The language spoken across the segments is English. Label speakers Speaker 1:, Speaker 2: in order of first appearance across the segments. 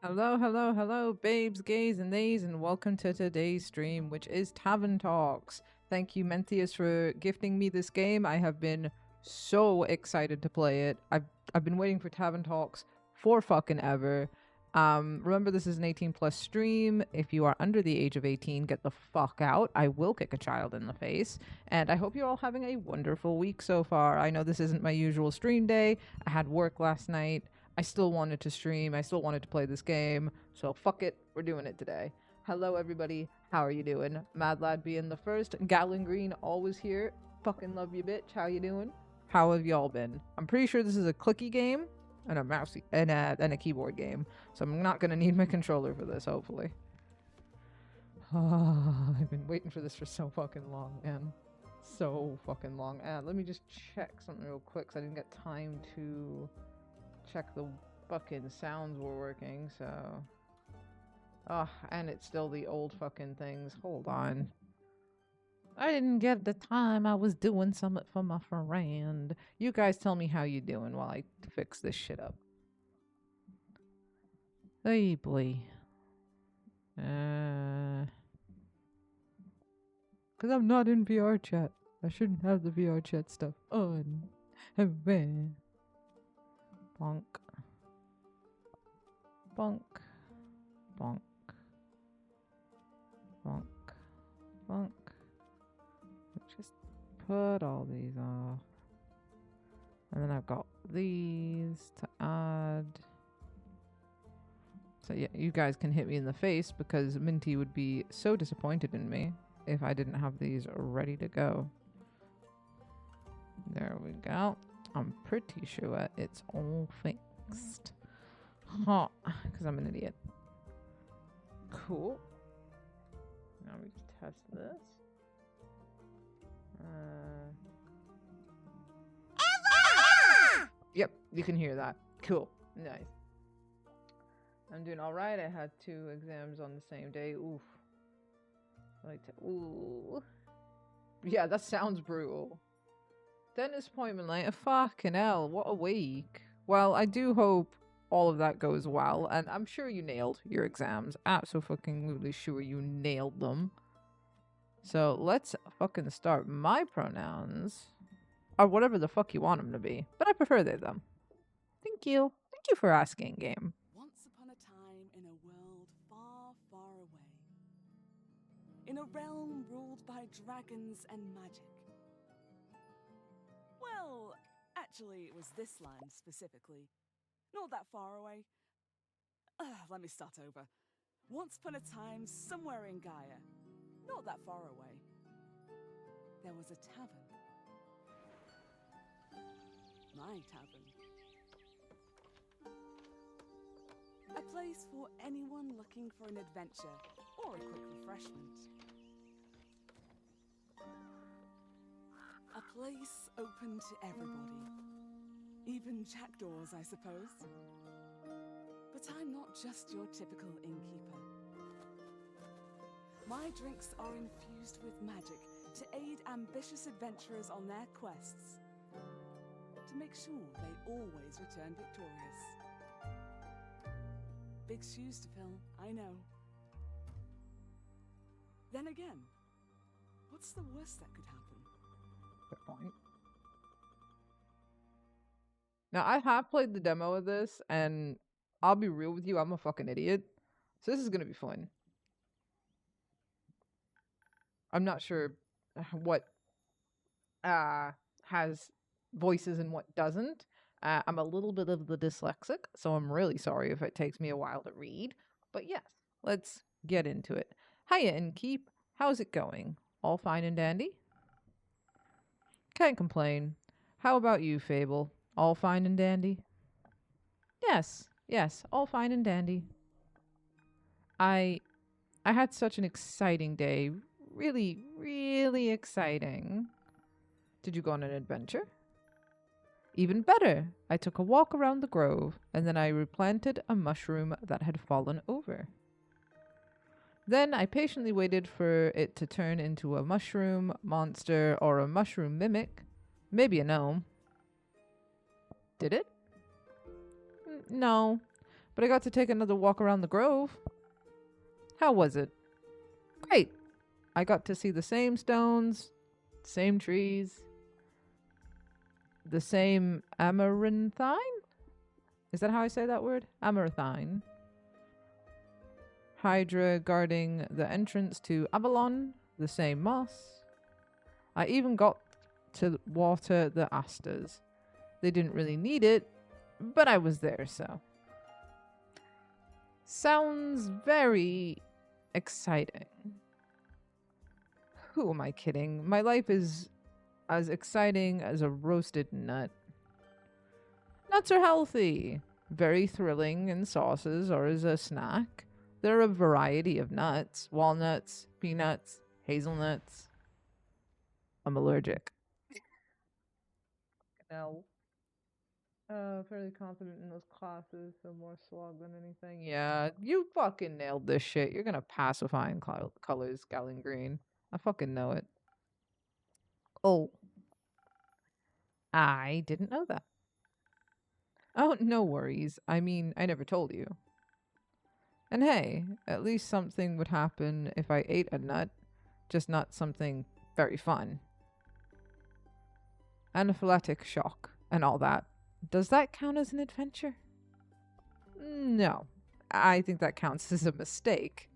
Speaker 1: Hello, hello, hello, babes, gays, and theys, and welcome to today's stream, which is Tavern Talks. Thank you, Menthius, for gifting me this game. I have been so excited to play it. I've been waiting for Tavern Talks for fucking ever. Remember, this is an 18 plus stream. If you are under the age of 18, get the fuck out. I will kick a child in the face. And I hope you're all having a wonderful week so far. I know this isn't my usual stream day. I had work last night. I still wanted to stream. I still wanted to play this game. So fuck it. We're doing it today. Hello, everybody. How are you doing? Mad Lad being the first. Gallon Green always here. Fucking love you, bitch. How you doing? How have y'all been? I'm pretty sure this is a clicky game and a mouse and a keyboard game. So I'm not gonna need my controller for this, hopefully. I've been waiting for this for so fucking long, man. So fucking long. Let me just check something real quick, because I didn't get time to check the fucking sounds were working, so... Oh, and it's still the old fucking things. Hold on. I didn't get the time. I was doing something for my friend. You guys tell me how you doing while I fix this shit up. Hey, boy. Because I'm not in VR chat. I shouldn't have the VR chat stuff on. Bonk. Bonk. Bonk. Bonk. Bonk. Just put all these off. And then I've got these to add. So yeah, you guys can hit me in the face because Minty would be so disappointed in me if I didn't have these ready to go. There we go. I'm pretty sure it's all fixed. Huh, because I'm an idiot. Cool. Now we just test this. Yep, you can hear that. Cool. Nice. I'm doing all right. I had 2 exams on the same day. Oof. Ooh. Yeah, that sounds brutal. Dentist appointment later. Fucking hell, what a week. Well, I do hope all of that goes well, and I'm sure you nailed your exams. Absolutely sure you nailed them. So let's fucking start. My pronouns are whatever the fuck you want them to be, but I prefer they them. Thank you. Thank you for asking, game.
Speaker 2: Once upon a time in a world far, far away, in a realm ruled by dragons and magic. Well, actually, it was this land specifically. Not that far away. Let me start over. Once upon a time, somewhere in Gaia, not that far away, there was a tavern. My tavern. A place for anyone looking for an adventure or a quick refreshment. A place open to everybody. Even jackdaws, I suppose. But I'm not just your typical innkeeper. My drinks are infused with magic to aid ambitious adventurers on their quests. To make sure they always return victorious. Big shoes to fill, I know. Then again, what's the worst that could happen?
Speaker 1: Good point. Now, I have played the demo of this, and I'll be real with you, I'm a fucking idiot. So this is gonna be fun. I'm not sure what has voices and what doesn't. I'm a little bit of the dyslexic, so I'm really sorry if it takes me a while to read. But yes, let's get into it. Hiya, Innkeep. How's it going? All fine and dandy? Can't complain. How about you, Fable? All fine and dandy? Yes, all fine and dandy. I had such an exciting day. Really, really exciting. Did you go on an adventure? Even better, I took a walk around the grove, and then I replanted a mushroom that had fallen over. Then I patiently waited for it to turn into a mushroom monster or a mushroom mimic. Maybe a gnome. Did it? No. But I got to take another walk around the grove. How was it? Great. I got to see the same stones, same trees, the same amaranthine? Is that how I say that word? Amaranthine. Hydra guarding the entrance to Avalon, the same moss. I even got to water the asters. They didn't really need it, but I was there, so. Sounds very exciting. Who am I kidding? My life is as exciting as a roasted nut. Nuts are healthy, very thrilling in sauces or as a snack. There are a variety of nuts: walnuts, peanuts, hazelnuts. I'm allergic. No. Fairly confident in those classes, so more slog than anything. Yeah, you fucking nailed this shit. You're gonna pass with fine colors, Scowling Green. I fucking know it. Oh, I didn't know that. Oh, no worries. I mean, I never told you. And hey, at least something would happen if I ate a nut, just not something very fun. Anaphylactic shock and all that. Does that count as an adventure? No. I think that counts as a mistake.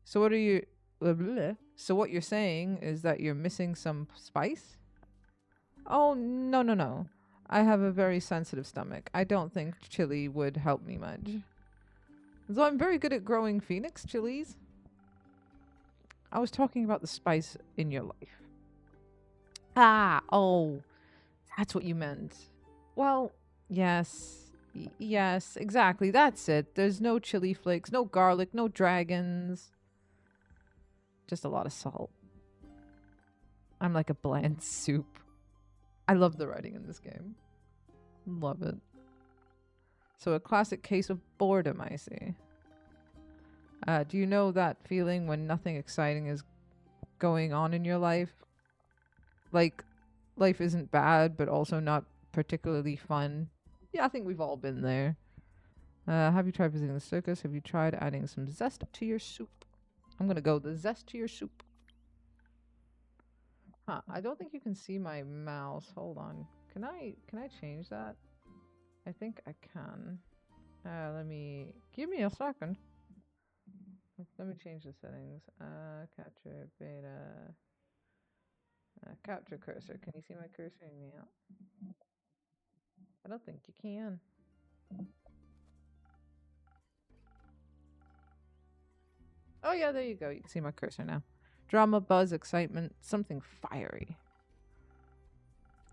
Speaker 1: So what are you... blah, blah, blah. So what you're saying is that you're missing some spice? Oh, no, no, no. I have a very sensitive stomach. I don't think chili would help me much. Though I'm very good at growing phoenix chilies. I was talking about the spice in your life. Ah, oh, that's what you meant. Well, yes. Yes, exactly. That's it. There's no chili flakes, no garlic, no dragons. Just a lot of salt. I'm like a bland soup. I love the writing in this game. Love it. So a classic case of boredom, I see. Do you know that feeling when nothing exciting is going on in your life? Like, life isn't bad, but also not particularly fun. Yeah, I think we've all been there. Have you tried visiting the circus? Have you tried adding some zest to your soup? I'm gonna go the zest to your soup. Huh, I don't think you can see my mouse. Hold on. Can I change that? I think I can. Give me a second. Let me change the settings. Capture beta. Capture cursor. Can you see my cursor? Yeah. I don't think you can. Oh yeah, there you go. You can see my cursor now. Drama, buzz, excitement, something fiery.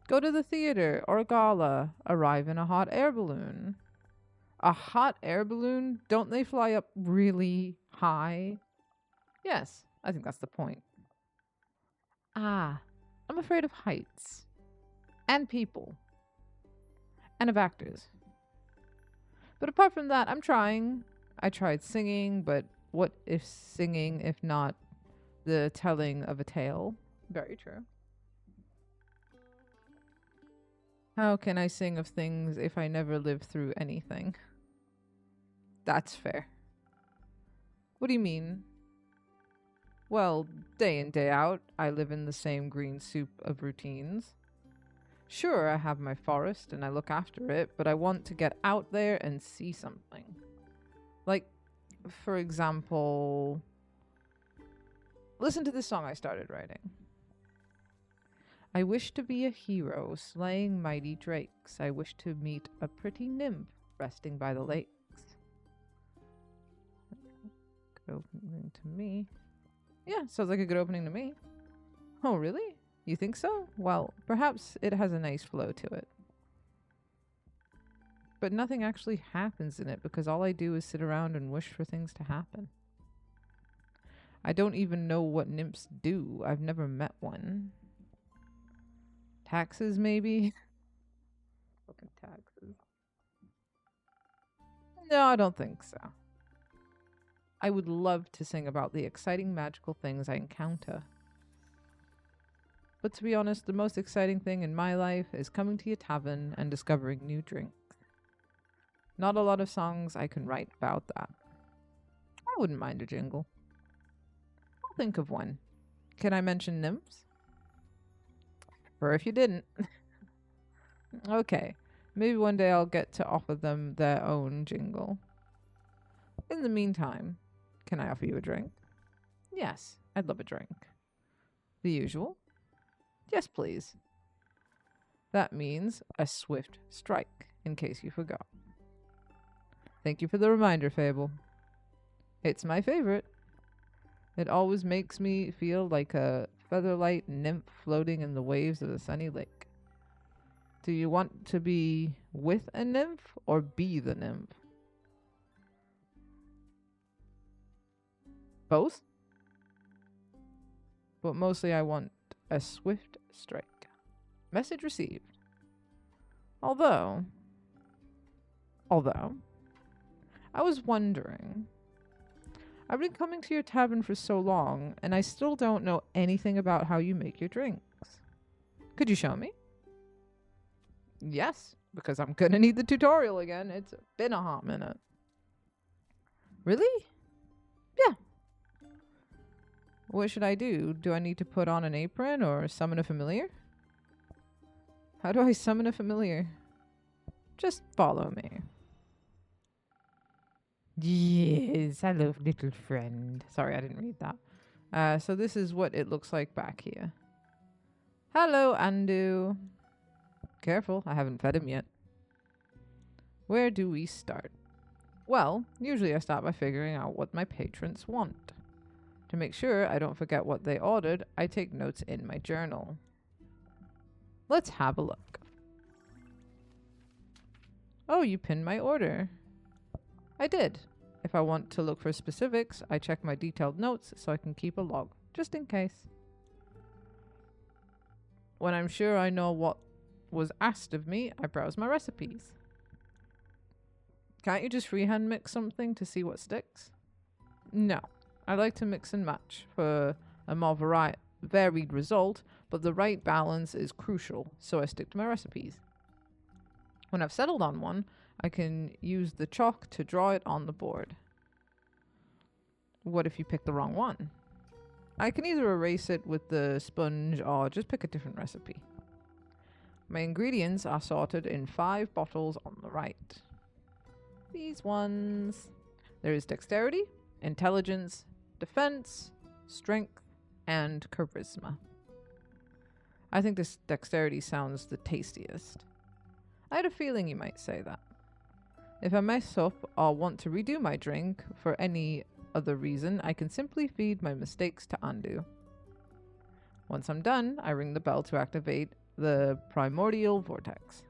Speaker 1: Go to the theater or gala. Arrive in a hot air balloon. A hot air balloon? Don't they fly up really high? Yes, I think that's the point. Ah, I'm afraid of heights. And people. And of actors. But apart from that, I'm trying. I tried singing, but what if singing if not the telling of a tale? Very true. How can I sing of things if I never lived through anything? That's fair. What do you mean? Well, day in, day out, I live in the same green soup of routines. Sure, I have my forest and I look after it, but I want to get out there and see something. Like, for example, listen to this song I started writing. I wish to be a hero, slaying mighty drakes. I wish to meet a pretty nymph resting by the lakes. Good opening to me. Yeah, sounds like a good opening to me. Oh, really? You think so? Well, perhaps it has a nice flow to it. But nothing actually happens in it because all I do is sit around and wish for things to happen. I don't even know what nymphs do. I've never met one. Taxes, maybe? Fucking taxes. No, I don't think so. I would love to sing about the exciting magical things I encounter. But to be honest, the most exciting thing in my life is coming to your tavern and discovering new drinks. Not a lot of songs I can write about that. I wouldn't mind a jingle. I'll think of one. Can I mention nymphs? Or if you didn't. Okay. Maybe one day I'll get to offer them their own jingle. In the meantime, can I offer you a drink? Yes, I'd love a drink. The usual? Yes, please. That means a swift strike, in case you forgot. Thank you for the reminder, Fable. It's my favorite. It always makes me feel like a featherlight nymph floating in the waves of a sunny lake. Do you want to be with a nymph or be the nymph? Both? But mostly I want a swift strike. Message received. Although, I was wondering, I've been coming to your tavern for so long, and I still don't know anything about how you make your drinks. Could you show me? Yes, because I'm gonna need the tutorial again. It's been a hot minute. Really? Yeah. What should I do? Do I need to put on an apron or summon a familiar? How do I summon a familiar? Just follow me. Yes, hello, little friend. Sorry, I didn't read that. So this is what it looks like back here. Hello, Andu. Careful, I haven't fed him yet. Where do we start? Well, usually I start by figuring out what my patrons want. To make sure I don't forget what they ordered, I take notes in my journal. Let's have a look. Oh, you pinned my order. I did. If I want to look for specifics, I check my detailed notes so I can keep a log, just in case. When I'm sure I know what was asked of me, I browse my recipes. Can't you just freehand mix something to see what sticks? No. I like to mix and match for a more varied result, but the right balance is crucial, so I stick to my recipes. When I've settled on one, I can use the chalk to draw it on the board. What if you pick the wrong one? I can either erase it with the sponge or just pick a different recipe. My ingredients are sorted in 5 bottles on the right. These ones. There is dexterity, intelligence, defense, strength, and charisma. I think this dexterity sounds the tastiest. I had a feeling you might say that. If I mess up or want to redo my drink for any other reason, I can simply feed my mistakes to Andu. Once I'm done, I ring the bell to activate the primordial vortex.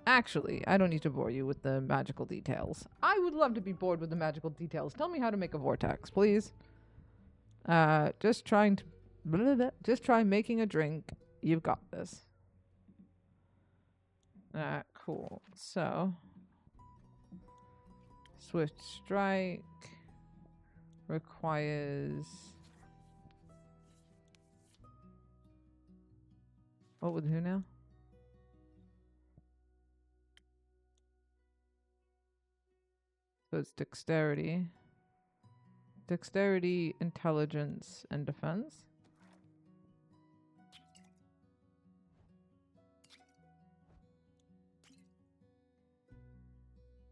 Speaker 1: Actually, I don't need to bore you with the magical details. I would love to be bored with the magical details. Tell me how to make a vortex, please. Just try making a drink. You've got this. Cool. So, Swift Strike requires... What with who now? So it's dexterity. Dexterity, intelligence, and defense.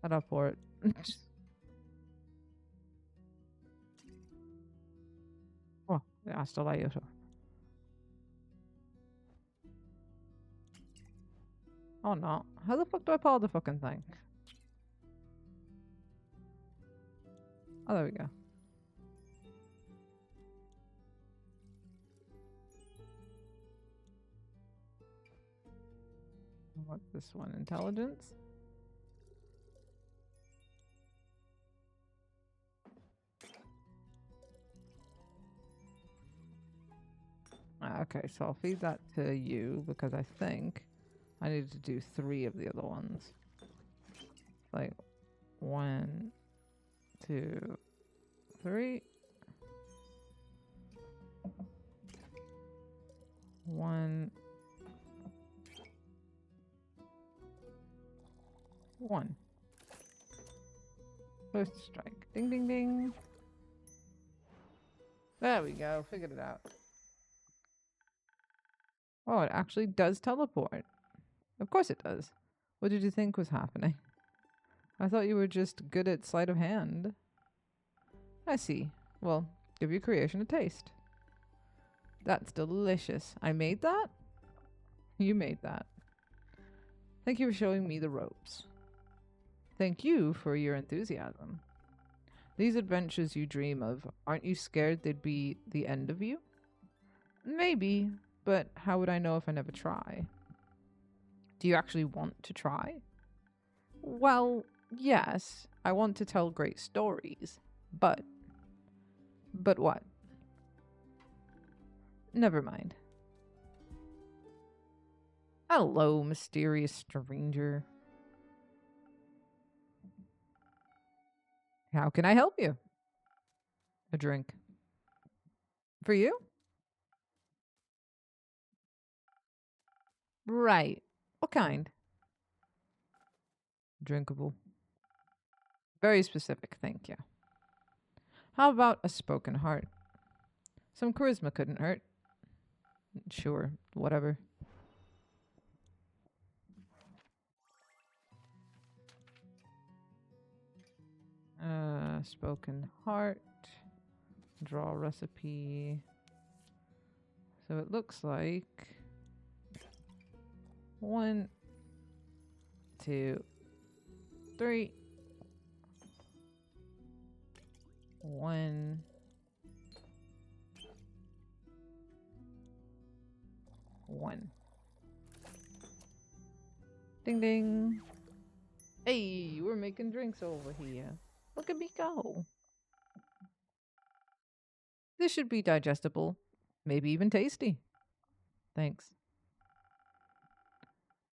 Speaker 1: Head up for it. Oh, hasta la later. Oh no. How the fuck do I pull the fucking thing? Oh, there we go. What's this one? Intelligence? Okay, so I'll feed that to you because I think I need to do 3 of the other ones. Like 1, 2, 3. 1. 1. First strike. Ding, ding, ding. There we go. Figured it out. Oh, it actually does teleport. Of course it does. What did you think was happening? I thought you were just good at sleight of hand. I see. Well, give your creation a taste. That's delicious. I made that? You made that. Thank you for showing me the ropes. Thank you for your enthusiasm. These adventures you dream of, aren't you scared they'd be the end of you? Maybe, but how would I know if I never try? Do you actually want to try? Well, yes, I want to tell great stories, but... But what? Never mind. Hello, mysterious stranger. How can I help you? A drink. For you? Right. What kind? Drinkable. Very specific, thank you. How about a spoken heart? Some charisma couldn't hurt. Sure, whatever. Spoken heart. Draw recipe. So it looks like 1, 2, 3. 1. 1. Ding ding. Hey, we're making drinks over here. Look at me go. This should be digestible. Maybe even tasty. Thanks.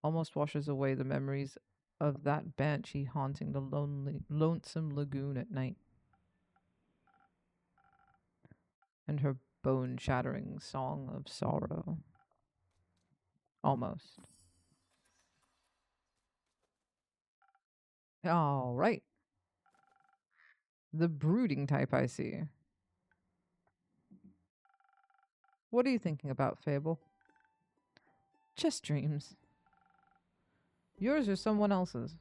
Speaker 1: Almost washes away the memories of that banshee haunting the lonesome lagoon at night. And her bone-shattering song of sorrow. Almost. All right. The brooding type, I see. What are you thinking about, Fable? Just dreams. Yours or someone else's?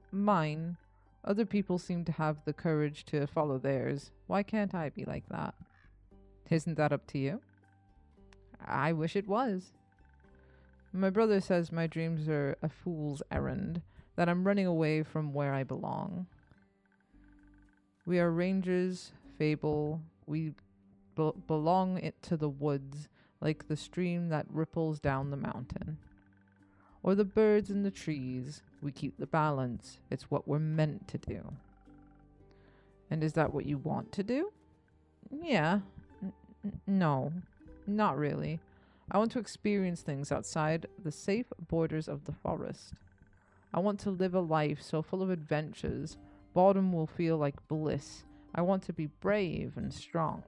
Speaker 1: Mine. Other people seem to have the courage to follow theirs. Why can't I be like that? Isn't that up to you? I wish it was. My brother says my dreams are a fool's errand, that I'm running away from where I belong. We are rangers, Fable. We belong to the woods, like the stream that ripples down the mountain. Or the birds in the trees. We keep the balance. It's what we're meant to do. And is that what you want to do? Yeah. No, not really. I want to experience things outside the safe borders of the forest. I want to live a life so full of adventures, boredom will feel like bliss. I want to be brave and strong.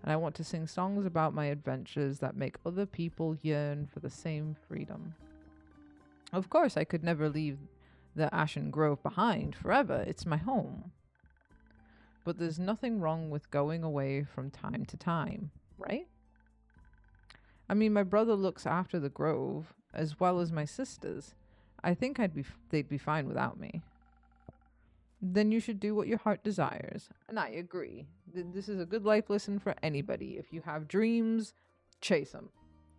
Speaker 1: And I want to sing songs about my adventures that make other people yearn for the same freedom. Of course, I could never leave the Ashen Grove behind forever. It's my home. But there's nothing wrong with going away from time to time, right? I mean, my brother looks after the grove, as well as my sisters. I think they'd be fine without me. Then you should do what your heart desires. And I agree. This is a good life lesson for anybody. If you have dreams, chase them.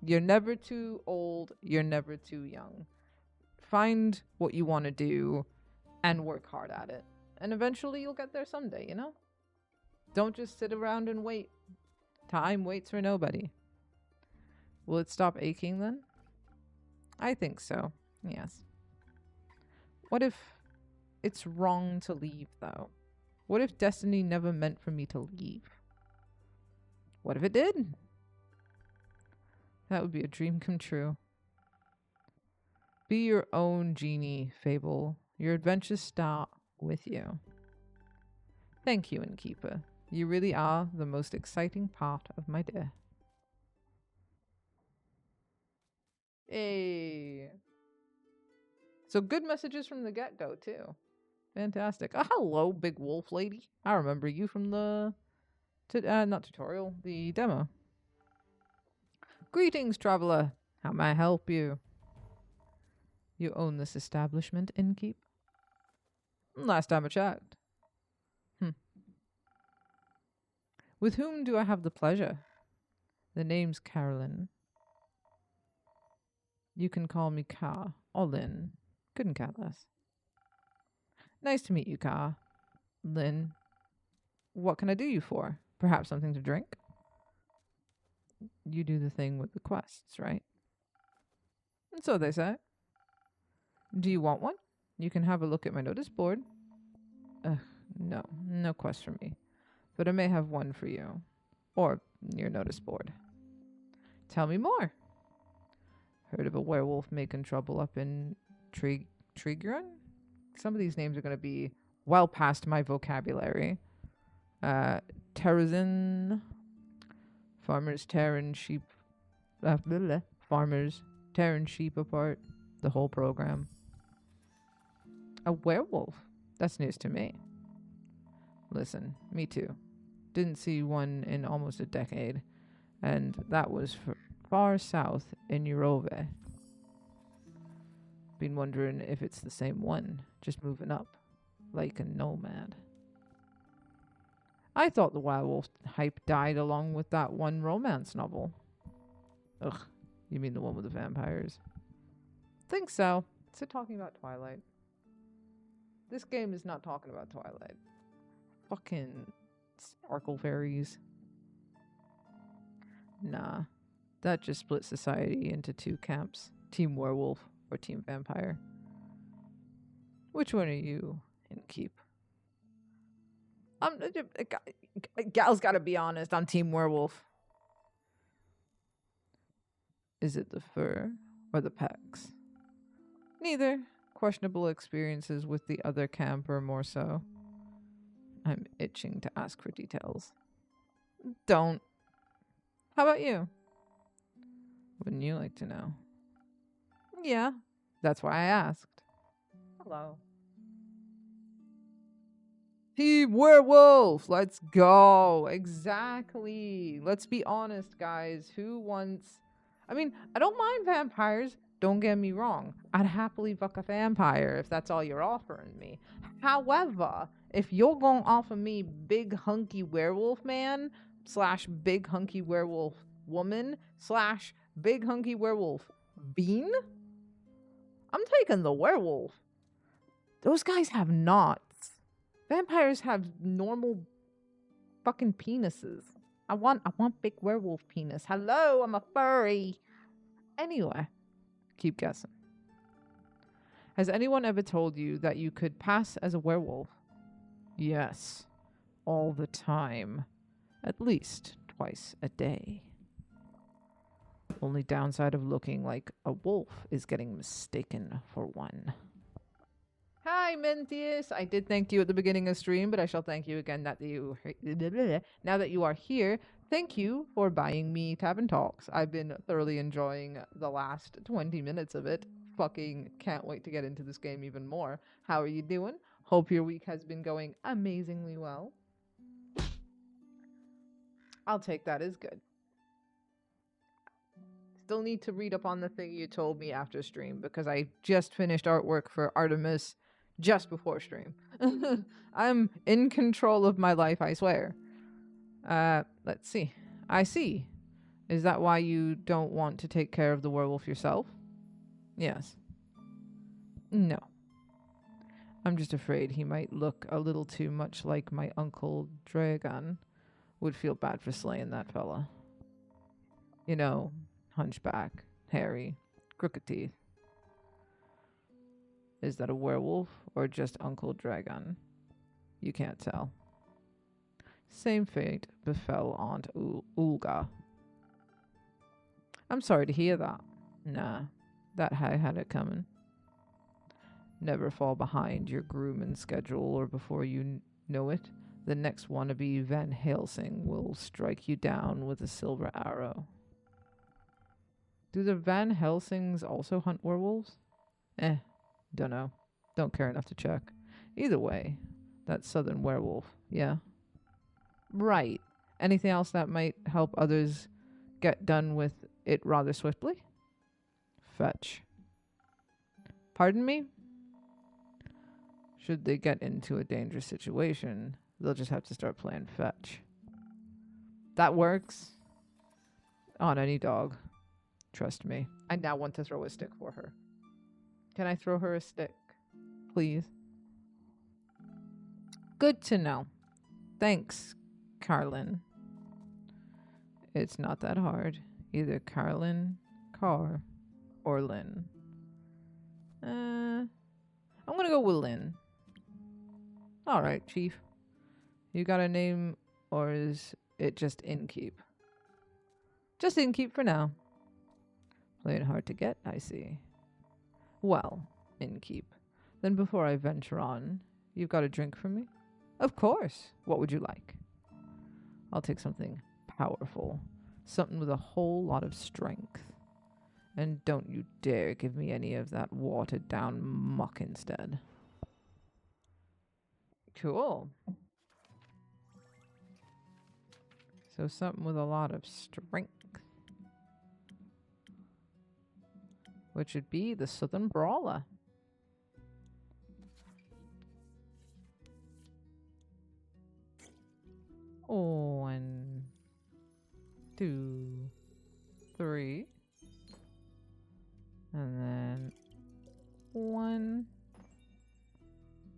Speaker 1: You're never too old. You're never too young. Find what you want to do and work hard at it. And eventually you'll get there someday, you know? Don't just sit around and wait. Time waits for nobody. Will it stop aching then? I think so, yes. What if it's wrong to leave, though? What if destiny never meant for me to leave? What if it did? That would be a dream come true. Be your own genie, Fable. Your adventures start with you. Thank you, Innkeeper. You really are the most exciting part of my day. Hey. So good messages from the get-go, too. Fantastic. Hello, big wolf lady. I remember you from the... not tutorial, the demo. Greetings, traveler. How may I help you? You own this establishment, innkeep? Last time I checked. With whom do I have the pleasure? The name's Carolyn. You can call me Ka or Lynn. Couldn't care less. Nice to meet you, Ka. Lynn, what can I do you for? Perhaps something to drink? You do the thing with the quests, right? And so they say. Do you want one? You can have a look at my notice board. No quest for me. But I may have one for you. Or your notice board. Tell me more. Heard of a werewolf making trouble up in Trigron? Some of these names are going to be well past my vocabulary. Terrazin. Farmers tearing sheep. Farmers tearing sheep apart. The whole program. A werewolf? That's news to me. Listen, me too. Didn't see one in almost a decade. And that was far south in Eurove. Been wondering if it's the same one, just moving up, like a nomad. I thought the werewolf hype died along with that one romance novel. Ugh, you mean the one with the vampires? Think so. Is it talking about Twilight? This game is not talking about Twilight. Fucking sparkle fairies. Nah, that just split society into two camps. Team werewolf or team vampire. Which one are you, innkeep? Gal's gotta be honest, I'm team werewolf. Is it the fur or the pecs? Neither. Questionable experiences with the other camp or more so. I'm itching to ask for details. Don't. How about you? Wouldn't you like to know? Yeah, that's why I asked. Hello. Team werewolf, let's go. Exactly. Let's be honest, guys. Who wants... I mean, I don't mind vampires. Don't get me wrong. I'd happily fuck a vampire if that's all you're offering me. However, if you're going to offer me big hunky werewolf man / big hunky werewolf woman / big hunky werewolf bean, I'm taking the werewolf. Those guys have knots. Vampires have normal fucking penises. I want big werewolf penis. Hello, I'm a furry. Anyway, keep guessing. Has anyone ever told you that you could pass as a werewolf? Yes, all the time. At least twice a day. Only downside of looking like a wolf is getting mistaken for one. Hi, Mentius. I did thank you at the beginning of stream, but I shall thank you again now that you are here. Thank you for buying me Tavern Talks. I've been thoroughly enjoying the last 20 minutes of it. Fucking can't wait to get into this game even more. How are you doing? Hope your week has been going amazingly well. I'll take that as good. Still need to read up on the thing you told me after stream because I just finished artwork for Artemis just before stream. I'm in control of my life, I swear. Let's see. I see. Is that why you don't want to take care of the werewolf yourself? Yes. No. I'm just afraid he might look a little too much like my uncle Dragon. Would feel bad for slaying that fella. You know, hunchback, hairy, crooked teeth. Is that a werewolf or just Uncle Dragon? You can't tell. Same fate befell Aunt Ulga. I'm sorry to hear that. Nah, that I had it coming. Never fall behind your grooming schedule, or before you know it, the next wannabe Van Helsing will strike you down with a silver arrow. Do the Van Helsings also hunt werewolves? Don't know. Don't care enough to check. Either way, that southern werewolf, yeah? Right. Anything else that might help others get done with it rather swiftly? Fetch. Pardon me? Should they get into a dangerous situation, they'll just have to start playing fetch. That works on any dog. Trust me. I now want to throw a stick for her. Can I throw her a stick, please? Good to know. Thanks, Carlin. It's not that hard. Either Carlin, Car, or Lynn. I'm gonna go with Lynn. Alright, Chief. You got a name, or is it just Innkeep? Just Innkeep for now. Playing hard to get, I see. Well, Innkeep, then before I venture on, you've got a drink for me? Of course. What would you like? I'll take something powerful. Something with a whole lot of strength. And don't you dare give me any of that watered down muck instead. Cool. So something with a lot of strength. Which would be the Southern Brawler. Oh, 1, 2, 3. And then 1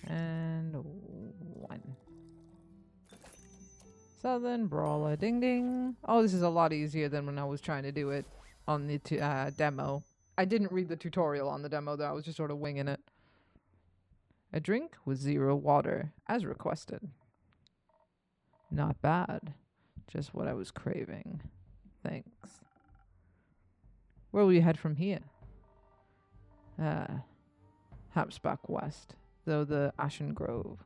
Speaker 1: and 1. Southern Brawler. Ding ding. Oh, this is a lot easier than when I was trying to do it on the demo. I didn't read the tutorial on the demo, though. I was just sort of winging it. A drink with 0 water, as requested. Not bad. Just what I was craving. Thanks. Where will you head from here? Perhaps back west, though the Ashen Grove.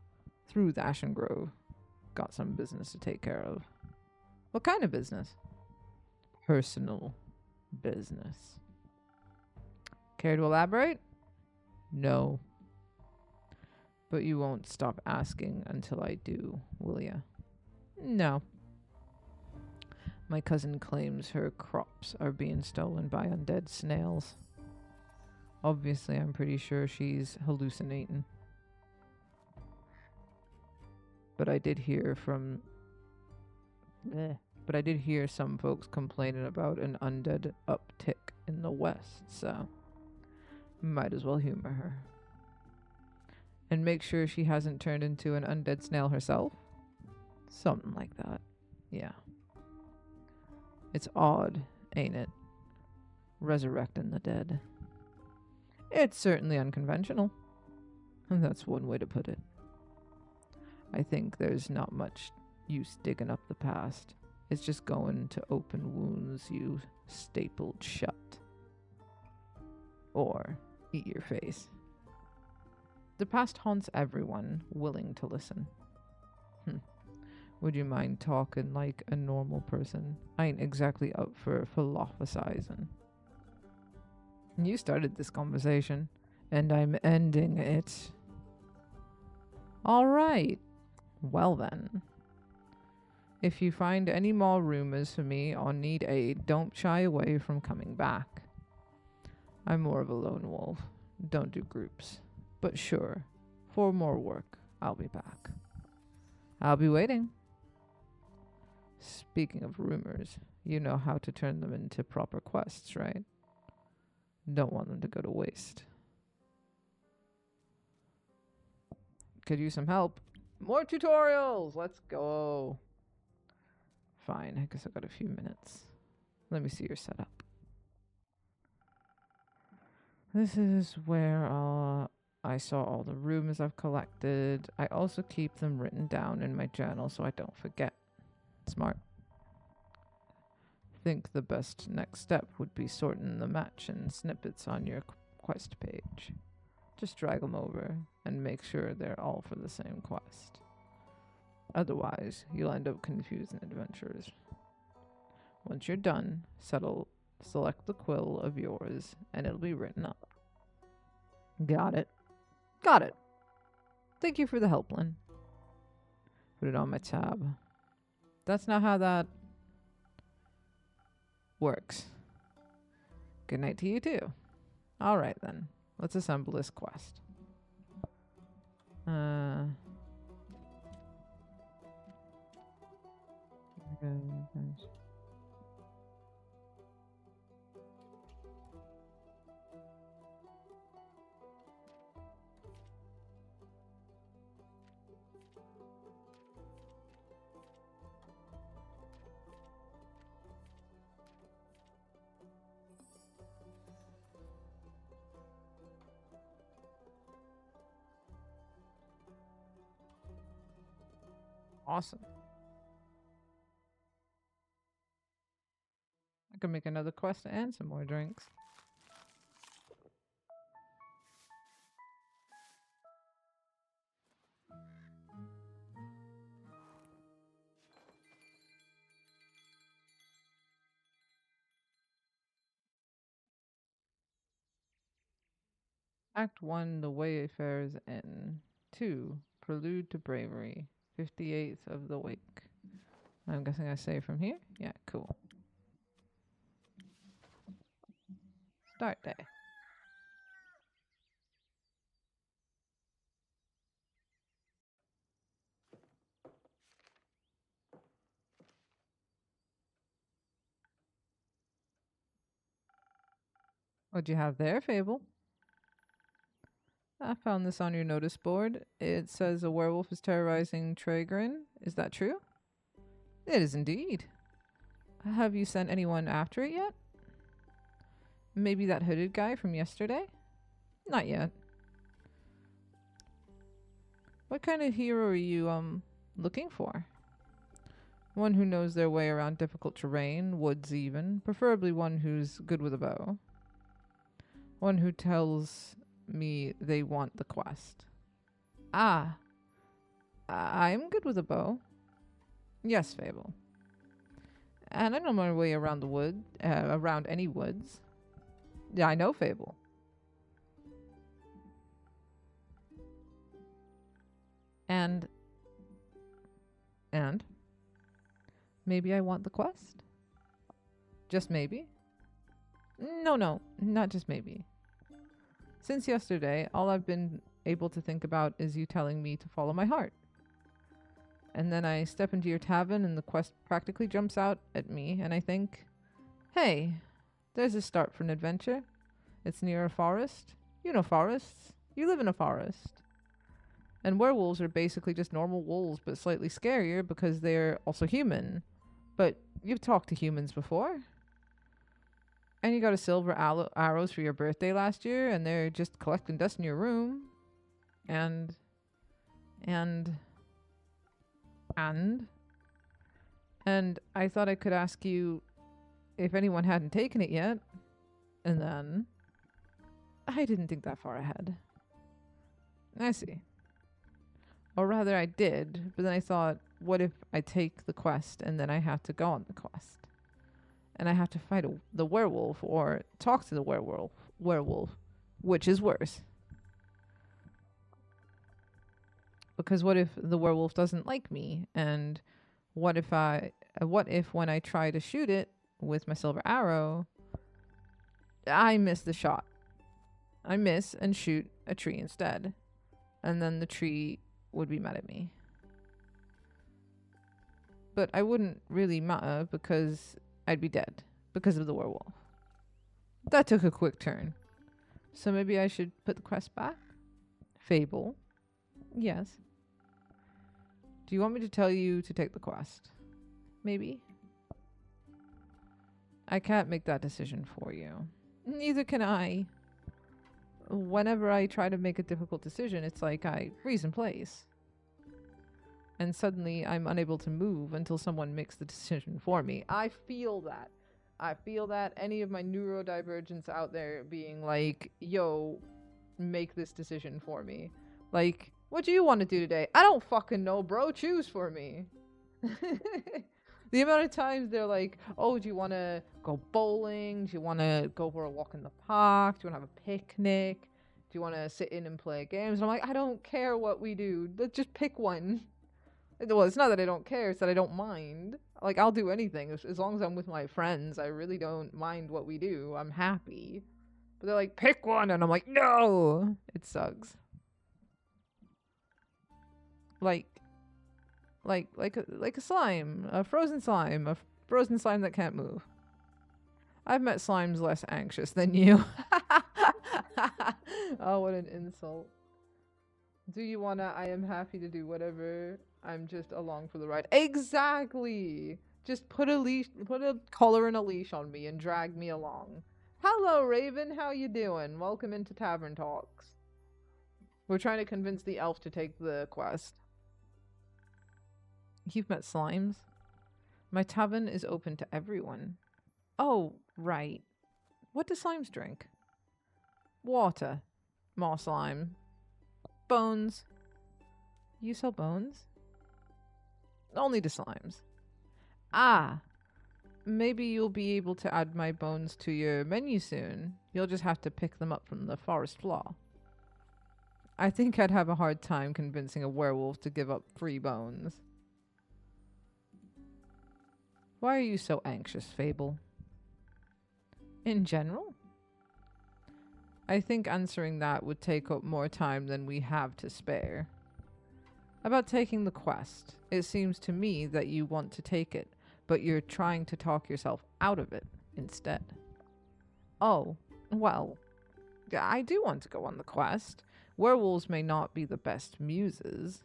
Speaker 1: Through the Ashen Grove. Got some business to take care of. What kind of business? Personal business. Care to elaborate? No. But you won't stop asking until I do, will ya? No. My cousin claims her crops are being stolen by undead snails. Obviously, I'm pretty sure she's hallucinating. But I did hear from... But I did hear some folks complaining about an undead uptick in the west, so... Might as well humor her. And make sure she hasn't turned into an undead snail herself? Something like that. Yeah. It's odd, ain't it? Resurrecting the dead. It's certainly unconventional. And that's one way to put it. I think there's not much use digging up the past. It's just going to open wounds you stapled shut. Or eat your face. The past haunts everyone willing to listen. Would you mind talking like a normal person? I ain't exactly up for philosophizing. You started this conversation, and I'm ending it. All right. Well then. If you find any more rumors for me or need aid, don't shy away from coming back. I'm more of a lone wolf. Don't do groups. But sure, for more work, I'll be back. I'll be waiting. Speaking of rumors, you know how to turn them into proper quests, right? Don't want them to go to waste. Could use some help. More tutorials! Let's go. Fine, I guess I've got a few minutes. Let me see your setup. This is where I saw all the rumors I've collected. I also keep them written down in my journal so I don't forget. Smart. Think the best next step would be sorting the match and snippets on your quest page. Just drag them over and make sure they're all for the same quest. Otherwise, you'll end up confusing adventurers. Once you're done, select the quill of yours and it'll be written up. Got it. Got it. Thank you for the help, Lynn. Put it on my tab. That's not how that works. Good night to you too. Alright then. Let's assemble this quest. Awesome. I can make another quest and some more drinks. Act 1, The Wayfarer's Inn. 2, Prelude to Bravery. 58th of the Wake. I'm guessing I save from here? Yeah, cool. Start day. What'd you have there, Fable? I found this on your notice board. It says a werewolf is terrorizing Tregrin. Is that true? It is indeed. Have you sent anyone after it yet? Maybe that hooded guy from yesterday? Not yet. What kind of hero are you, looking for? One who knows their way around difficult terrain, woods even, preferably one who's good with a bow. One who tells me they want the quest. Ah, I'm good with a bow. Yes, Fable. And I know my way around the wood, around any woods. Yeah, I know Fable. And maybe I want the quest? Just maybe? No, not just maybe. Since yesterday, all I've been able to think about is you telling me to follow my heart. And then I step into your tavern and the quest practically jumps out at me and I think, hey, there's a start for an adventure. It's near a forest. You know forests. You live in a forest. And werewolves are basically just normal wolves, but slightly scarier because they're also human. But you've talked to humans before. And you got a silver arrows for your birthday last year, and they're just collecting dust in your room. And I thought I could ask you if anyone hadn't taken it yet. And then I didn't think that far ahead. I see. Or rather, I did, but then I thought, what if I take the quest and then I have to go on the quest? And I have to fight the werewolf or talk to the werewolf, which is worse. Because what if the werewolf doesn't like me? And what if when I try to shoot it with my silver arrow, I miss the shot? I miss and shoot a tree instead. And then the tree would be mad at me. But I wouldn't really matter because I'd be dead because of the werewolf. That took a quick turn. So maybe I should put the quest back? Fable. Yes. Do you want me to tell you to take the quest? Maybe. I can't make that decision for you. Neither can I. Whenever I try to make a difficult decision, it's like I freeze in place. And suddenly I'm unable to move until someone makes the decision for me. I feel that. Any of my neurodivergents out there being like, yo, make this decision for me. Like, what do you want to do today? I don't fucking know, bro. Choose for me. The amount of times they're like, oh, do you want to go bowling? Do you want to go for a walk in the park? Do you want to have a picnic? you want to sit in and play games? And I'm like, I don't care what we do. Let's just pick one. Well, it's not that I don't care, it's that I don't mind. Like, I'll do anything as long as I'm with my friends. I really don't mind what we do. I'm happy. But they're like, pick one, and I'm like, no! It sucks. Like a slime. A frozen slime. A frozen slime that can't move. I've met slimes less anxious than you. Oh, what an insult. Do you wanna? I am happy to do whatever. I'm just along for the ride. Exactly. Just put a collar and a leash on me and drag me along. Hello, Raven. How you doing? Welcome into Tavern Talks. We're trying to convince the elf to take the quest. You've met slimes? My tavern is open to everyone. Oh, right. What do slimes drink? Water. More slime. Bones. You sell bones? Only to slimes. Ah. Maybe you'll be able to add my bones to your menu soon. You'll just have to pick them up from the forest floor. I think I'd have a hard time convincing a werewolf to give up free bones. Why are you so anxious, Fable? In general? I think answering that would take up more time than we have to spare. About taking the quest, it seems to me that you want to take it, but you're trying to talk yourself out of it instead. Oh, well, I do want to go on the quest. Werewolves may not be the best muses,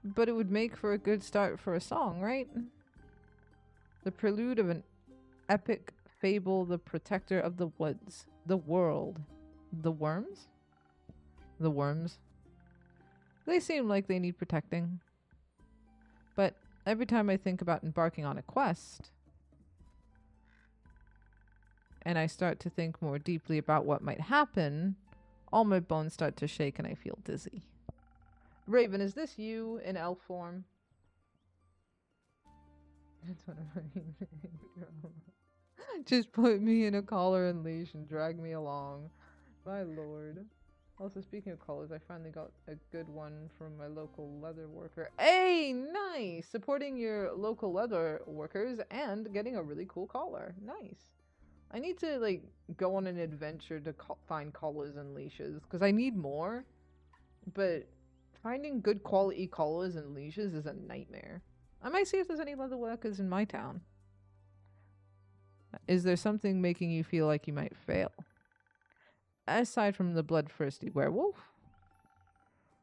Speaker 1: but it would make for a good start for a song, right? The prelude of an epic fable, the protector of the woods, the world. The worms? The worms. They seem like they need protecting. But every time I think about embarking on a quest, and I start to think more deeply about what might happen, all my bones start to shake and I feel dizzy. Raven, is this you in elf form? That's what I'm Just put me in a collar and leash and drag me along. My lord. Also, speaking of collars, I finally got a good one from my local leather worker. Hey, nice! Supporting your local leather workers and getting a really cool collar. Nice. I need to, like, go on an adventure to find collars and leashes, because I need more, but finding good quality collars and leashes is a nightmare. I might see if there's any leather workers in my town. Is there something making you feel like you might fail? Aside from the bloodthirsty werewolf?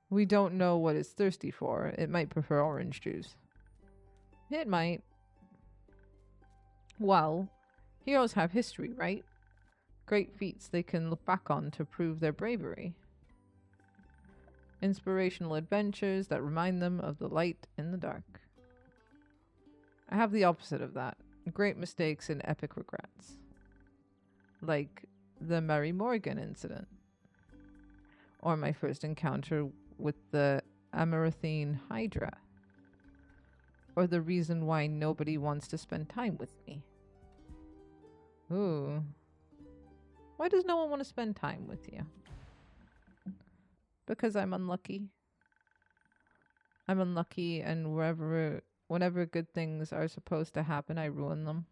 Speaker 1: We don't know what it's thirsty for. It might prefer orange juice. It might. Well, heroes have history, right? Great feats they can look back on to prove their bravery. Inspirational adventures that remind them of the light in the dark. I have the opposite of that. Great mistakes and epic regrets. Like the Mary Morgan incident. Or my first encounter with the Amaranthine Hydra. Or the reason why nobody wants to spend time with me. Ooh. Why does no one want to spend time with you? Because I'm unlucky. I'm unlucky, and whenever good things are supposed to happen, I ruin them.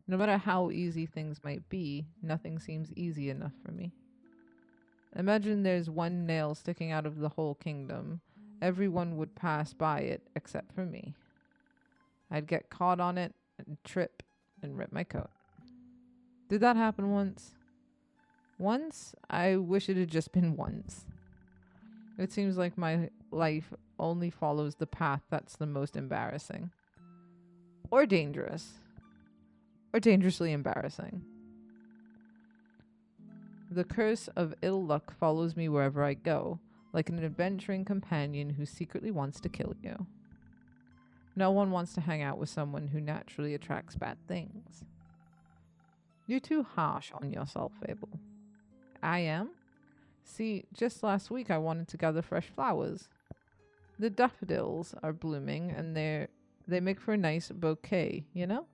Speaker 1: No matter how easy things might be, nothing seems easy enough for me. Imagine there's one nail sticking out of the whole kingdom. Everyone would pass by it except for me. I'd get caught on it and trip and rip my coat. Did that happen once? Once? I wish it had just been once. It seems like my life only follows the path that's the most embarrassing. Or dangerous. Or dangerously embarrassing. The curse of ill luck follows me wherever I go, like an adventuring companion who secretly wants to kill you. No one wants to hang out with someone who naturally attracts bad things. You're too harsh on yourself, Fable. I am? See, just last week I wanted to gather fresh flowers. The daffodils are blooming and they make for a nice bouquet, you know?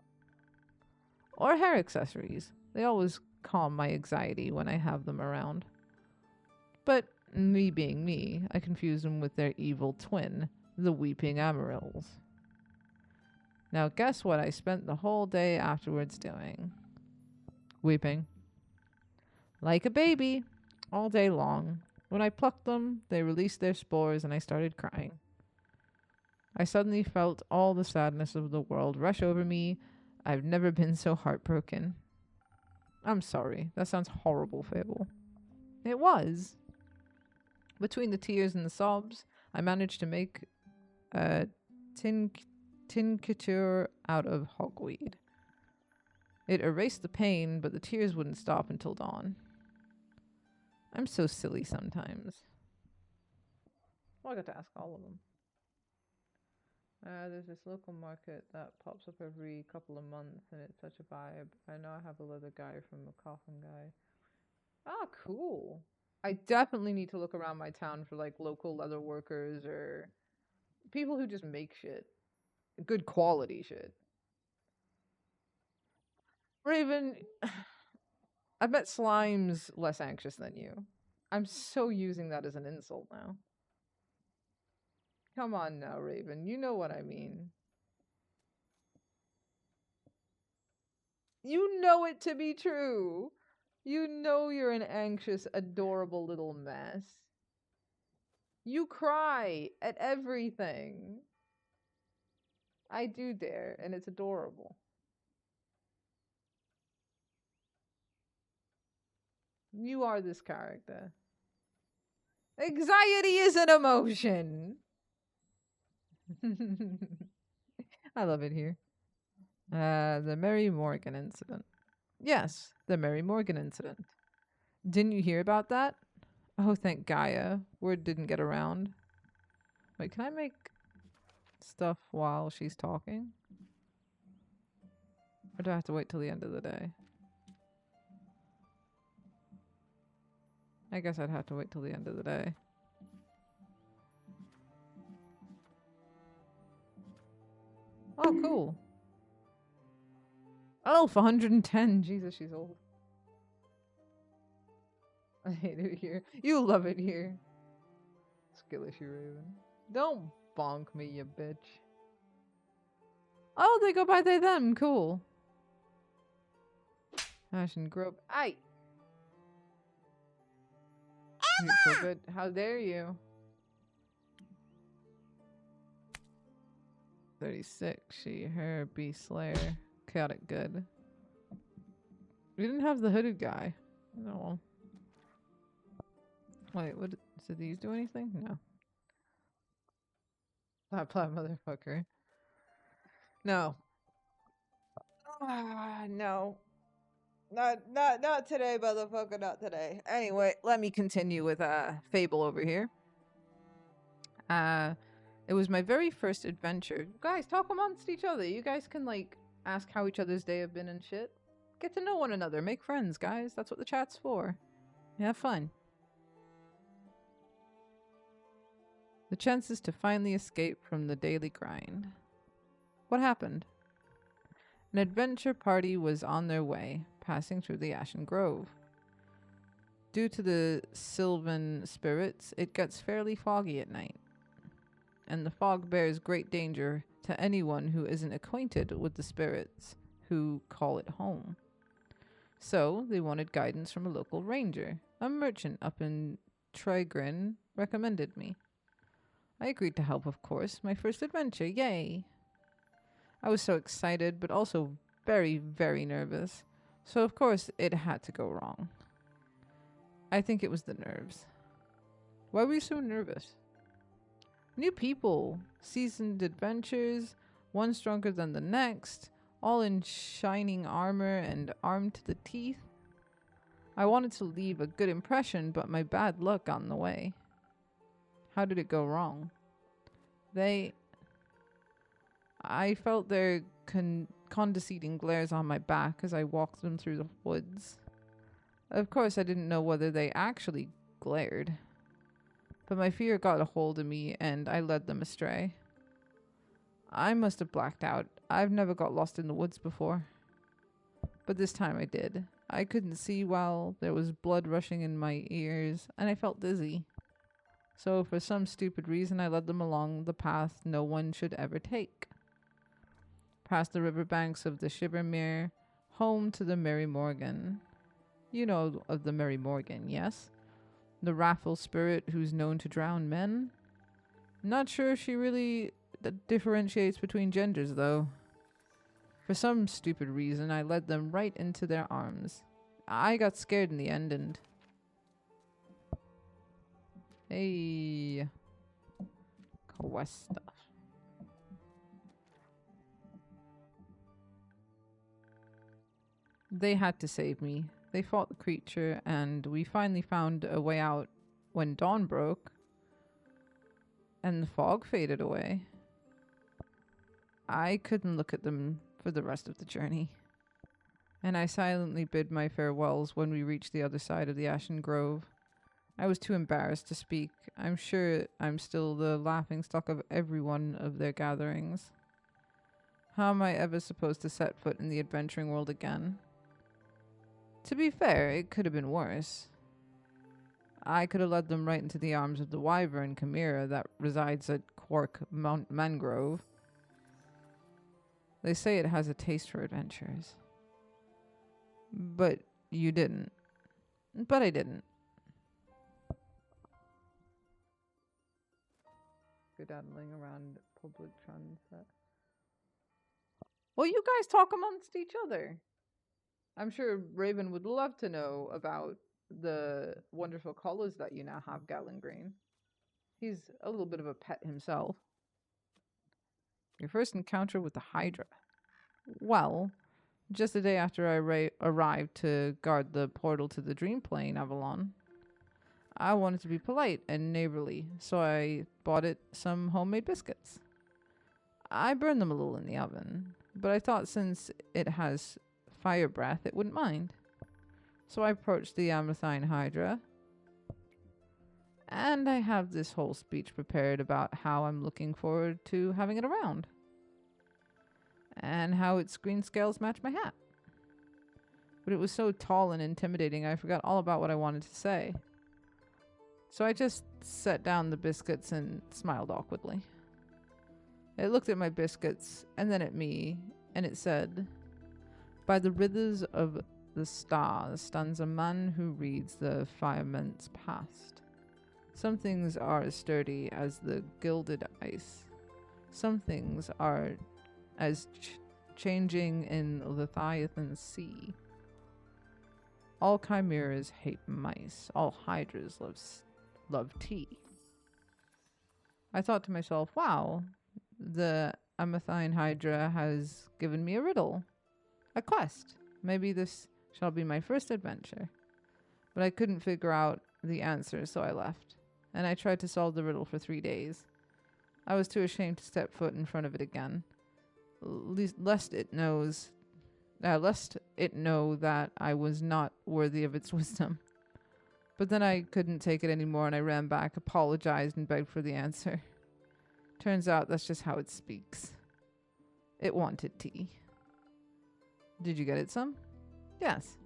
Speaker 1: Or hair accessories. They always calm my anxiety when I have them around. But me being me, I confuse them with their evil twin, the Weeping Amarylls. Now guess what I spent the whole day afterwards doing? Weeping. Like a baby, all day long. When I plucked them, they released their spores and I started crying. I suddenly felt all the sadness of the world rush over me. I've never been so heartbroken. I'm sorry, that sounds horrible, Fable. It was. Between the tears and the sobs, I managed to make a tincture out of hogweed. It erased the pain, but the tears wouldn't stop until dawn. I'm so silly sometimes. Well, I got to ask all of them. There's this local market that pops up every couple of months, and it's such a vibe. I know I have a leather guy from a coffin guy. Ah, cool. I definitely need to look around my town for like local leather workers or people who just make shit. Good quality shit. Raven, I bet Slime's less anxious than you. I'm so using that as an insult now. Come on now, Raven. You know what I mean. You know it to be true. You know you're an anxious, adorable little mess. You cry at everything. I do dare, and it's adorable. You are this character. Anxiety is an emotion. I love it here. The Mary Morgan incident. Yes, the Mary Morgan incident. Didn't you hear about that? Oh, thank Gaia. Word didn't get around. Wait, can I make stuff while she's talking? Or do I have to wait till the end of the day? I guess I'd have to wait till the end of the day. Oh, cool. Elf, 110. Jesus, she's old. I hate it here. You love it here. Skill issue, Raven. Don't bonk me, you bitch. Oh, they go by they them. Cool. Ashen Grove. Aye. Neutral good. How dare you? 36. She, her, Beast Slayer. Chaotic good. We didn't have the hooded guy. No. Wait, what? Did these do anything? No. Plat motherfucker. No. No. Not today, motherfucker, not today. Anyway, let me continue with Fable over here. It was my very first adventure. Guys, talk amongst each other. You guys can like ask how each other's day have been and shit. Get to know one another. Make friends, guys. That's what the chat's for. Have fun. The chances to finally escape from the daily grind. What happened? An adventure party was on their way, passing through the Ashen Grove. Due to the sylvan spirits, it gets fairly foggy at night, and the fog bears great danger to anyone who isn't acquainted with the spirits who call it home. So they wanted guidance from a local ranger. A merchant up in Trigrin recommended me. I agreed to help, of course. My first adventure, yay! I was so excited, but also very, very nervous. So of course it had to go wrong. I think it was the nerves. Why were you so nervous? New people, seasoned adventures, one stronger than the next, all in shining armor and armed to the teeth. I wanted to leave a good impression, but my bad luck got in the way. How did it go wrong? I felt their condescending glares on my back as I walked them through the woods. Of course, I didn't know whether they actually glared, but my fear got a hold of me and I led them astray. I must have blacked out. I've never got lost in the woods before, but this time I did. I couldn't see well, there was blood rushing in my ears, and I felt dizzy. So, for some stupid reason, I led them along the path no one should ever take. Past the riverbanks of the Shivermere, home to the Mary Morgan. You know of the Mary Morgan, yes? The wrathful spirit who's known to drown men? Not sure if she really differentiates between genders, though. For some stupid reason, I led them right into their arms. I got scared in the end and... Hey... Quest stuff. They had to save me. They fought the creature, and we finally found a way out when dawn broke, and the fog faded away. I couldn't look at them for the rest of the journey, and I silently bid my farewells when we reached the other side of the Ashen Grove. I was too embarrassed to speak. I'm sure I'm still the laughingstock of every one of their gatherings. How am I ever supposed to set foot in the adventuring world again? To be fair, it could have been worse. I could have led them right into the arms of the wyvern chimera that resides at Quark Mangrove. They say it has a taste for adventures. But you didn't. But I didn't. Skedaddling around public transit. Well, you guys talk amongst each other. I'm sure Raven would love to know about the wonderful colors that you now have, Gallon Green. He's a little bit of a pet himself. Your first encounter with the Hydra. Well, just the day after I arrived to guard the portal to the Dream Plane, Avalon, I wanted to be polite and neighborly, so I bought it some homemade biscuits. I burned them a little in the oven, but I thought since it has fire breath, it wouldn't mind. So I approached the Amathine Hydra, and I have this whole speech prepared about how I'm looking forward to having it around, and how its green scales match my hat. But it was so tall and intimidating, I forgot all about what I wanted to say. So I just set down the biscuits and smiled awkwardly. It looked at my biscuits, and then at me, and it said, "By the rivers of the stars stands a man who reads the firemen's past. Some things are as sturdy as the gilded ice. Some things are as changing in Leviathan's sea. All chimeras hate mice. All hydras love tea." I thought to myself, wow, the Amathine Hydra has given me a riddle. A quest. Maybe this shall be my first adventure. But I couldn't figure out the answer, so I left. And I tried to solve the riddle for 3 days. I was too ashamed to step foot in front of it again, lest it know that I was not worthy of its wisdom. But then I couldn't take it anymore, and I ran back, apologized, and begged for the answer. Turns out that's just how it speaks. It wanted tea. Did you get it some? Yes.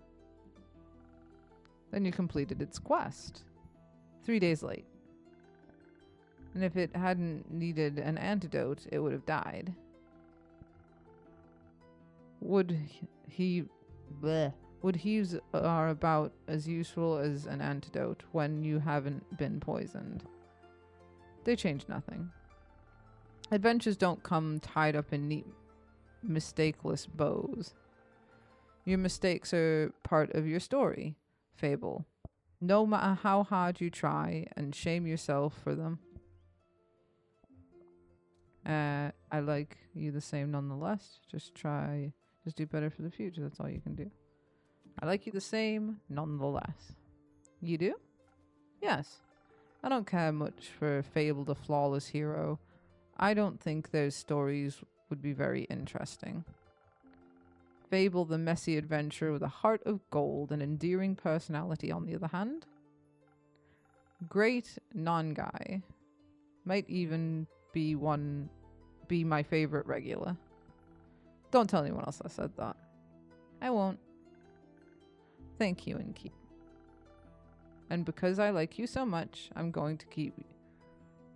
Speaker 1: Then you completed its quest. 3 days late. And if it hadn't needed an antidote, it would have died. Wood heaves are about as useful as an antidote when you haven't been poisoned. They change nothing. Adventures don't come tied up in neat, mistakeless bows. Your mistakes are part of your story, Fable. No matter how hard you try, and shame yourself for them. I like you the same nonetheless. Just do better for the future. That's all you can do. I like you the same nonetheless. You do? Yes. I don't care much for Fable the flawless hero. I don't think those stories would be very interesting. Fable the messy adventurer with a heart of gold and endearing personality, on the other hand. Great non-guy. Might even be my favorite regular. Don't tell anyone else I said that. I won't. Thank you and keep. And because I like you so much, I'm going to keep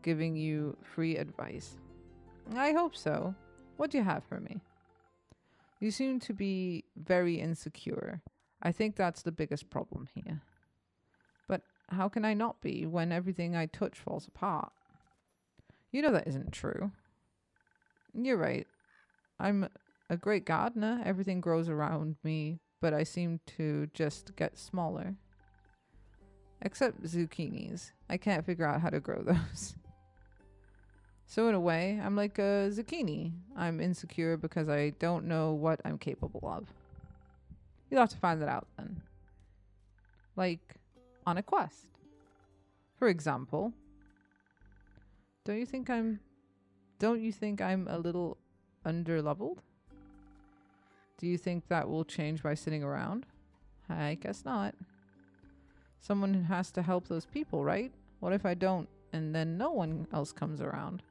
Speaker 1: giving you free advice. I hope so. What do you have for me? You seem to be very insecure. I think that's the biggest problem here. But how can I not be when everything I touch falls apart? You know that isn't true. You're right. I'm a great gardener. Everything grows around me, but I seem to just get smaller. Except zucchinis. I can't figure out how to grow those. So in a way, I'm like a zucchini. I'm insecure because I don't know what I'm capable of. You'll have to find that out then. Like on a quest. For example, don't you think I'm a little underleveled? Do you think that will change by sitting around? I guess not. Someone has to help those people, right? What if I don't and then no one else comes around?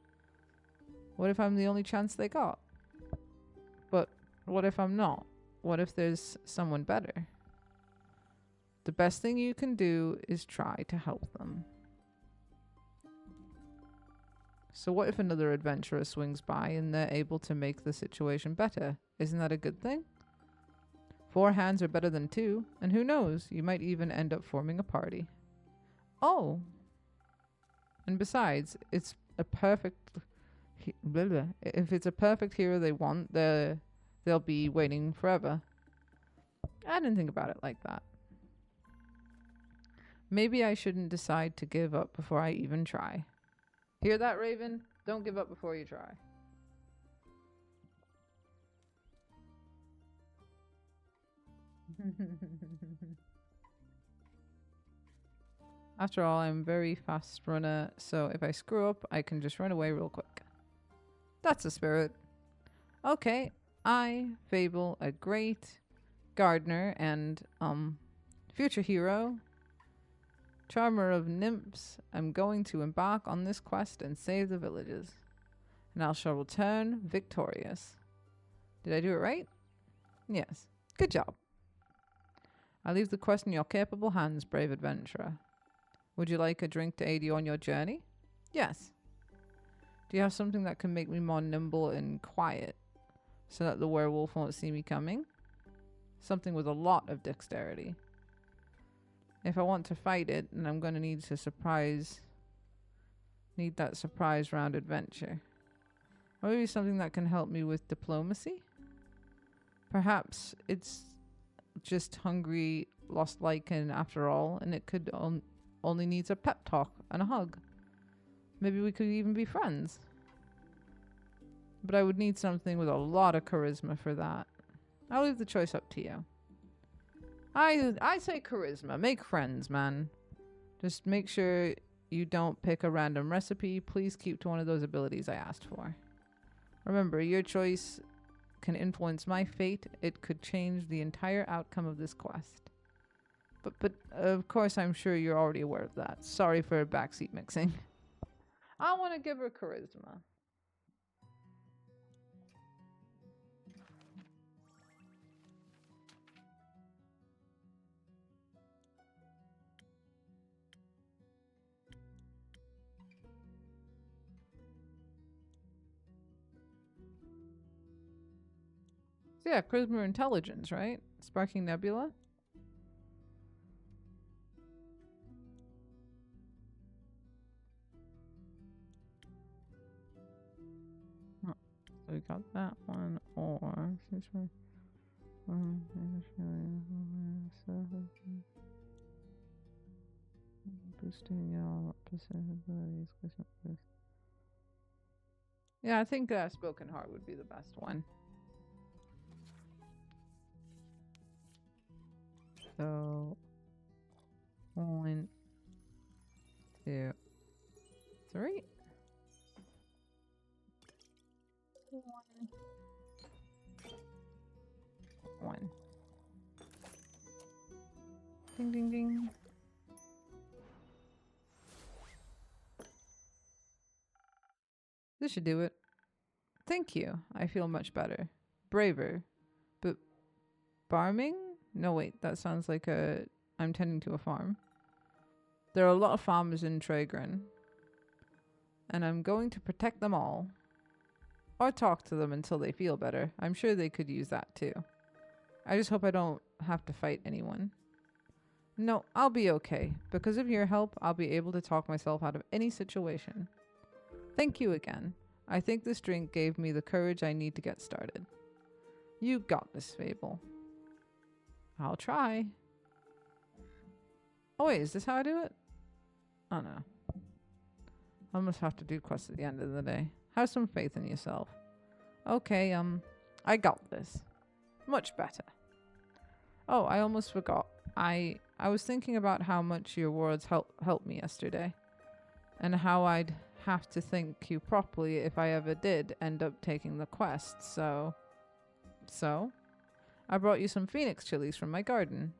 Speaker 1: What if I'm the only chance they got? But what if I'm not? What if there's someone better? The best thing you can do is try to help them. So what if another adventurer swings by and they're able to make the situation better? Isn't that a good thing? 4 hands are better than 2, and who knows, you might even end up forming a party. Oh! And besides, it's a perfect... If it's a perfect hero they want, they'll be waiting forever. I didn't think about it like that. Maybe I shouldn't decide to give up before I even try. Hear that, Raven? Don't give up before you try. After all, I'm a very fast runner, so if I screw up, I can just run away real quick. That's the spirit. Okay, I, Fable, a great gardener and, future hero, charmer of nymphs, I'm going to embark on this quest and save the villages. And I shall return victorious. Did I do it right? Yes. Good job. I leave the quest in your capable hands, brave adventurer. Would you like a drink to aid you on your journey? Yes. Do you have something that can make me more nimble and quiet, so that the werewolf won't see me coming? Something with a lot of dexterity. If I want to fight it, then I'm going to need that surprise round adventure. Or maybe something that can help me with diplomacy? Perhaps it's just hungry, lost lichen after all, and it could only needs a pep talk and a hug. Maybe we could even be friends. But I would need something with a lot of charisma for that. I'll leave the choice up to you. I say charisma. Make friends, man. Just make sure you don't pick a random recipe. Please keep to one of those abilities I asked for. Remember, your choice can influence my fate. It could change the entire outcome of this quest. But of course, I'm sure you're already aware of that. Sorry for backseat mixing. I want to give her charisma. So yeah, charisma or intelligence, right? Sparking Nebula. Oh, so we got that one, or boosting your abilities. Yeah, I think Spoken Heart would be the best one. So 1, 2, 3. 1. Ding ding ding. This should do it. Thank you. I feel much better. Braver. But barming? No, wait, that sounds like I'm tending to a farm. There are a lot of farmers in Tragren, and I'm going to protect them all. Or talk to them until they feel better. I'm sure they could use that too. I just hope I don't have to fight anyone. No, I'll be okay. Because of your help, I'll be able to talk myself out of any situation. Thank you again. I think this drink gave me the courage I need to get started. You got this, Fable. I'll try. Oh wait, is this how I do it? Oh no. I almost have to do quests at the end of the day. Have some faith in yourself. Okay, I got this. Much better. Oh, I almost forgot. I was thinking about how much your words helped me yesterday. And how I'd have to think you properly if I ever did end up taking the quest, so... So? I brought you some phoenix chilies from my garden.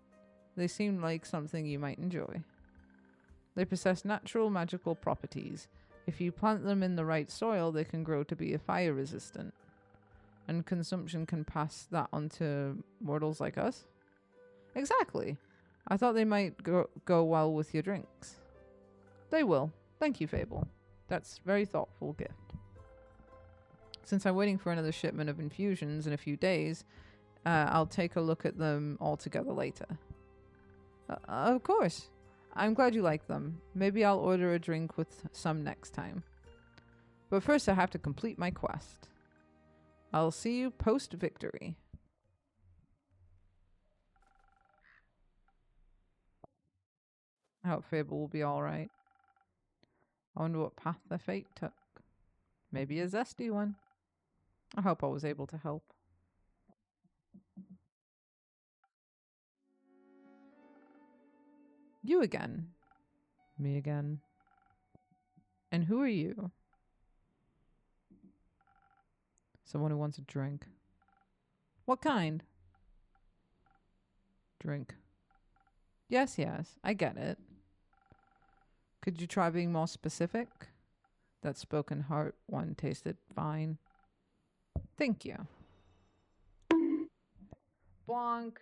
Speaker 1: They seem like something you might enjoy. They possess natural magical properties. If you plant them in the right soil, they can grow to be fire resistant. And consumption can pass that on to mortals like us? Exactly. I thought they might go well with your drinks. They will. Thank you, Fable. That's a very thoughtful gift. Since I'm waiting for another shipment of infusions in a few days, I'll take a look at them all together later. Of course. I'm glad you like them. Maybe I'll order a drink with some next time. But first I have to complete my quest. I'll see you post-victory. I hope Fable will be alright. I wonder what path their fate took. Maybe a zesty one. I hope I was able to help. You again. Me again. And who are you? Someone who wants a drink. What kind? Drink. Yes, yes, I get it. Could you try being more specific? That spoken heart one tasted fine. Thank you. Bonk.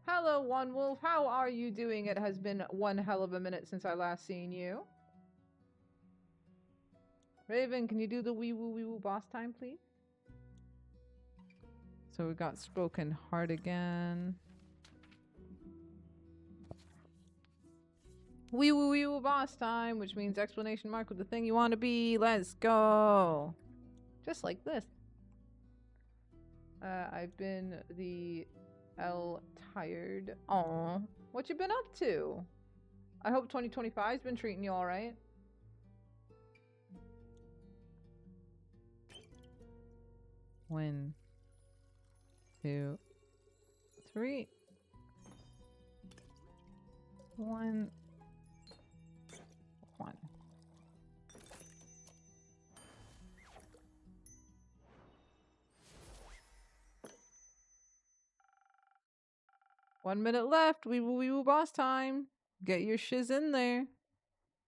Speaker 1: Hello, One Wolf. How are you doing? It has been one hell of a minute since I last seen you. Raven, can you do the wee woo boss time, please? So we got spoken heart again. Wee woo boss time, which means exclamation mark with the thing you want to be. Let's go. Just like this. I've been the L tired. Aw, what you been up to? I hope 2025's been treating you alright. One, two, three. 1, 1. One minute left. Wee woo boss time. Get your shiz in there.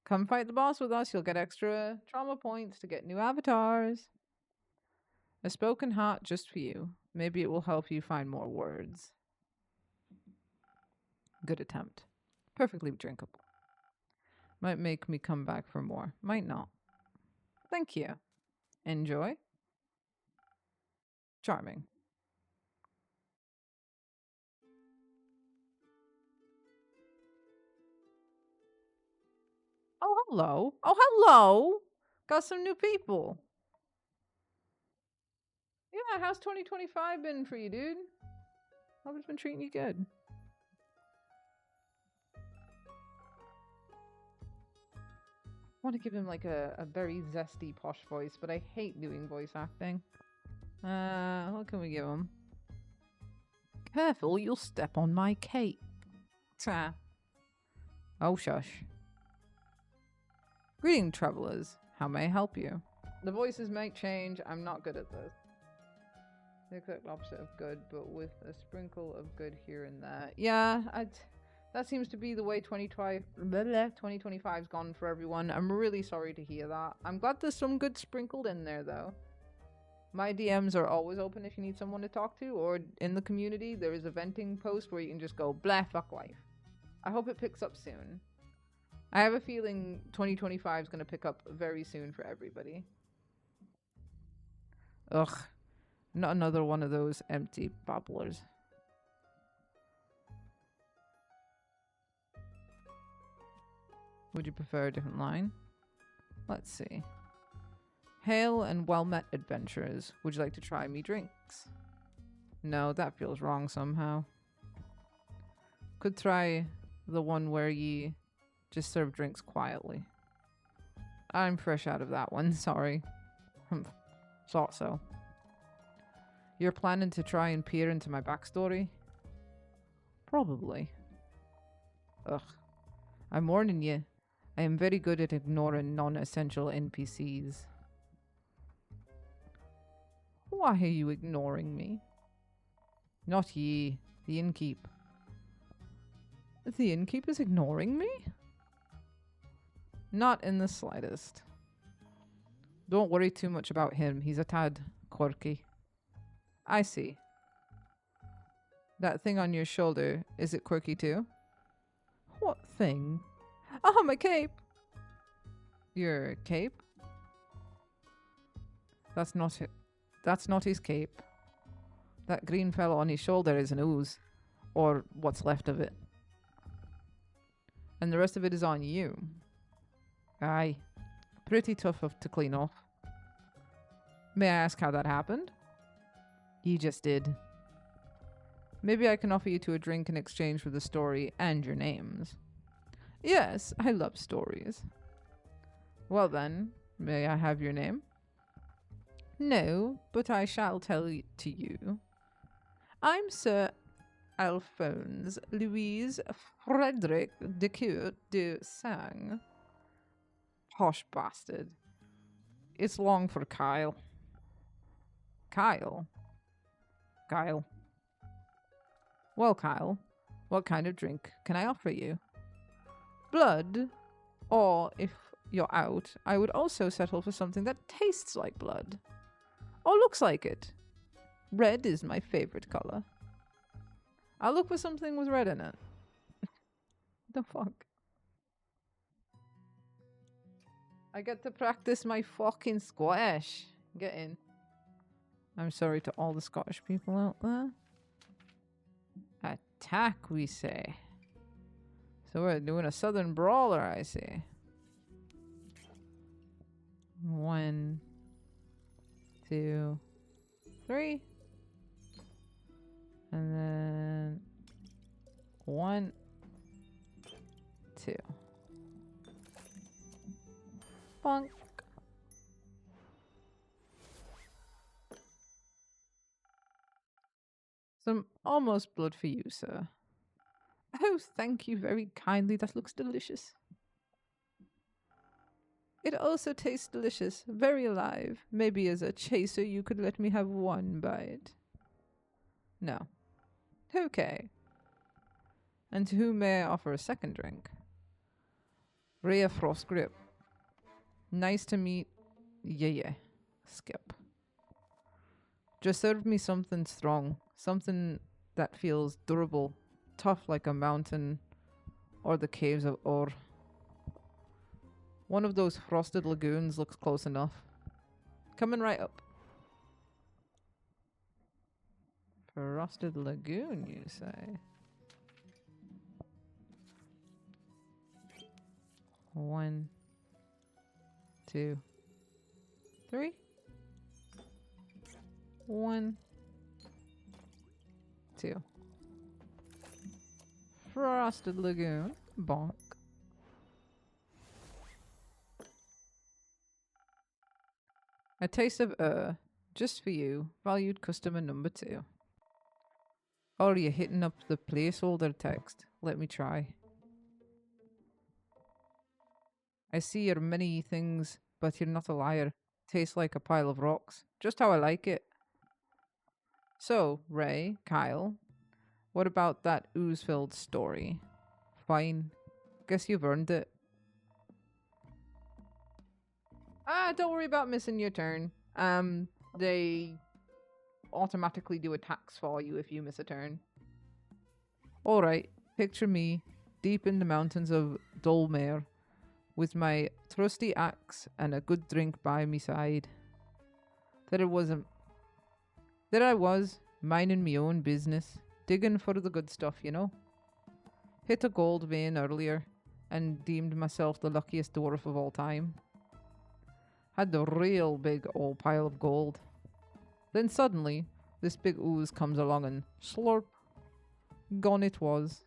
Speaker 1: Come fight the boss with us. You'll get extra trauma points to get new avatars. A spoken heart just for you. Maybe it will help you find more words. Good attempt. Perfectly drinkable. Might make me come back for more. Might not. Thank you. Enjoy. Charming. Oh, hello. Oh, hello. Got some new people. Yeah, how's 2025 been for you, dude? Hope it's been treating you good. I want to give him like a very zesty posh voice, but I hate doing voice acting. What can we give him? Careful, you'll step on my cape. Ta. Oh, shush. Greeting, travelers. How may I help you? The voices might change. I'm not good at this. The exact opposite of good, but with a sprinkle of good here and there. Yeah, that seems to be the way 2025's gone for everyone. I'm really sorry to hear that. I'm glad there's some good sprinkled in there, though. My DMs are always open if you need someone to talk to, or in the community, there is a venting post where you can just go, blah, fuck life. I hope it picks up soon. I have a feeling 2025 is going to pick up very soon for everybody. Ugh, not another one of those empty babblers. Would you prefer a different line? Let's see. Hail and well-met adventurers. Would you like to try me drinks? No, that feels wrong somehow. Could try the one where ye just serve drinks quietly. I'm fresh out of that one, sorry. Thought so. You're planning to try and peer into my backstory? Probably. Ugh. I'm warning you. I am very good at ignoring non-essential NPCs. Why are you ignoring me? Not ye, the innkeep. The innkeep is ignoring me? Not in the slightest. Don't worry too much about him. He's a tad quirky. I see. That thing on your shoulder, is it quirky too? What thing? Oh, my cape! Your cape? That's not it. That's not his cape. That green fellow on his shoulder is an ooze. Or what's left of it. And the rest of it is on you. Aye. Pretty tough to clean off. May I ask how that happened? You just did. Maybe I can offer you to a drink in exchange for the story and your names. Yes, I love stories. Well then, may I have your name? No, but I shall tell to you. I'm Sir Alphonse Louise Frederick de Coeur de Sang. Posh bastard. It's long for Kyle. Kyle? Kyle. Well, Kyle, what kind of drink can I offer you? Blood, or if you're out, I would also settle for something that tastes like blood. Or looks like it. Red is my favorite color. I'll look for something with red in it. The fuck? I get to practice my fucking Scottish. Get in. I'm sorry to all the Scottish people out there. Attack, we say. So we're doing a southern brawler, I see. 1, 2, 3. And then 1, 2. Bonk. Some almost blood for you, sir. Oh, thank you very kindly. That looks delicious. It also tastes delicious, very alive. Maybe as a chaser you could let me have one bite. No. Okay. And to whom may I offer a second drink? Rhea Frostgrip. Nice to meet... Yeah. Skip. Just serve me something strong. Something that feels durable. Tough like a mountain. Or the caves of Ur. One of those frosted lagoons looks close enough. Coming right up. Frosted lagoon, you say? 1, 2, 3. 1, 2. Frosted lagoon. Bonk. A taste of just for you. Valued customer number 2. Oh, you're hitting up the placeholder text. Let me try. I see you're many things, but you're not a liar. Tastes like a pile of rocks. Just how I like it. So, Ray, Kyle, what about that ooze-filled story? Fine. Guess you've earned it. Don't worry about missing your turn. They automatically do attacks for you if you miss a turn. Alright, picture me deep in the mountains of Dolmere with my trusty axe and a good drink by me side. There I was, minding me own business, digging for the good stuff, you know. Hit a gold vein earlier and deemed myself the luckiest dwarf of all time. Had the real big old pile of gold. Then suddenly, this big ooze comes along and slurp, gone it was.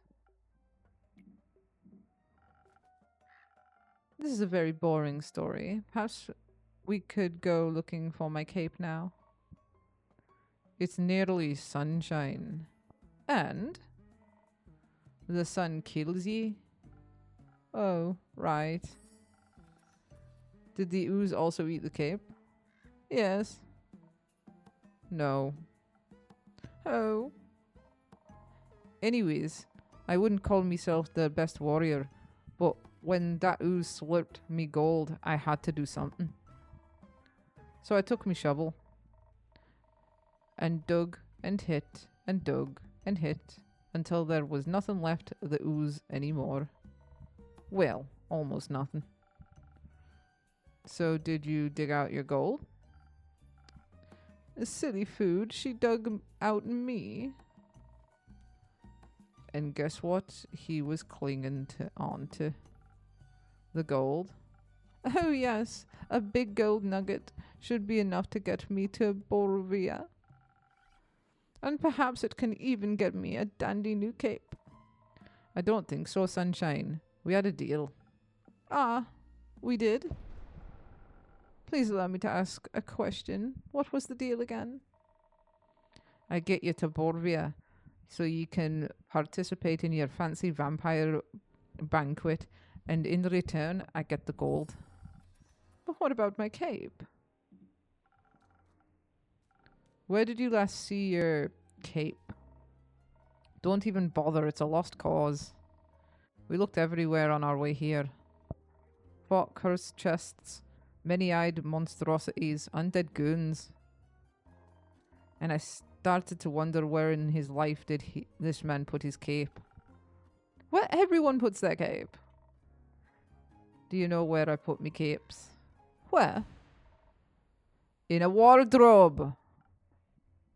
Speaker 1: This is a very boring story. Perhaps we could go looking for my cape now. It's nearly sunshine. And the sun kills ye? Oh, right. Did the ooze also eat the cape? Yes. No. Oh. Anyways, I wouldn't call myself the best warrior, but when that ooze slurped me gold, I had to do something. So I took me shovel and dug and hit and dug and hit until there was nothing left of the ooze anymore. Well, almost nothing. So did you dig out your gold? A silly food, she dug out me. And guess what? He was clinging onto the gold. Oh yes, a big gold nugget should be enough to get me to Borvia. And perhaps it can even get me a dandy new cape. I don't think so, Sunshine. We had a deal. Ah, we did? Please allow me to ask a question. What was the deal again? I get you to Borvia so you can participate in your fancy vampire banquet, and in return, I get the gold. But what about my cape? Where did you last see your cape? Don't even bother, it's a lost cause. We looked everywhere on our way here. Fought cursed chests, many-eyed monstrosities, undead goons. And I started to wonder where in his life did this man put his cape. Where everyone puts their cape. Do you know where I put me capes? Where? In a wardrobe.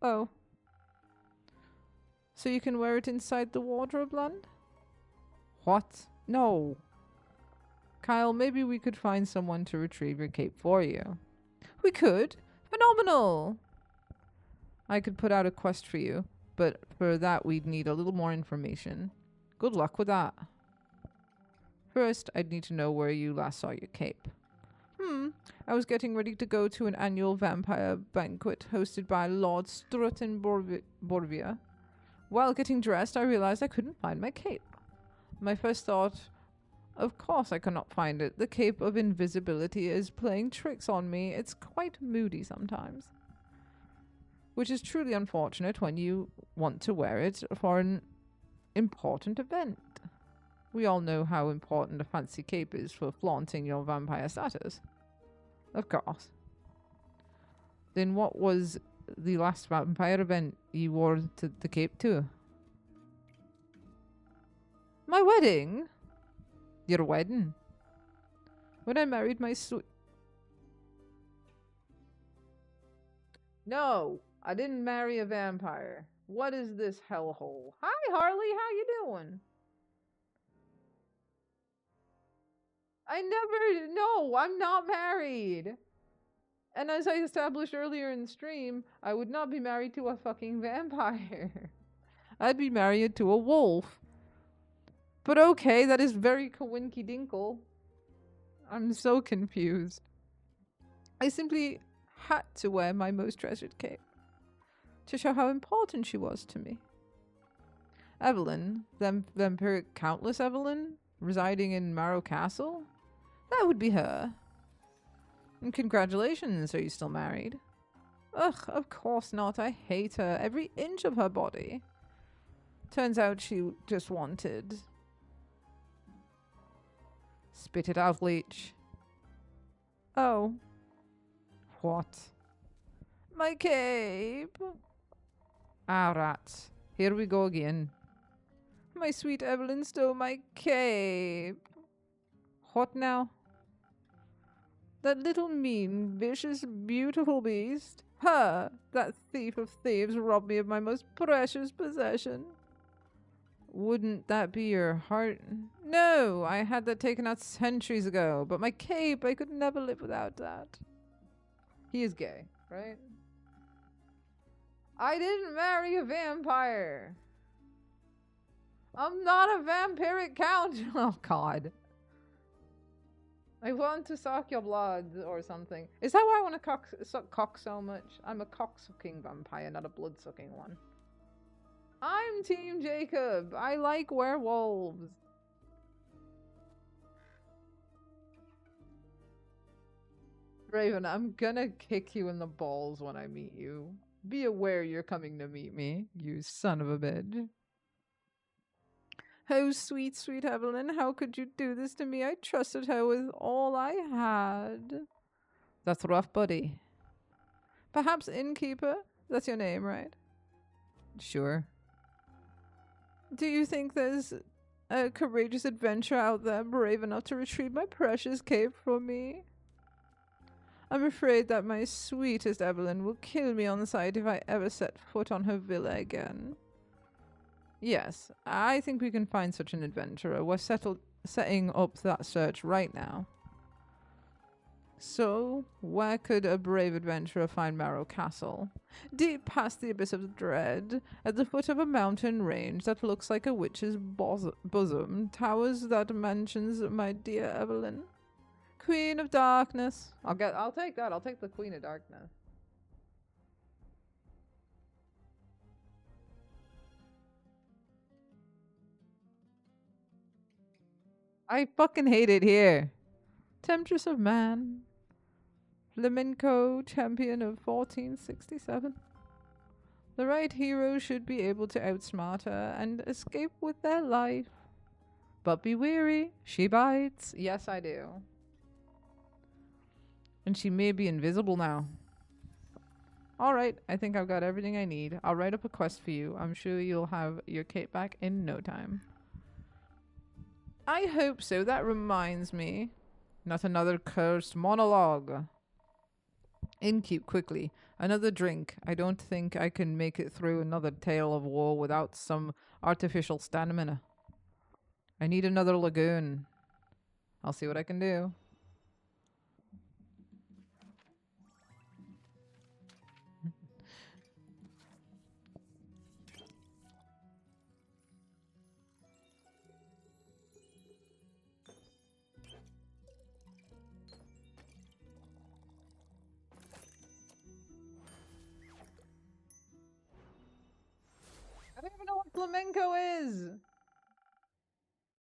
Speaker 1: Oh. So you can wear it inside the wardrobe land? What? No. Kyle, maybe we could find someone to retrieve your cape for you. We could? Phenomenal! I could put out a quest for you, but for that we'd need a little more information. Good luck with that. First, I'd need to know where you last saw your cape. I was getting ready to go to an annual vampire banquet hosted by Lord Strutton Borvia. While getting dressed, I realized I couldn't find my cape. My first thought, of course I cannot find it. The cape of invisibility is playing tricks on me. It's quite moody sometimes. Which is truly unfortunate when you want to wear it for an important event. We all know how important a fancy cape is for flaunting your vampire status. Of course. Then what was the last vampire event you wore the cape to? My wedding? Your wedding? When I married my No, I didn't marry a vampire. What is this hellhole? Hi, Harley, how you doing? No, I'm not married. And as I established earlier in the stream, I would not be married to a fucking vampire. I'd be married to a wolf. But okay, that is very coinky dinkle. I'm so confused. I simply had to wear my most treasured cape to show how important she was to me. Evelyn, the vampiric Countess Evelyn, residing in Marrow Castle? That would be her. And congratulations, are you still married? Ugh, of course not. I hate her. Every inch of her body. Turns out she just wanted... Spit it out, leech. Oh. What? My cape! Ah, rats. Here we go again. My sweet Evelyn stole my cape. What now? That little mean, vicious, beautiful beast. Her! That thief of thieves robbed me of my most precious possession. Wouldn't that be your heart? No, I had that taken out centuries ago, but my cape, I could never live without that. He is gay, right? I didn't marry a vampire. I'm not a vampiric count. Oh, God. I want to suck your blood or something. Is that why I want to suck cock so much? I'm a cock-sucking vampire, not a blood-sucking one. I'm Team Jacob. I like werewolves. Raven, I'm gonna kick you in the balls when I meet you. Be aware you're coming to meet me, you son of a bitch. Oh, sweet, sweet Evelyn, how could you do this to me? I trusted her with all I had. That's rough, buddy. Perhaps innkeeper? That's your name, right? Sure. Do you think there's a courageous adventurer out there brave enough to retrieve my precious cape from me? I'm afraid that my sweetest Evelyn will kill me on sight if I ever set foot on her villa again. Yes, I think we can find such an adventurer. We're setting up that search right now. So, where could a brave adventurer find Marrow Castle? Deep past the Abyss of Dread, at the foot of a mountain range that looks like a witch's bosom, towers that mansions my dear Evelyn. Queen of Darkness. I'll take that. I'll take the Queen of Darkness. I fucking hate it here. Temptress of Man. Flamenco champion of 1467. The right hero should be able to outsmart her and escape with their life. But be wary, she bites. Yes, I do. And she may be invisible now. Alright, I think I've got everything I need. I'll write up a quest for you. I'm sure you'll have your cape back in no time. I hope so. That reminds me. Not another cursed monologue. Innkeep, quickly. Another drink. I don't think I can make it through another tale of woe without some artificial stamina. I need another lagoon. I'll see what I can do. I don't even know what flamenco is.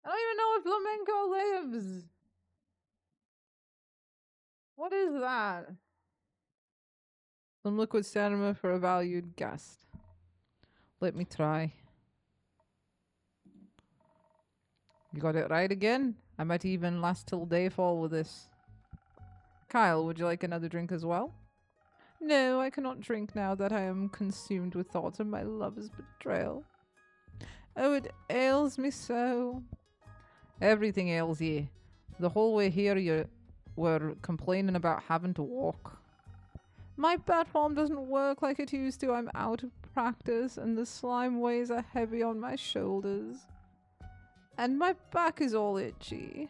Speaker 1: I don't even know if flamenco lives. What is that? Some liquid stamina for a valued guest. Let me try. You got it right again? I might even last till dayfall with this. Kyle, would you like another drink as well? No, I cannot drink now that I am consumed with thoughts of my lover's betrayal. Oh, it ails me so. Everything ails ye. The whole way here you were complaining about having to walk. My platform doesn't work like it used to. I'm out of practice and the slime waves are heavy on my shoulders. And my back is all itchy.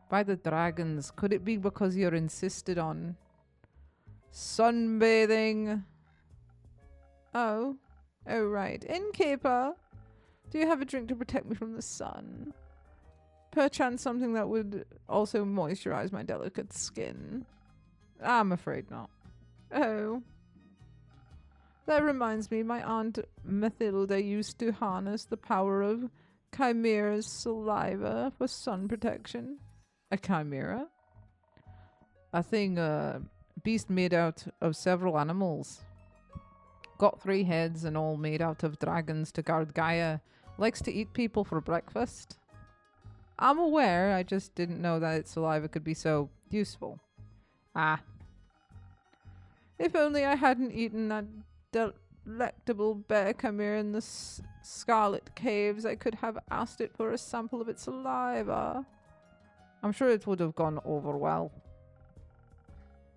Speaker 1: By the dragons, could it be because you're insisted on sunbathing? Oh. Oh, right. Innkeeper, do you have a drink to protect me from the sun? Perchance something that would also moisturize my delicate skin. I'm afraid not. Oh. That reminds me, my Aunt Mathilda used to harness the power of Chimera's saliva for sun protection. A chimera? A thing, beast made out of several animals. Got 3 heads and all made out of dragons to guard Gaia. Likes to eat people for breakfast. I'm aware, I just didn't know that its saliva could be so useful. Ah. If only I hadn't eaten that delectable bear chimera in the Scarlet Caves, I could have asked it for a sample of its saliva. I'm sure it would have gone over well.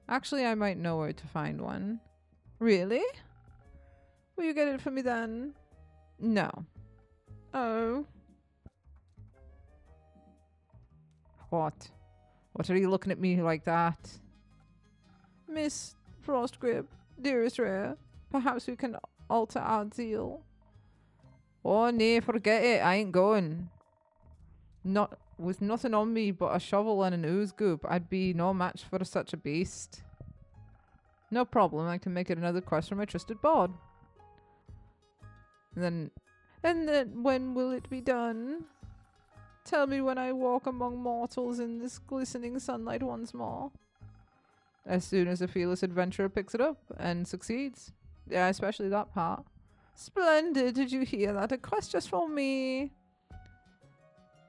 Speaker 1: Actually, I might know where to find one. Really? Will you get it for me then? No. Oh. What? What are you looking at me like that? Miss Frostgrip, dearest Rare, perhaps we can alter our deal. Oh, nay, forget it. I ain't going. Not with nothing on me but a shovel and an ooze goop. I'd be no match for such a beast. No problem. I can make it another quest for my trusted bard. And then when will it be done? Tell me when I walk among mortals in this glistening sunlight once more. As soon as a fearless adventurer picks it up and succeeds. Yeah, especially that part. Splendid, did you hear that? A quest just for me.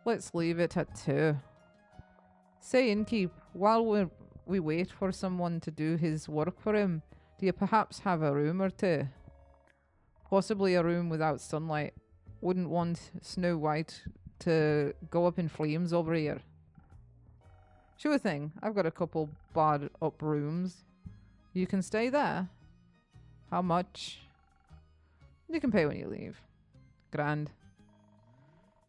Speaker 1: Let's leave it at 2. Say, Innkeep, while we wait for someone to do his work for him, do you perhaps have a room or two? Possibly a room without sunlight. Wouldn't want Snow White to go up in flames over here. Sure thing. I've got a couple barred up rooms. You can stay there. How much? You can pay when you leave. Grand.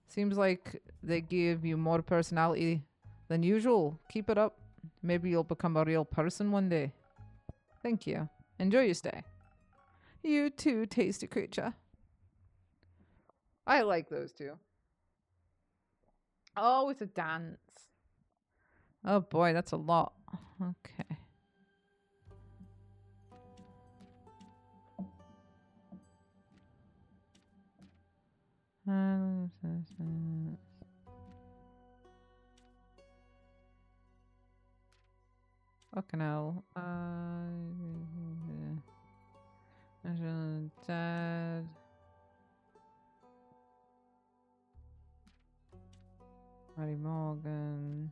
Speaker 1: Seems like they give you more personality than usual. Keep it up. Maybe you'll become a real person one day. Thank you. Enjoy your stay. You too, tasty creature. I like those two. Oh, it's a dance. Oh boy, that's a lot. Okay. Fucking hell. Dad. Mary Morgan.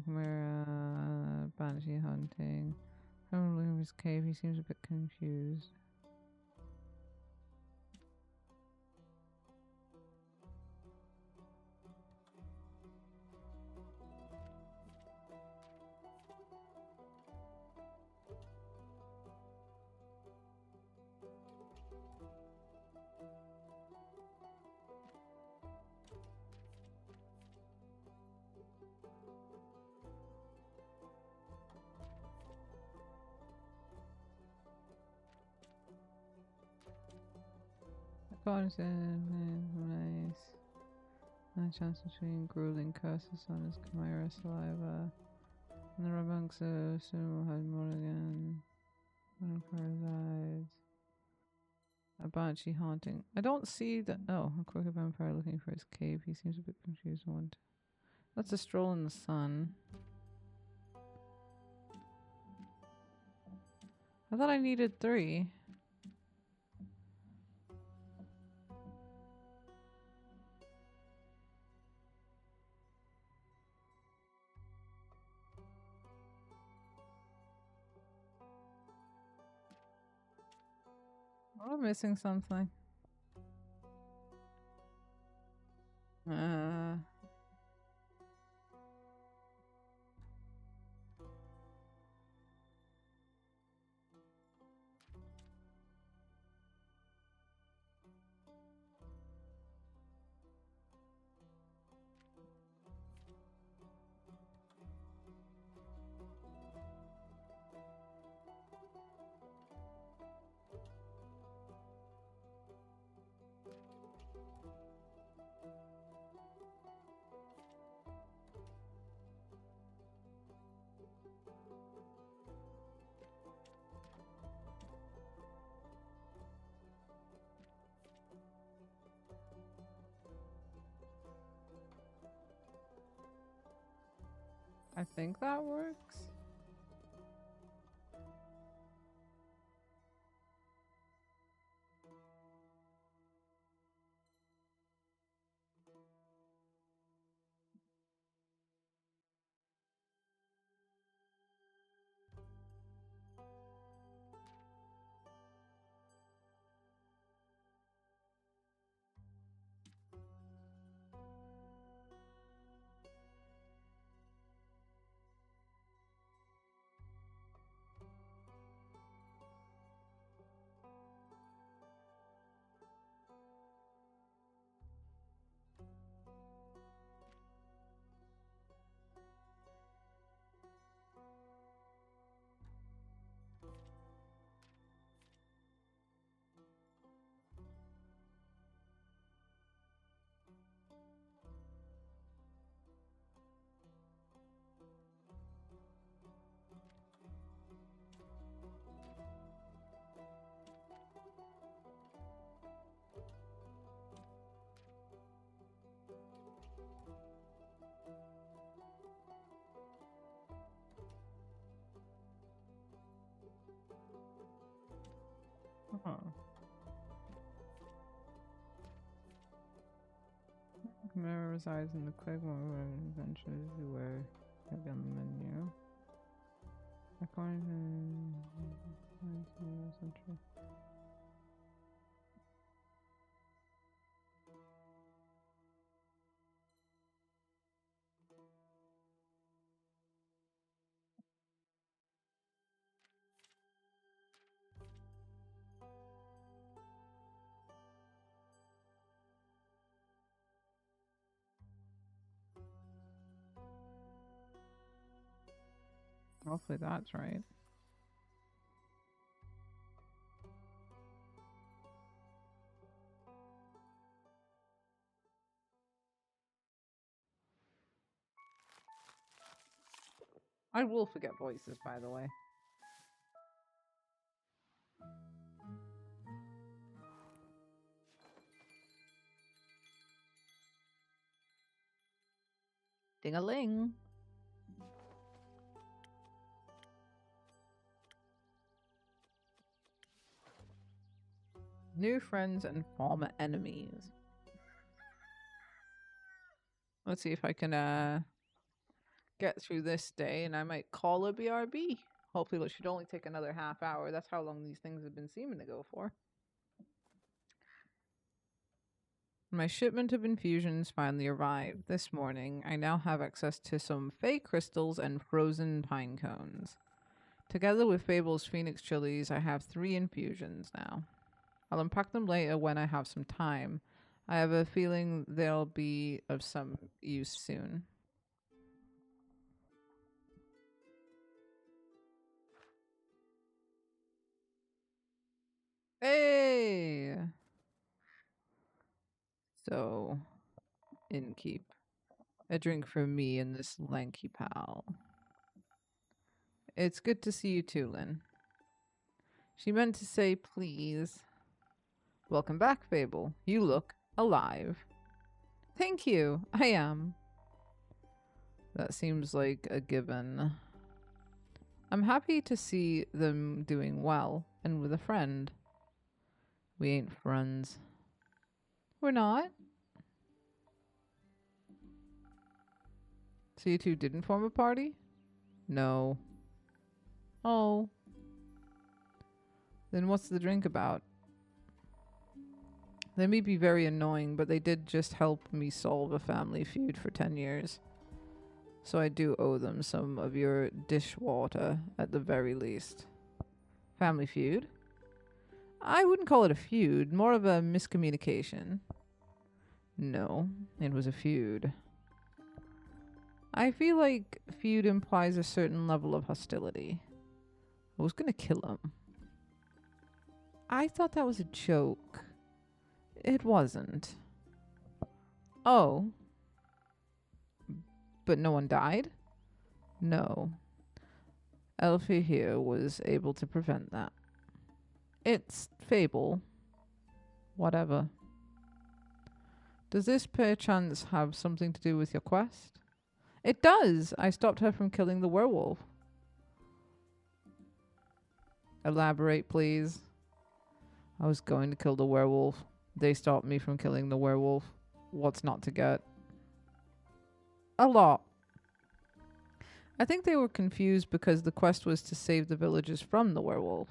Speaker 1: We're banshee hunting. Probably in his cave. He seems a bit confused. God, nice. No chance between grueling curses on his chimera saliva. And the Rabanks soon had more again. One parasites. A banshee haunting. I don't see the. Oh, a crooked vampire looking for his cave. He seems a bit confused. That's a stroll in the sun. I thought I needed 3. Oh, I'm missing something. Uh. I think that works. Huh. Mirror resides in the quick moment adventures where you'll be on the menu. According to hopefully that's right. I will forget voices, by the way. Ding-a-ling. New friends and former enemies. Let's see if I can get through this day, and I might call a BRB. Hopefully it should only take another half hour. That's how long these things have been seeming to go for. My shipment of infusions finally arrived this morning. I now have access to some fey crystals and frozen pine cones. Together with Fable's Phoenix chilies, I have 3 infusions now. I'll unpack them later when I have some time. I have a feeling they'll be of some use soon. Hey! So, innkeep. A drink for me and this lanky pal. It's good to see you too, Lynn. She meant to say please. Welcome back, Fable. You look alive. Thank you. I am. That seems like a given. I'm happy to see them doing well and with a friend. We ain't friends. We're not? So you two didn't form a party? No. Oh. Then what's the drink about? They may be very annoying, but they did just help me solve a family feud for 10 years. So I do owe them some of your dishwater at the very least. Family feud? I wouldn't call it a feud, more of a miscommunication. No, it was a feud. I feel like feud implies a certain level of hostility. I was gonna kill him. I thought that was a joke. It wasn't. Oh. But no one died? No. Elfie here was able to prevent that. It's Fable. Whatever. Does this perchance have something to do with your quest? It does! I stopped her from killing the werewolf. Elaborate, please. I was going to kill the werewolf. They stopped me from killing the werewolf. What's not to get? A lot. I think they were confused because the quest was to save the villagers from the werewolf.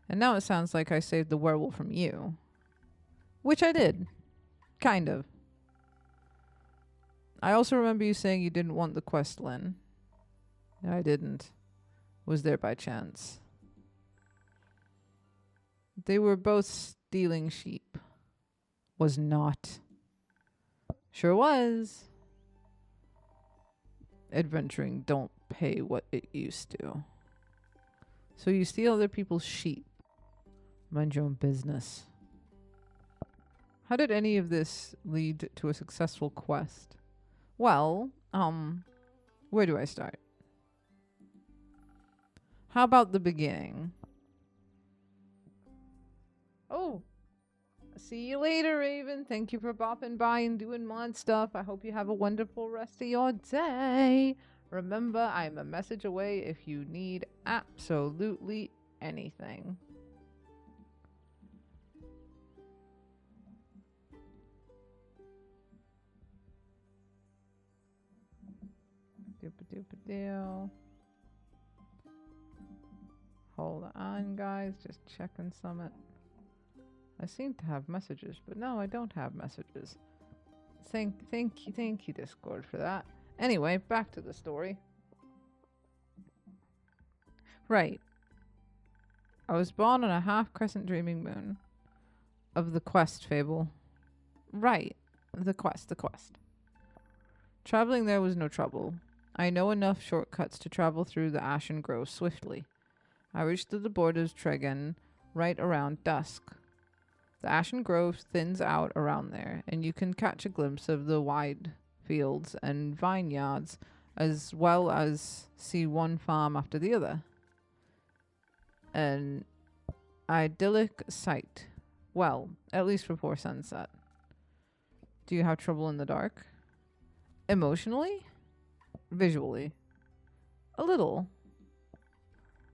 Speaker 1: And now it sounds like I saved the werewolf from you. Which I did. Kind of. I also remember you saying you didn't want the quest, Lynn. I didn't. Was there by chance. They were both stealing sheep. Was not. Sure was. Adventuring don't pay what it used to. So you steal other people's sheep. Mind your own business. How did any of this lead to a successful quest? Well, where do I start? How about the beginning? Oh, see you later, Raven. Thank you for bopping by and doing mod stuff. I hope you have a wonderful rest of your day. Remember, I'm a message away if you need absolutely anything. Doop-a-doop-a-doo. Hold on, guys. Just checking something. I seem to have messages, but no, I don't have messages. Thank you, Discord, for that. Anyway, back to the story. Right. I was born on a half-crescent dreaming moon of the quest fable. Right. The quest. Traveling there was no trouble. I know enough shortcuts to travel through the Ashen Grove swiftly. I reached the borders of Tregan right around dusk. The Ashen Grove thins out around there, and you can catch a glimpse of the wide fields and vineyards, as well as see one farm after the other. An idyllic sight. Well, at least before sunset. Do you have trouble in the dark? Emotionally? Visually? A little.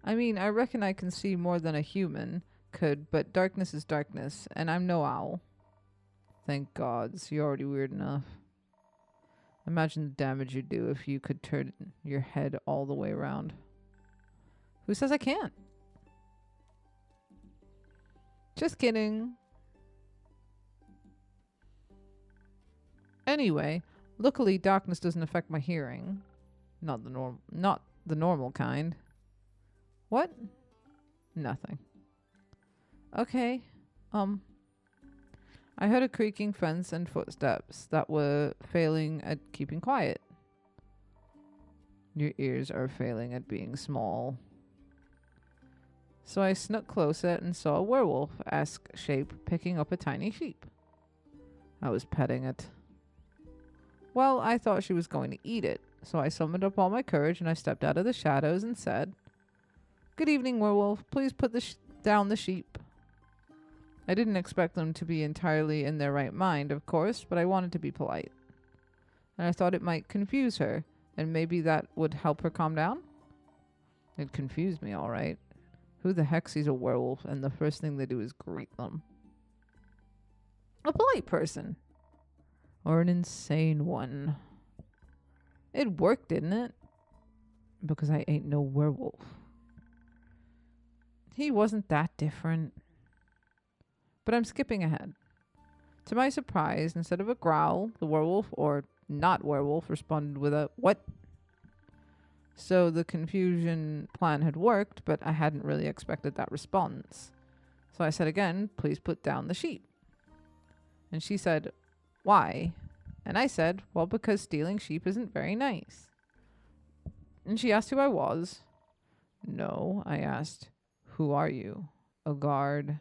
Speaker 1: I mean, I reckon I can see more than a human could, but darkness is darkness, and I'm no owl. Thank gods, you're already weird enough. Imagine the damage you'd do if you could turn your head all the way around. Who says I can't? Just kidding. Anyway, luckily darkness doesn't affect my hearing. Not the normal kind. What? Nothing. Okay. I heard a creaking fence and footsteps that were failing at keeping quiet. Your ears are failing at being small. So I snuck closer and saw a werewolf-esque shape picking up a tiny sheep. I was petting it. Well, I thought she was going to eat it, so I summoned up all my courage and I stepped out of the shadows and said, "Good evening, werewolf. Please put down the sheep." I didn't expect them to be entirely in their right mind, of course, but I wanted to be polite. And I thought it might confuse her, and maybe that would help her calm down? It confused me, all right. Who the heck sees a werewolf and the first thing they do is greet them? A polite person. Or an insane one. It worked, didn't it? Because I ain't no werewolf. He wasn't that different. But I'm skipping ahead. To my surprise, instead of a growl, the werewolf, or not werewolf, responded with a "what?" So the confusion plan had worked, but I hadn't really expected that response. So I said again, "Please put down the sheep." And she said, "Why?" And I said, "Well, because stealing sheep isn't very nice." And she asked who I was. No, I asked, "Who are you?" A guard.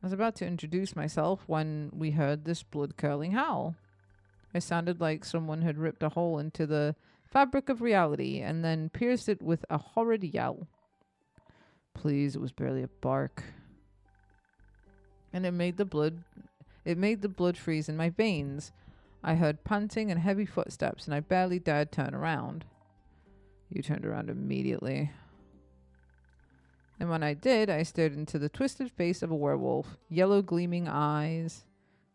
Speaker 1: I was about to introduce myself when we heard this blood-curdling howl. It sounded like someone had ripped a hole into the fabric of reality and then pierced it with a horrid yell. Please, it was barely a bark. And it made the blood freeze in my veins. I heard panting and heavy footsteps, and I barely dared turn around. You turned around immediately. And when I did, I stared into the twisted face of a werewolf, yellow gleaming eyes,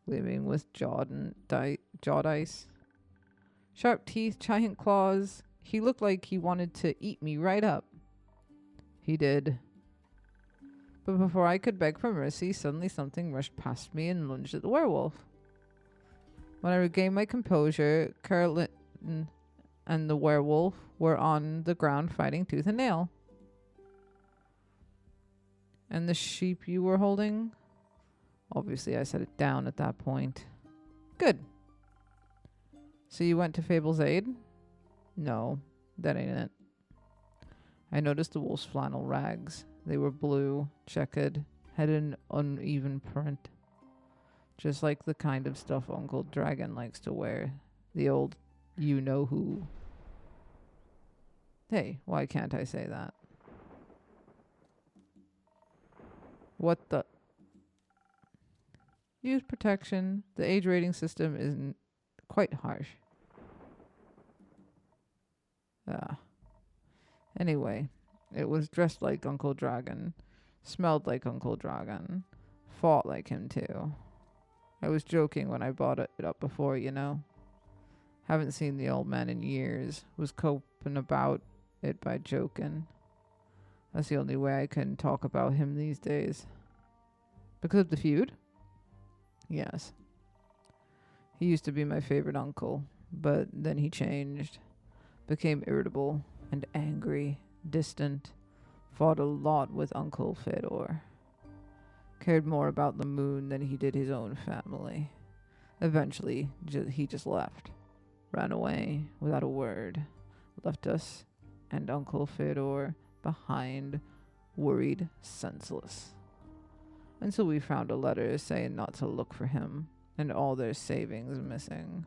Speaker 1: gleaming with jawed ice, sharp teeth, giant claws. He looked like he wanted to eat me right up. He did. But before I could beg for mercy, suddenly something rushed past me and lunged at the werewolf. When I regained my composure, Carolyn and the werewolf were on the ground fighting tooth and nail. And the sheep you were holding? Obviously, I set it down at that point. Good. So you went to Fable's aid? No, that ain't it. I noticed the wolf's flannel rags. They were blue, checkered, had an uneven print. Just like the kind of stuff Uncle Dragon likes to wear. The old you-know-who. Hey, why can't I say that? What the? Use protection. The age rating system isn't quite harsh. Anyway, it was dressed like Uncle Dragon, smelled like Uncle Dragon, fought like him too. I was joking when I brought it up before, you know. Haven't seen the old man in years. Was coping about it by joking. That's the only way I can talk about him these days. Because of the feud? Yes. He used to be my favorite uncle, but then he changed. Became irritable and angry, distant. Fought a lot with Uncle Fedor. Cared more about the moon than he did his own family. Eventually, he just left. Ran away without a word. Left us and Uncle Fedor behind, worried, senseless. Until we found a letter saying not to look for him, and all their savings missing.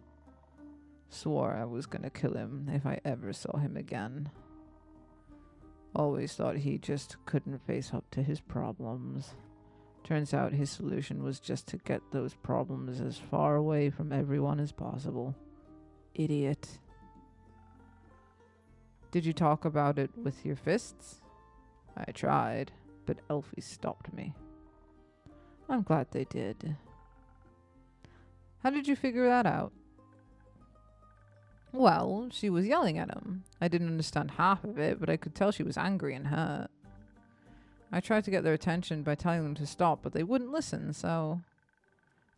Speaker 1: Swore I was gonna kill him if I ever saw him again. Always thought he just couldn't face up to his problems. Turns out his solution was just to get those problems as far away from everyone as possible. Idiot. Did you talk about it with your fists? I tried, but Elfie stopped me. I'm glad they did. How did you figure that out? Well, she was yelling at him. I didn't understand half of it, but I could tell she was angry and hurt. I tried to get their attention by telling them to stop, but they wouldn't listen, so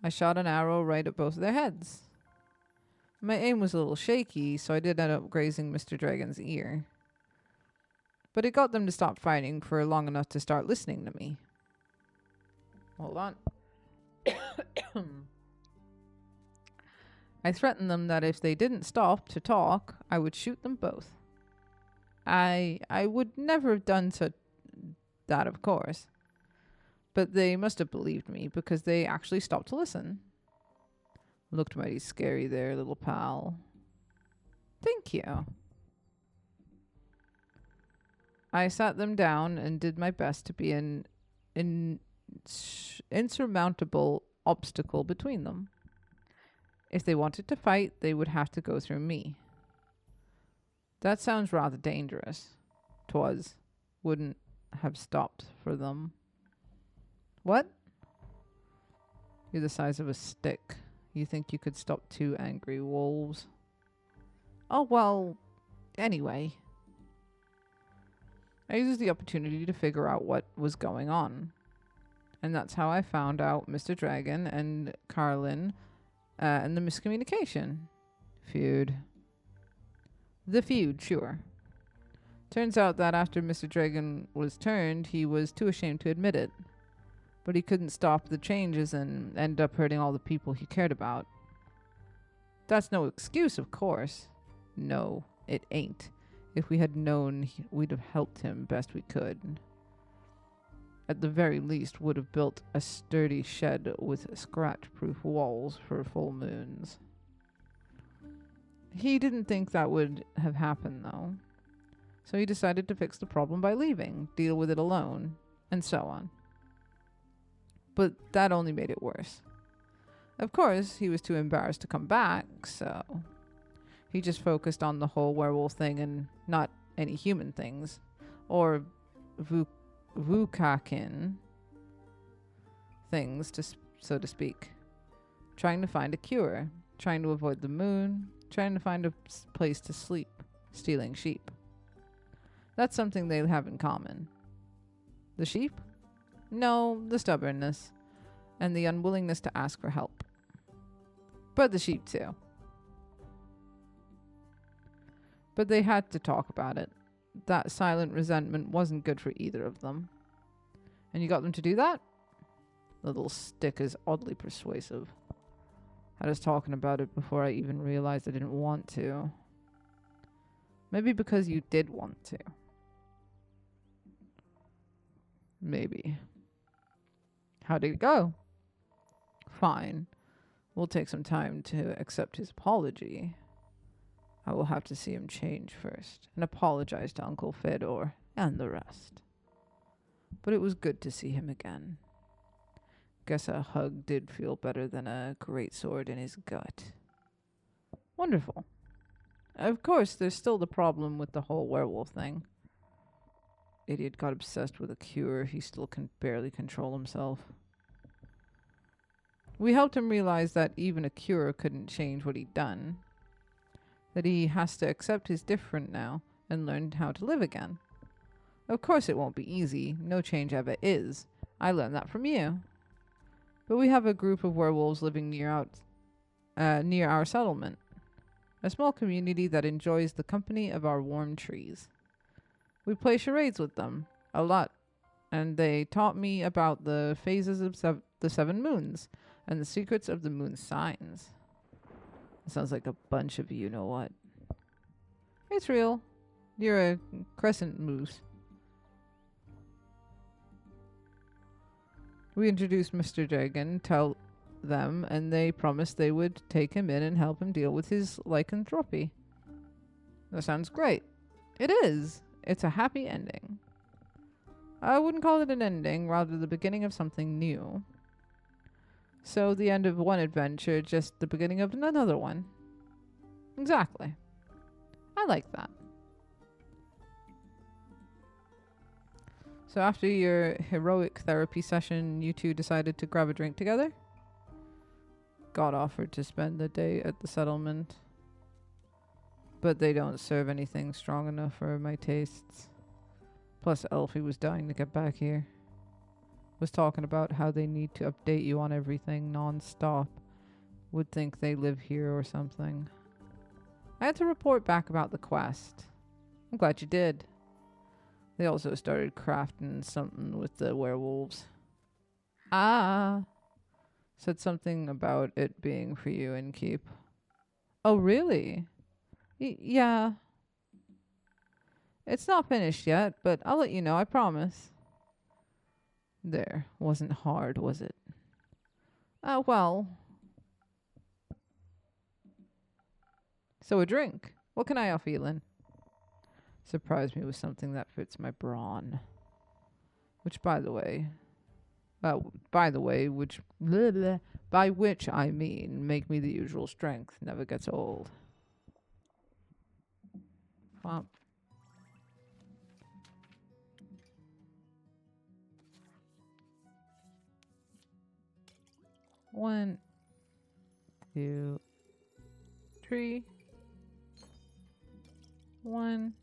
Speaker 1: I shot an arrow right at both of their heads. My aim was a little shaky, so I did end up grazing Mr. Dragon's ear. But it got them to stop fighting for long enough to start listening to me. Hold on. I threatened them that if they didn't stop to talk, I would shoot them both. I would never have done that, of course. But they must have believed me because they actually stopped to listen. Looked mighty scary there, little pal. Thank you. I sat them down and did my best to be an insurmountable obstacle between them. If they wanted to fight, they would have to go through me. That sounds rather dangerous. 'Twas. Wouldn't have stopped for them. What? You're the size of a stick. You think you could stop 2 angry wolves? Oh, well, anyway. I used the opportunity to figure out what was going on. And that's how I found out Mr. Dragon and Carlin and the miscommunication. Feud. The feud, sure. Turns out that after Mr. Dragon was turned, he was too ashamed to admit it. But he couldn't stop the changes and ended up hurting all the people he cared about. That's no excuse, of course. No, it ain't. If we had known, we'd have helped him best we could. At the very least, would have built a sturdy shed with scratch-proof walls for full moons. He didn't think that would have happened, though. So he decided to fix the problem by leaving, deal with it alone, and so on. But that only made it worse. Of course, he was too embarrassed to come back, so he just focused on the whole werewolf thing and not any human things. Or Vukakin things, so to speak. Trying to find a cure. Trying to avoid the moon. Trying to find a place to sleep. Stealing sheep. That's something they have in common. The sheep? No, the stubbornness. And the unwillingness to ask for help. But the sheep too. But they had to talk about it. That silent resentment wasn't good for either of them. And you got them to do that? The little stick is oddly persuasive. Had us talking about it before I even realized I didn't want to. Maybe because you did want to. Maybe. How did it go? Fine. We'll take some time to accept his apology. I will have to see him change first and apologize to Uncle Fedor and the rest. But it was good to see him again. Guess a hug did feel better than a great sword in his gut. Wonderful. Of course, there's still the problem with the whole werewolf thing. Idiot got obsessed with a cure. He still can barely control himself. We helped him realize that even a cure couldn't change what he'd done. That he has to accept he's different now and learn how to live again. Of course it won't be easy. No change ever is. I learned that from you. But we have a group of werewolves living near our settlement. A small community that enjoys the company of our warm trees. We play charades with them. A lot. And they taught me about the phases of the 7 moons and the secrets of the moon signs. It sounds like a bunch of you know what. It's real. You're a crescent moose. We introduced Mr. Dragon, tell them, and they promised they would take him in and help him deal with his lycanthropy. That sounds great. It is. It's a happy ending. I wouldn't call it an ending, rather the beginning of something new. So the end of one adventure, just the beginning of another one. Exactly. I like that. So after your heroic therapy session, you two decided to grab a drink together? God offered to spend the day at the settlement, but they don't serve anything strong enough for my tastes. Plus Elfie was dying to get back here. Was talking about how they need to update you on everything non-stop. Would think they live here or something. I had to report back about the quest. I'm glad you did. They also started crafting something with the werewolves. Ah! Said something about it being for you and keep. Oh, really? Yeah. It's not finished yet, but I'll let you know, I promise. There. Wasn't hard, was it? Well. So a drink. What can I offer you, Lynn? Surprise me with something that fits my brawn. Which, by the way, by which I mean, make me the usual strength. Never gets old. Wow. One, two, three. One.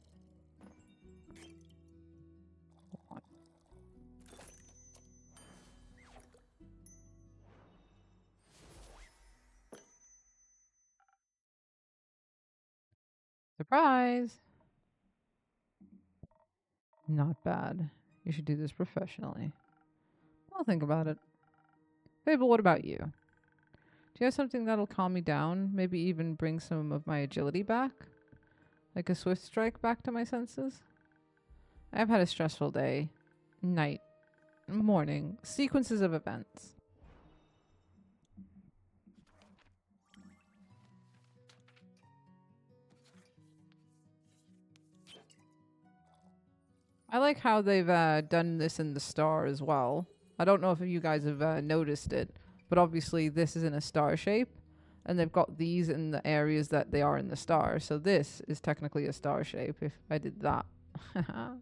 Speaker 1: Surprise! Not bad. You should do this professionally. I'll think about it. Fable, what about you? Do you have something that'll calm me down? Maybe even bring some of my agility back? Like a swift strike back to my senses? I've had a stressful day. Night. Morning. Sequences of events. I like how they've done this in the star as well. I don't know if you guys have noticed it, but obviously this is in a star shape, and they've got these in the areas that they are in the star. So this is technically a star shape if I did that. I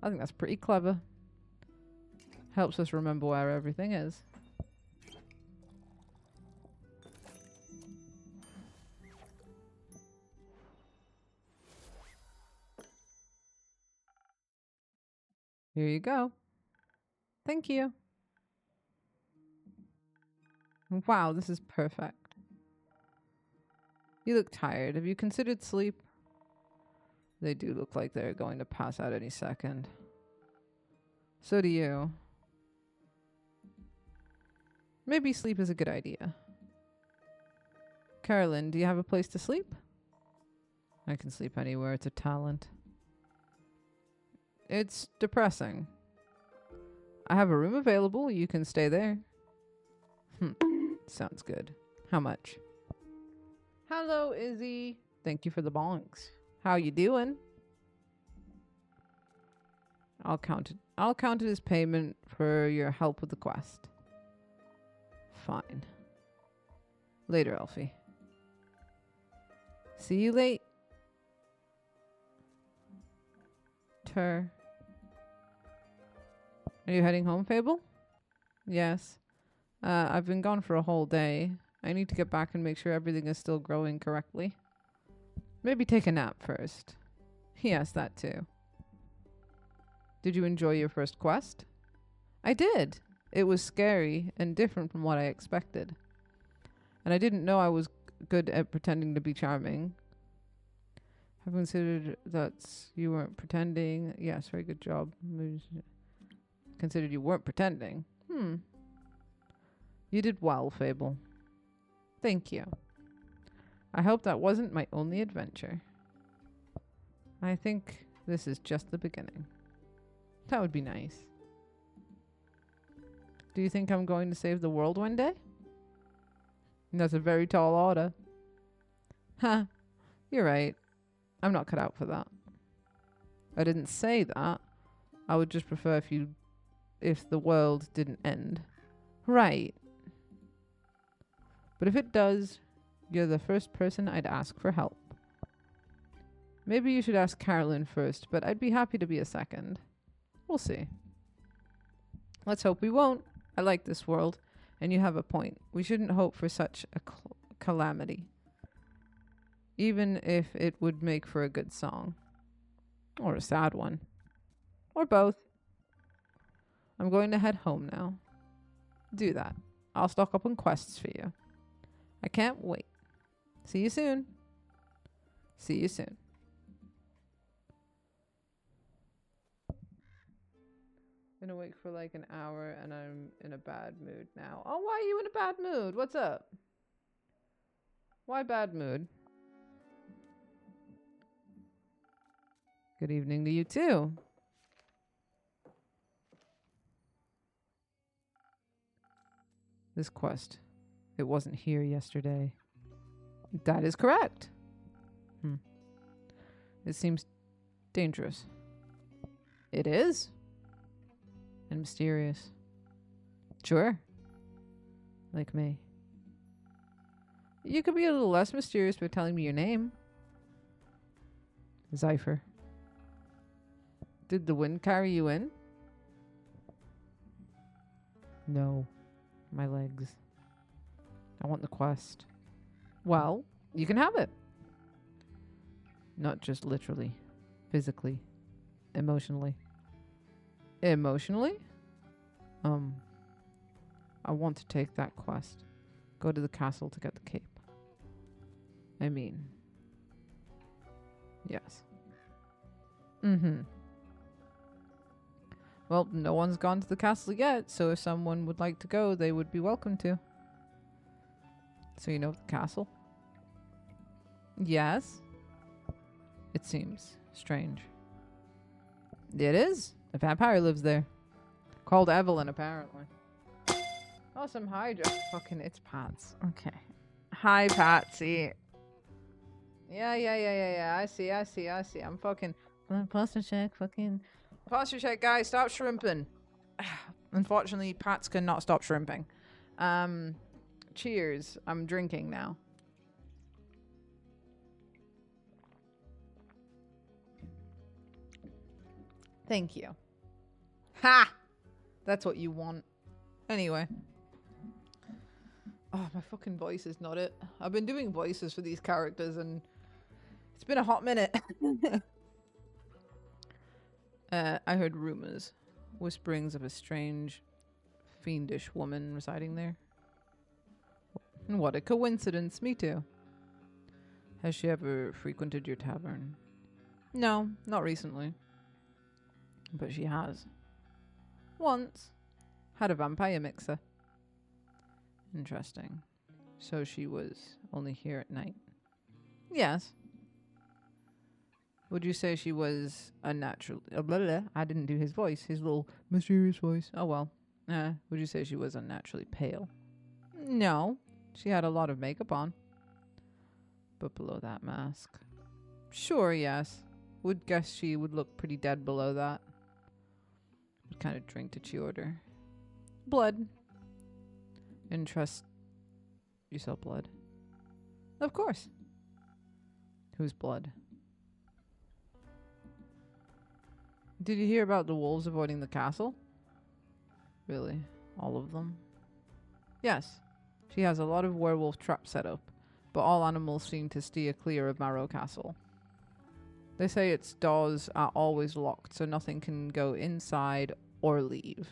Speaker 1: think that's pretty clever. Helps us remember where everything is. Here you go. Thank you. Wow, this is perfect. You look tired. Have you considered sleep? They do look like they're going to pass out any second. So do you. Maybe sleep is a good idea. Carolyn, do you have a place to sleep? I can sleep anywhere. It's a talent. It's depressing. I have a room available. You can stay there. Sounds good. How much? Hello, Izzy. Thank you for the bonks. How you doing? I'll count it as payment for your help with the quest. Fine. Later, Elfie. See you late. Are you heading home, Fable? Yes. I've been gone for a whole day. I need to get back and make sure everything is still growing correctly. Maybe take a nap first. Yes, that too. Did you enjoy your first quest? I did. It was scary and different from what I expected. And I didn't know I was good at pretending to be charming. Have considered that you weren't pretending. Yes, very good job. Considered you weren't pretending. You did well, Fable. Thank you. I hope that wasn't my only adventure. I think this is just the beginning. That would be nice. Do you think I'm going to save the world one day? That's a very tall order. Ha, you're right. I'm not cut out for that. I didn't say that. I would just prefer if the world didn't end. Right. But if it does, you're the first person I'd ask for help. Maybe you should ask Carolyn first, but I'd be happy to be a second. We'll see. Let's hope we won't. I like this world, and you have a point. We shouldn't hope for such a calamity. Even if it would make for a good song. Or a sad one. Or both. I'm going to head home now. Do that. I'll stock up on quests for you. I can't wait. See you soon. See you soon. Been awake for like an hour and I'm in a bad mood now. Oh, why are you in a bad mood? What's up? Why bad mood? Good evening to you too. This quest. It wasn't here yesterday. That is correct. It seems dangerous. It is. And mysterious. Sure. Like me. You could be a little less mysterious by telling me your name. Zypher. Did the wind carry you in? No. My legs. I want the quest. Well, you can have it. Not just literally. Physically. Emotionally. Emotionally? I want to take that quest. Go to the castle to get the cape. I mean... Yes. Well, no one's gone to the castle yet, so if someone would like to go, they would be welcome to. So you know the castle? Yes. It seems strange. It is. A vampire lives there. Called Evelyn, apparently. Oh, some Hydra. Fucking, it's Pats. Okay. Hi, Patsy. Yeah. I see. I'm fucking... Posture check, fucking... Posture check, guys. Stop shrimping. Unfortunately, Pats cannot stop shrimping. Cheers. I'm drinking now. Thank you. Ha! That's what you want. Anyway. Oh, my fucking voice is not it. I've been doing voices for these characters and it's been a hot minute. I heard rumors. Whisperings of a strange, fiendish woman residing there. What a coincidence. Me too. Has she ever frequented your tavern? No, not recently. But she has. Once. Had a vampire mixer. Interesting. So she was only here at night? Yes. Would you say she was a natural... I didn't do his voice. His little mysterious voice. Oh well. Would you say she was unnaturally pale? No. She had a lot of makeup on. But below that mask. Sure, yes. Would guess she would look pretty dead below that. What kind of drink did she order? Blood. Interest. You sell blood? Of course. Whose blood? Did you hear about the wolves avoiding the castle? Really? All of them? Yes. She has a lot of werewolf traps set up. but all animals seem to steer clear of Marrow Castle. They say its doors are always locked, so nothing can go inside or leave.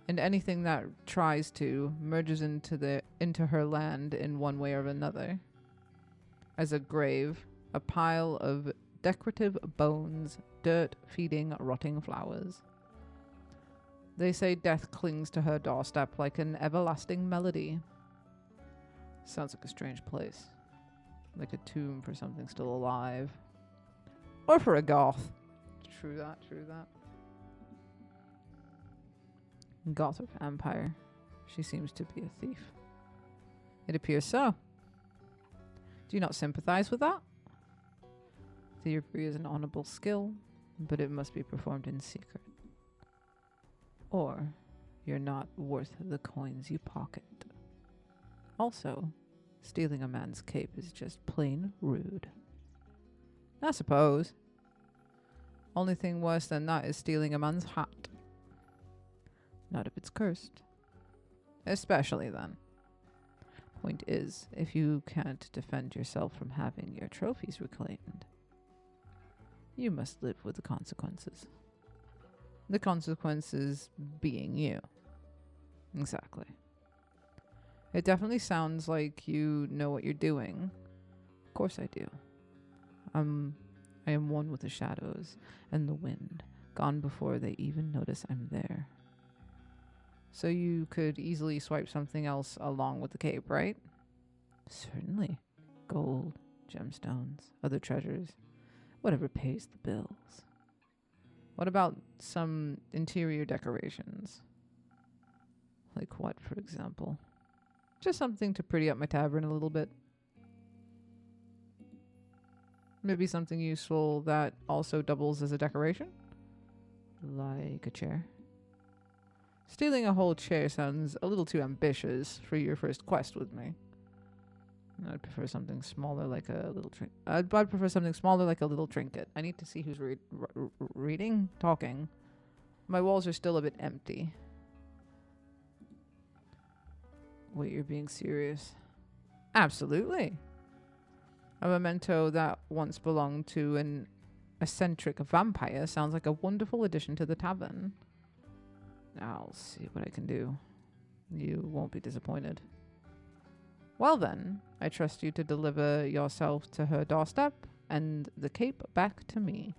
Speaker 1: And anything that tries to merges into her land in one way or another. As a grave, a pile of decorative bones, dirt feeding rotting flowers. They say death clings to her doorstep like an everlasting melody. Sounds like a strange place. Like a tomb for something still alive. Or for a goth. True that, true that. Goth or vampire. She seems to be a thief. It appears so. Do you not sympathize with that? Thievery is an honorable skill, but it must be performed in secret. Or you're not worth the coins you pocket. Also, stealing a man's cape is just plain rude. I suppose. Only thing worse than that is stealing a man's hat. Not if it's cursed. Especially then. Point is, if you can't defend yourself from having your trophies reclaimed, you must live with the consequences. The consequences being you. Exactly. It definitely sounds like you know what you're doing. Of course I do. I am one with the shadows and the wind, gone before they even notice I'm there. So you could easily swipe something else along with the cape, right? Certainly. Gold, gemstones, other treasures, whatever pays the bills. What about some interior decorations? Like what, for example? Just something to pretty up my tavern a little bit. Maybe something useful that also doubles as a decoration? Like a chair. Stealing a whole chair sounds a little too ambitious for your first quest with me. I'd prefer something smaller like a little I'd prefer something smaller like a little trinket. I need to see who's reading? Talking. My walls are still a bit empty. Wait, you're being serious? Absolutely. A memento that once belonged to an eccentric vampire sounds like a wonderful addition to the tavern. I'll see what I can do. You won't be disappointed. Well then, I trust you to deliver yourself to her doorstep and the cape back to me,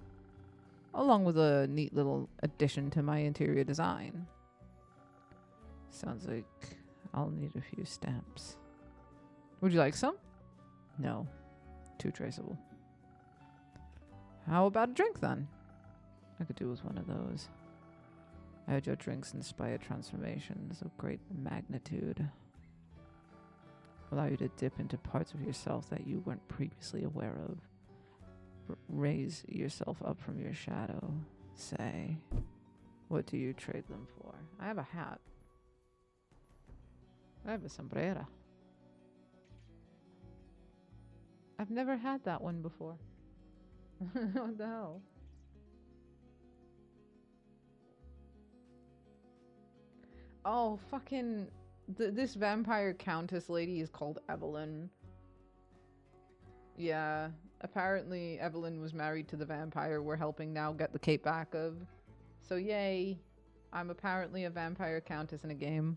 Speaker 1: along with a neat little addition to my interior design. Sounds like I'll need a few stamps. Would you like some? No. Too traceable. How about a drink then? I could do with one of those. I heard your drinks inspire transformations of great magnitude. Allow you to dip into parts of yourself that you weren't previously aware of. Raise yourself up from your shadow. Say, what do you trade them for? I have a hat. I have a sombrera. I've never had that one before. What the hell? Oh, fucking... this vampire countess lady is called Evelyn. Yeah, apparently Evelyn was married to the vampire we're helping now get the cape back of. So yay, I'm apparently a vampire countess in a game.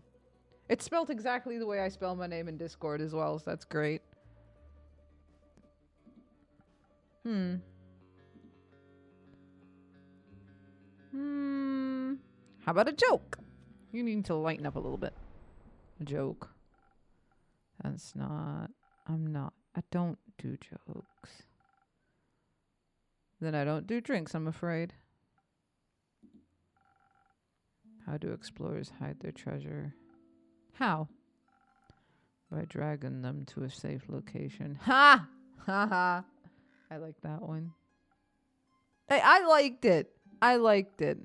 Speaker 1: It's spelled exactly the way I spell my name in Discord as well, so that's great. How about a joke? You need to lighten up a little bit. A joke. That's not... I don't do jokes. Then I don't do drinks, I'm afraid. How do explorers hide their treasure? How? By dragging them to a safe location. Ha! Ha ha! I like that one. Hey, I liked it. I liked it.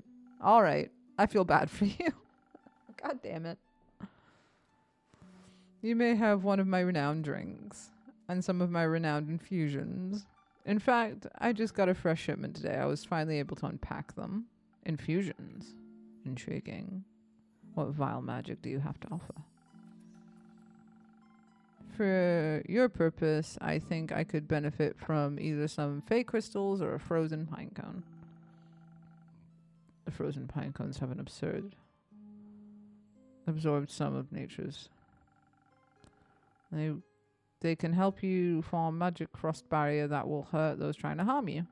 Speaker 1: Alright. I feel bad for you. God damn it. You may have one of my renowned drinks. And some of my renowned infusions. In fact, I just got a fresh shipment today. I was finally able to unpack them. Infusions. Intriguing. What vile magic do you have to offer? For your purpose, I think I could benefit from either some fey crystals or a frozen pine cone. The frozen pine cones have an absorbed some of nature's. They can help you form magic frost barrier that will hurt those trying to harm you.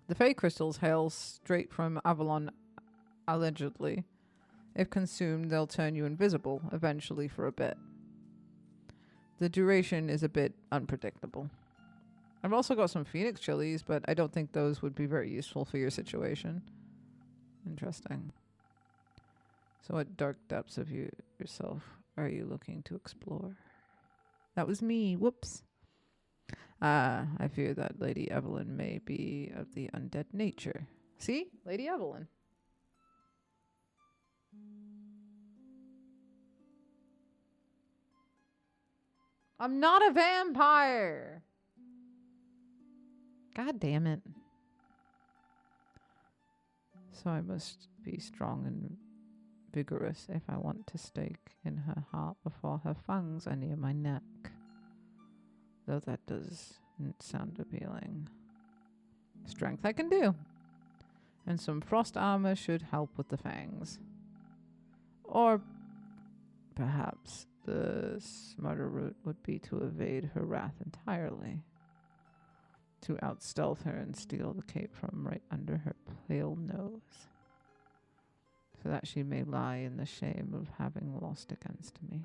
Speaker 1: The fey crystals hail straight from Avalon, allegedly. If consumed, they'll turn you invisible, eventually for a bit. The duration is a bit unpredictable. I've also got some phoenix chilies, but I don't think those would be very useful for your situation. Interesting. So what dark depths of yourself are you looking to explore? That was me. Whoops. I fear that Lady Evelyn may be of the undead nature. See? Lady Evelyn. I'm not a vampire. God damn it. So I must be strong and vigorous if I want to stake in her heart before her fangs are near my neck. Though that doesn't sound appealing. Strength I can do. And some frost armor should help with the fangs. Or perhaps the smarter route would be to evade her wrath entirely. To outstealth her and steal the cape from right under her pale nose. So that she may lie in the shame of having lost against me.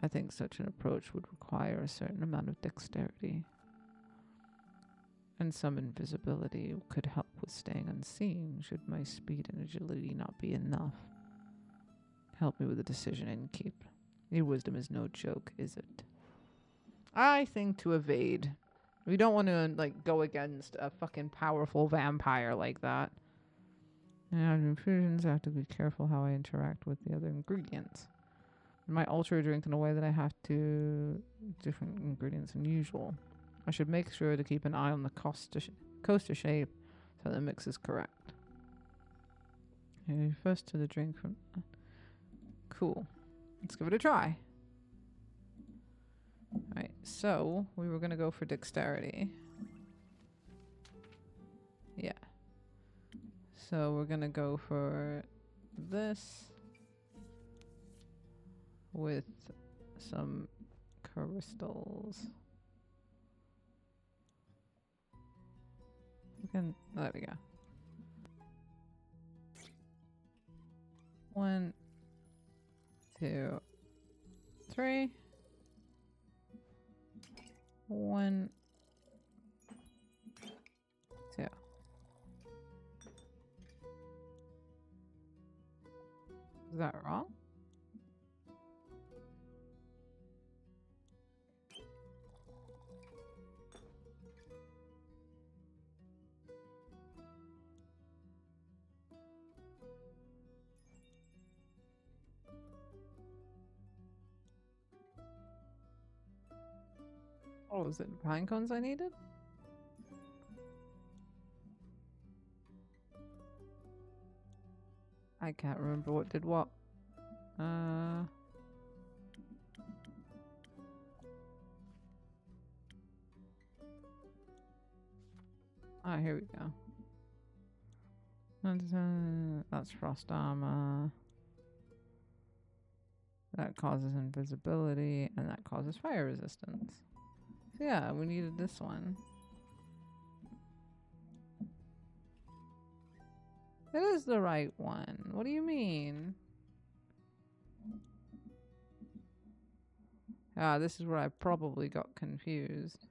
Speaker 1: I think such an approach would require a certain amount of dexterity. And some invisibility could help with staying unseen should my speed and agility not be enough. Help me with a decision and keep. Your wisdom is no joke, is it? I think to evade. We don't want to, like, go against a fucking powerful vampire like that. Yeah, infusions, I have to be careful how I interact with the other ingredients. I might alter a drink in a way that I have to different ingredients than usual. I should make sure to keep an eye on the coaster shape so the mix is correct. Okay, first to the drink from... Cool. Let's give it a try. Alright, so we were going to go for dexterity. Yeah. So we're going to go for this with some crystals. There we go. 1, 2, 3. 1, 2. Is that wrong? Oh, was it pine cones I needed? I can't remember what did what. Ah, here we go. That's frost armor. That causes invisibility, and that causes fire resistance. So yeah, we needed this one. It is the right one. What do you mean? Ah, this is where I probably got confused.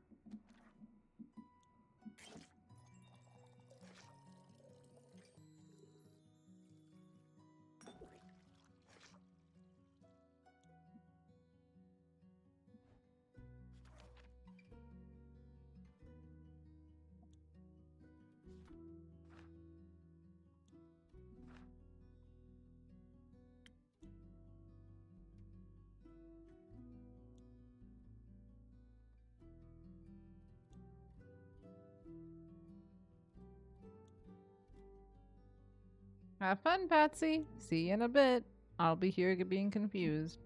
Speaker 1: Have fun, Patsy. See you in a bit. I'll be here being confused.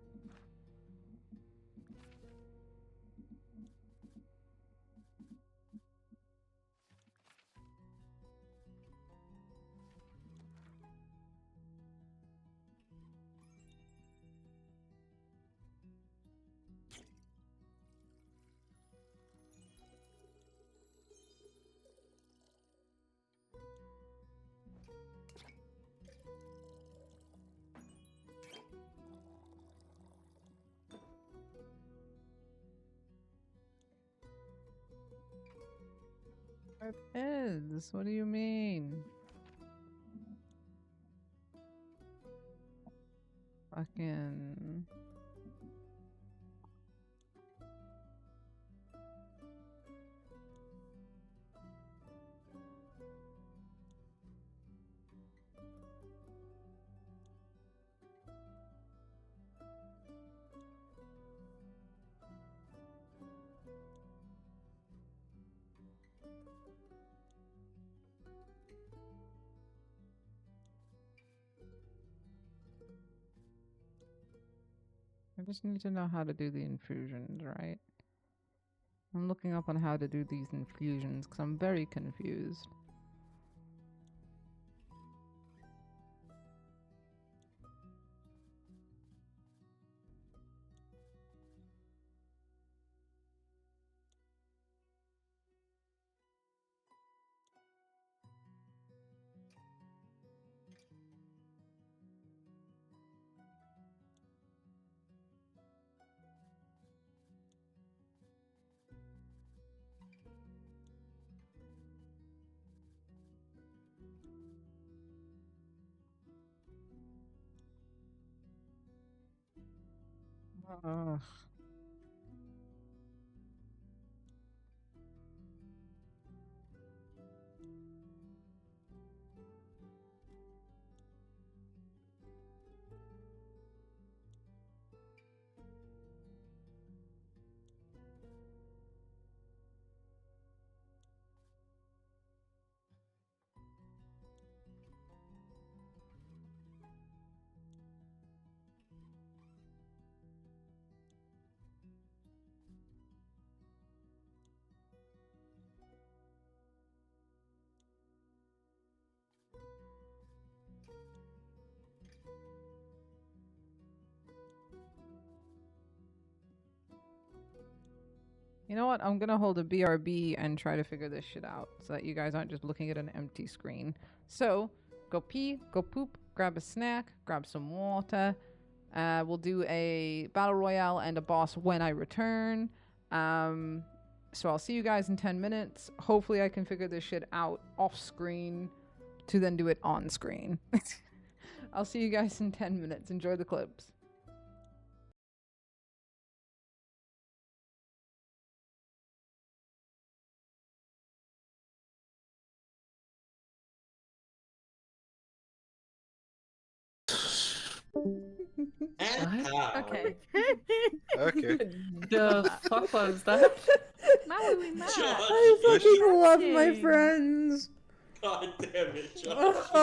Speaker 1: It is. What do you mean? Fucking. I just need to know how to do the infusions, right? I'm looking up on how to do these infusions because I'm very confused. Ugh. You know what? I'm gonna hold a BRB and try to figure this shit out so that you guys aren't just looking at an empty screen. So, go pee, go poop, grab a snack, grab some water. We'll do a battle royale and a boss when I return. So I'll see you guys in 10 minutes. Hopefully I can figure this shit out off screen to then do it on screen. I'll see you guys in 10 minutes. Enjoy the clips.
Speaker 3: And how?
Speaker 4: Okay.
Speaker 5: Okay.
Speaker 4: The fuck was that?
Speaker 1: Now we met.
Speaker 3: Josh,
Speaker 1: I fucking love my
Speaker 4: Dang.
Speaker 1: friends.
Speaker 3: God damn it, Josh.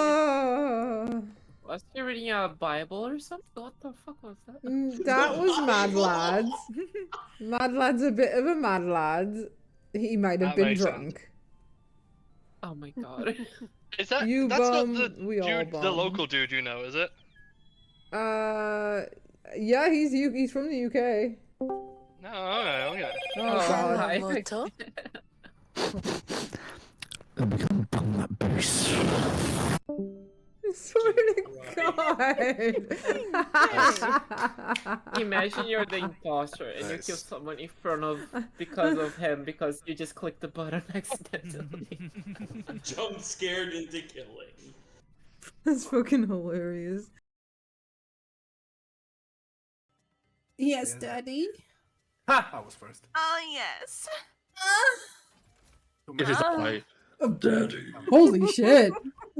Speaker 4: Was she reading a Bible or something? What the fuck was that?
Speaker 1: That was Mad
Speaker 3: Bible.
Speaker 1: Lads. Mad Lad's a bit of a mad lad. He might have
Speaker 5: That
Speaker 1: been
Speaker 5: makes sense.
Speaker 1: drunk.
Speaker 4: Oh my god.
Speaker 5: Is that
Speaker 1: You
Speaker 5: that's
Speaker 1: bum,
Speaker 5: not the
Speaker 1: we all
Speaker 5: dude, the
Speaker 1: bum.
Speaker 5: local dude you know, is it?
Speaker 1: Yeah, he's from the UK.
Speaker 5: No, okay.
Speaker 1: Oh god.
Speaker 4: Hi.
Speaker 1: I swear to God.
Speaker 4: Imagine you're the imposter and you
Speaker 5: Nice.
Speaker 4: kill someone in front of because of him because you just clicked the button accidentally.
Speaker 3: Jump scared into killing.
Speaker 1: That's fucking hilarious.
Speaker 6: Yes, Daddy.
Speaker 7: Ha! I was first.
Speaker 8: Oh, yes.
Speaker 7: It is I.
Speaker 6: Daddy. Holy shit.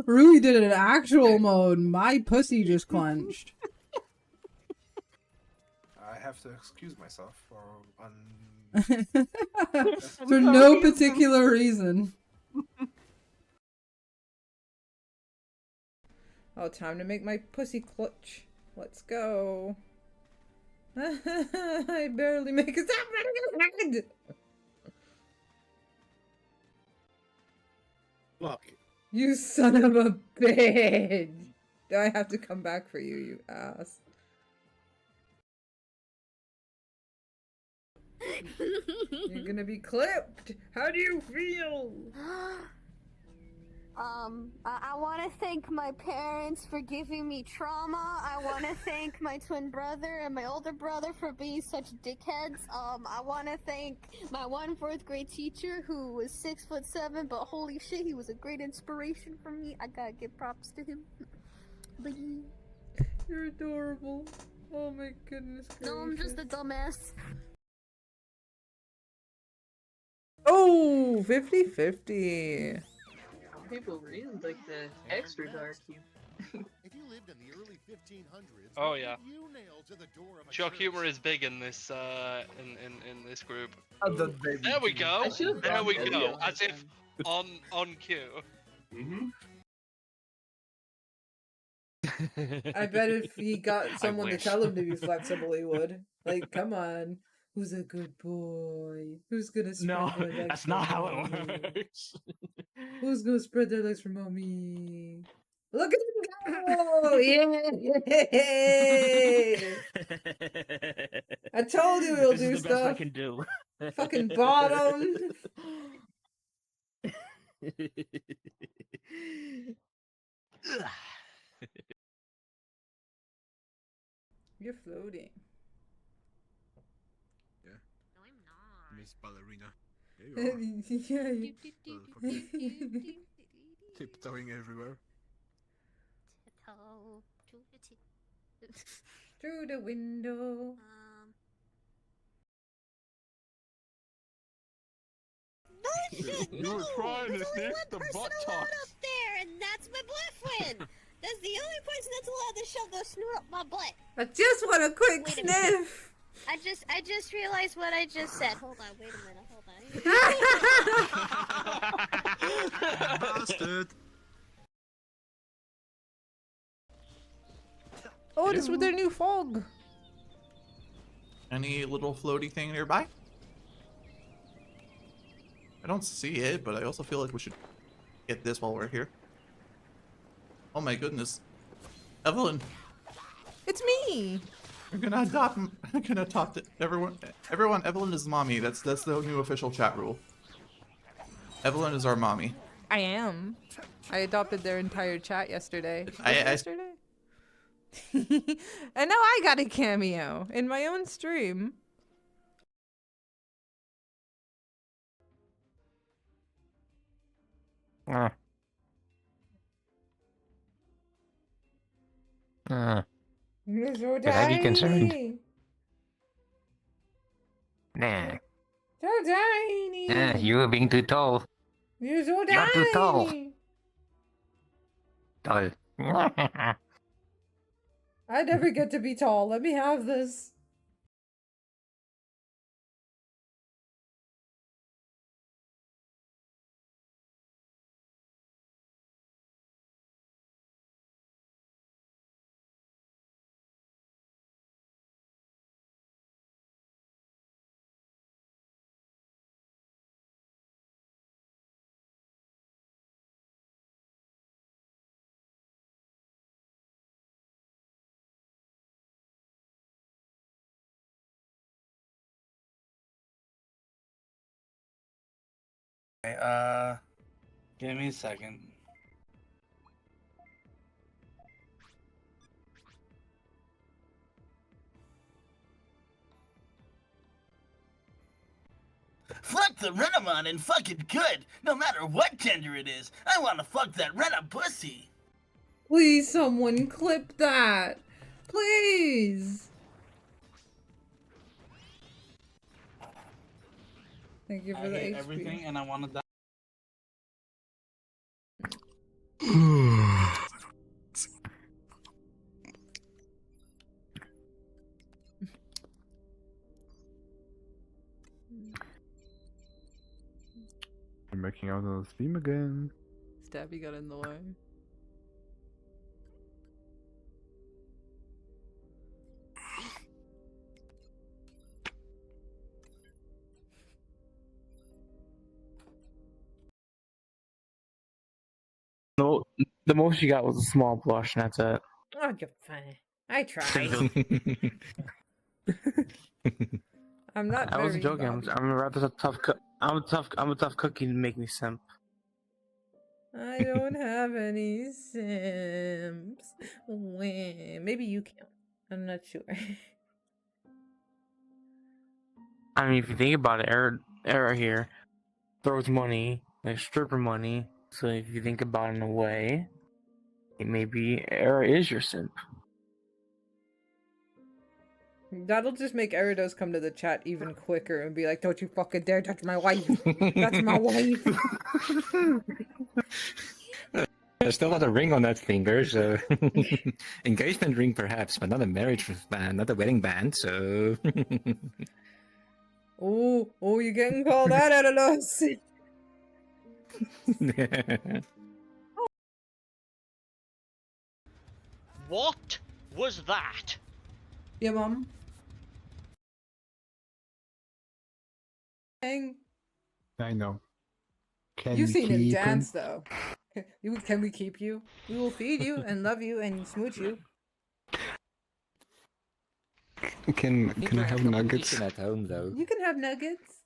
Speaker 6: Rui did it in actual mode. My pussy just clenched.
Speaker 7: I have to excuse myself for
Speaker 6: For no particular reason.
Speaker 1: Oh, time to make my pussy clutch. Let's go. I barely make it. Stop running around!
Speaker 7: Fuck.
Speaker 1: You son of a bitch! Do I have to come back for you, you ass? You're gonna be clipped! How do you feel?
Speaker 8: I want to thank my parents for giving me trauma. I want to thank my twin brother and my older brother for being such dickheads. I want to thank my one fourth grade teacher who was 6'7", but holy shit, he was a great inspiration for me. I gotta give props to him. Bye.
Speaker 1: You're adorable. Oh my goodness gracious.
Speaker 8: No, I'm just a dumbass.
Speaker 1: Oh, 50-50.
Speaker 4: People really like the extra dark humor.
Speaker 9: If you lived in the early 1500s,
Speaker 5: Oh yeah.
Speaker 9: you nailed to the door of a
Speaker 5: Shock
Speaker 9: church.
Speaker 5: humor is big in this in this group.
Speaker 7: The baby
Speaker 5: There we go.
Speaker 4: I should've
Speaker 5: There
Speaker 4: done
Speaker 5: we
Speaker 4: that
Speaker 5: go.
Speaker 4: last
Speaker 5: As if
Speaker 4: time.
Speaker 5: on cue.
Speaker 1: I bet if he got someone to
Speaker 5: wish.
Speaker 1: tell him to be flexible, he would. Like, come on. Who's a good boy? Who's gonna spread
Speaker 10: No,
Speaker 1: their legs
Speaker 10: that's
Speaker 1: for
Speaker 10: not how
Speaker 1: mommy?
Speaker 10: it works.
Speaker 1: Who's gonna spread their legs for mommy? Look at him go! Yay! I told you he'll
Speaker 10: This
Speaker 1: do
Speaker 10: is the best I
Speaker 1: stuff.
Speaker 10: can do.
Speaker 1: Fucking bottom. You're floating.
Speaker 8: No, I'm not.
Speaker 9: Miss Ballerina. There you
Speaker 1: Yeah.
Speaker 9: Tiptoeing everywhere.
Speaker 8: Tiptoe to the tip.
Speaker 1: Through the window.
Speaker 8: No shit!
Speaker 10: You were trying to
Speaker 8: There's only
Speaker 10: sniff
Speaker 8: one
Speaker 10: the
Speaker 8: person
Speaker 10: butt
Speaker 8: allowed
Speaker 10: talks.
Speaker 8: up there, and that's my boyfriend! That's the only person that's allowed to shove their snore up my butt!
Speaker 1: I just want a quick
Speaker 8: Wait a minute.
Speaker 1: sniff.
Speaker 8: I just realized what I just said. Hold on, wait a minute, hold on.
Speaker 9: Bastard!
Speaker 1: Oh, this with their new fog.
Speaker 11: Any little floaty thing nearby? I don't see it, but I also feel like we should get this while we're here. Oh my goodness. Evelyn,
Speaker 1: It's me.
Speaker 11: I'm gonna adopt. I'm gonna talk to everyone. Everyone, Evelyn is mommy. That's the new official chat rule. Evelyn is our mommy.
Speaker 1: I am. I adopted their entire chat yesterday. Was
Speaker 11: I-
Speaker 1: it yesterday? And now I got a cameo in my own stream. You're so
Speaker 10: Could I be concerned?
Speaker 1: tiny.
Speaker 10: Nah.
Speaker 1: So tiny.
Speaker 10: You were being too tall.
Speaker 1: You're so tiny.
Speaker 10: You're too tall. Tall.
Speaker 1: I never get to be tall. Let me have this.
Speaker 10: Okay, give me a second.
Speaker 12: Fuck the Renamon and fucking good, no matter what gender it is. I wanna fuck that Rena pussy.
Speaker 1: Please, someone clip that. Please. Thank you for
Speaker 10: I
Speaker 1: the
Speaker 10: hate
Speaker 1: HP.
Speaker 10: everything and I want to die.
Speaker 7: You're making out on the stream again.
Speaker 1: Stabby got in the way.
Speaker 10: No, the most you got was a small blush, and that's it.
Speaker 1: Oh, you're fine. I tried. I'm not.
Speaker 10: I wasn't
Speaker 1: very
Speaker 10: joking.
Speaker 1: Bobby.
Speaker 10: I'm a rather tough. I'm a tough cookie to make me simp.
Speaker 6: I don't have any Sims. Maybe you can. I'm not sure.
Speaker 10: I mean, if you think about it, Era here throws money, like stripper money. So if you think about it in a way, it maybe Era is your simp.
Speaker 6: That'll just make Eridos come to the chat even quicker and be like, "Don't you fucking dare touch my wife! That's my wife!"
Speaker 13: There's still not a ring on that finger, so engagement ring perhaps, but not a marriage band, not a wedding band. So
Speaker 6: Oh, you're getting called out, Eridos.
Speaker 14: What was that?
Speaker 6: Yeah, Mom. Hang.
Speaker 7: I know. Can
Speaker 6: You've
Speaker 7: we
Speaker 6: seen him
Speaker 7: keep
Speaker 6: dance, though. Can we keep you? We will feed you and love you and smooch you.
Speaker 13: Can I have nuggets?
Speaker 15: At home though.
Speaker 6: You can have nuggets.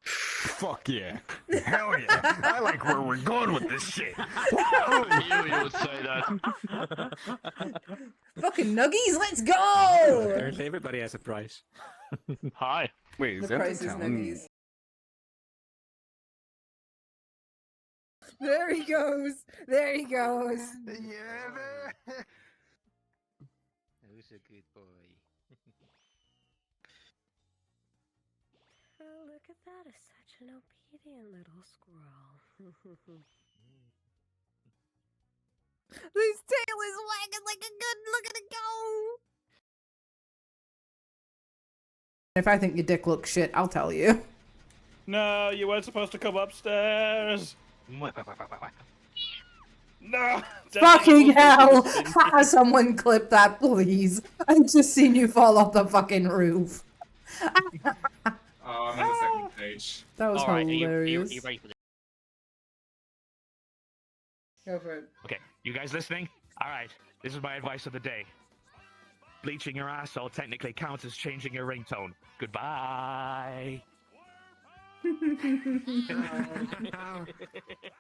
Speaker 7: Fuck yeah. Hell yeah. I like where we're going with this shit.
Speaker 5: I knew you would say that.
Speaker 6: Fucking nuggies, let's go!
Speaker 13: Apparently everybody has a price.
Speaker 5: Hi.
Speaker 7: Wait, is
Speaker 6: The
Speaker 7: that
Speaker 6: price
Speaker 7: the
Speaker 6: is
Speaker 7: town?
Speaker 6: nuggies. There he goes. There he goes.
Speaker 15: Who's a good boy?
Speaker 16: Oh, look at that. It's such an obedient little squirrel.
Speaker 6: His tail is wagging like a good look at it go. If I think your dick looks shit, I'll tell you.
Speaker 17: No, you weren't supposed to come upstairs. No!
Speaker 6: Fucking hell! Someone clip that, please. I've just seen you fall off the fucking roof.
Speaker 11: Oh, I'm on the second page.
Speaker 6: That was
Speaker 14: Alright,
Speaker 6: hilarious.
Speaker 14: are you ready for this?
Speaker 6: Go for it.
Speaker 18: Okay, you guys listening? Alright, this is my advice of the day. Bleaching your asshole technically counts as changing your ringtone. Goodbye.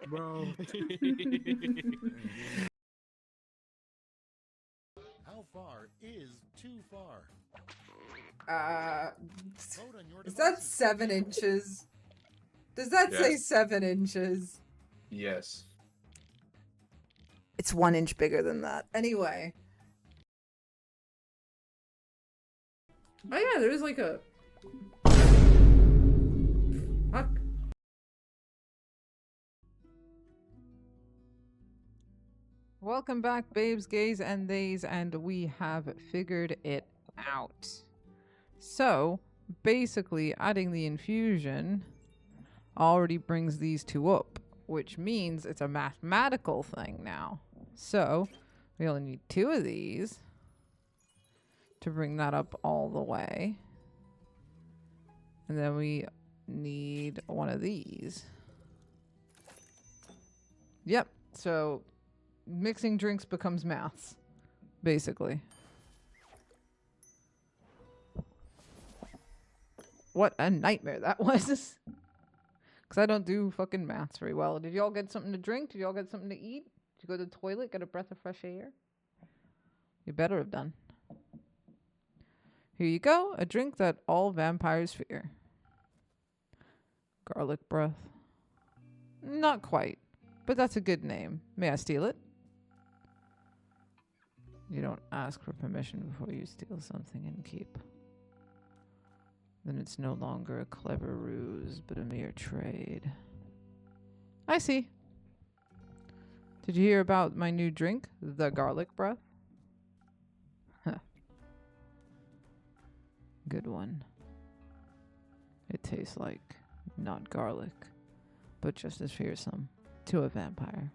Speaker 7: Bro.
Speaker 9: How far is too far?
Speaker 6: Is that 7 inches? Does that say
Speaker 11: Yes.
Speaker 6: 7 inches?
Speaker 11: Yes.
Speaker 6: It's 1 inch bigger than that. Anyway. Oh yeah, there was like a... Fuck.
Speaker 1: Welcome back, babes, gays, and theys, and we have figured it out. So, basically, adding the infusion already brings these two up, which means it's a mathematical thing now. So, we only need 2 of these to bring that up all the way. And then we need 1 of these. Yep, so mixing drinks becomes maths, basically. What a nightmare that was. Because I don't do fucking maths very well. Did y'all get something to drink? Did y'all get something to eat? Did you go to the toilet, get a breath of fresh air? You better have done. Here you go, a drink that all vampires fear. Garlic breath. Not quite, but that's a good name. May I steal it? You don't ask for permission before you steal something and keep. Then it's no longer a clever ruse, but a mere trade. I see. Did you hear about my new drink, the garlic breath? Huh. Good one. It tastes like not garlic, but just as fearsome to a vampire.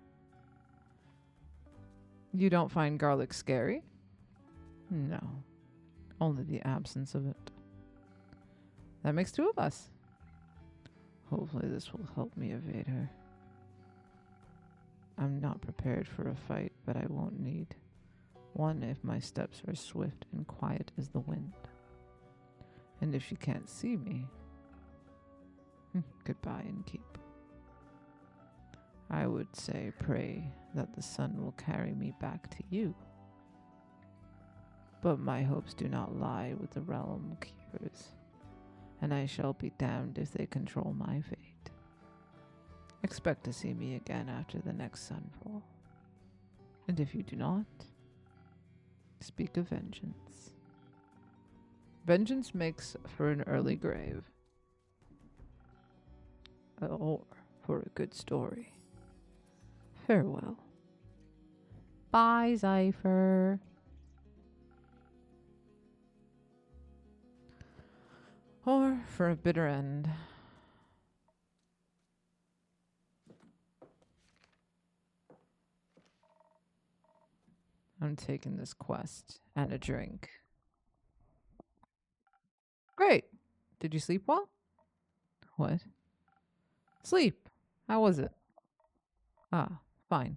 Speaker 1: You don't find garlic scary? No. Only the absence of it. That makes 2 of us. Hopefully this will help me evade her. I'm not prepared for a fight, but I won't need one if my steps are swift and quiet as the wind. And if she can't see me, goodbye and keep. I would say pray that the sun will carry me back to you. But my hopes do not lie with the realm keepers, and I shall be damned if they control my fate. Expect to see me again after the next sunfall. And if you do not, speak of vengeance. Vengeance makes for an early grave. Or for a good story. Farewell. Bye, Zypher. Or for a bitter end. I'm taking this quest and a drink. Great. Did you sleep well? What? Sleep. How was it? Ah, fine.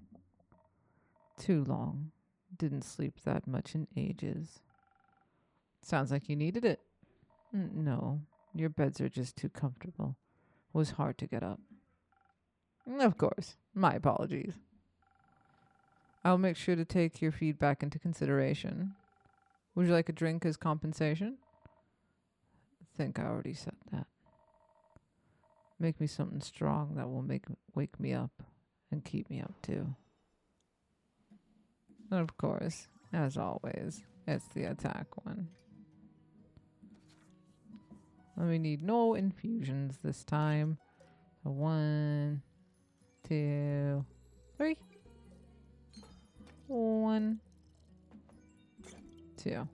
Speaker 1: Too long. Didn't sleep that much in ages. Sounds like you needed it. No, your beds are just too comfortable. It was hard to get up. Of course. My apologies. I'll make sure to take your feedback into consideration. Would you like a drink as compensation? I think I already said that. Make me something strong that will wake me up and keep me up too. And of course, as always, it's the attack one. And we need no infusions this time. So 1, 2, 3. 1, 2.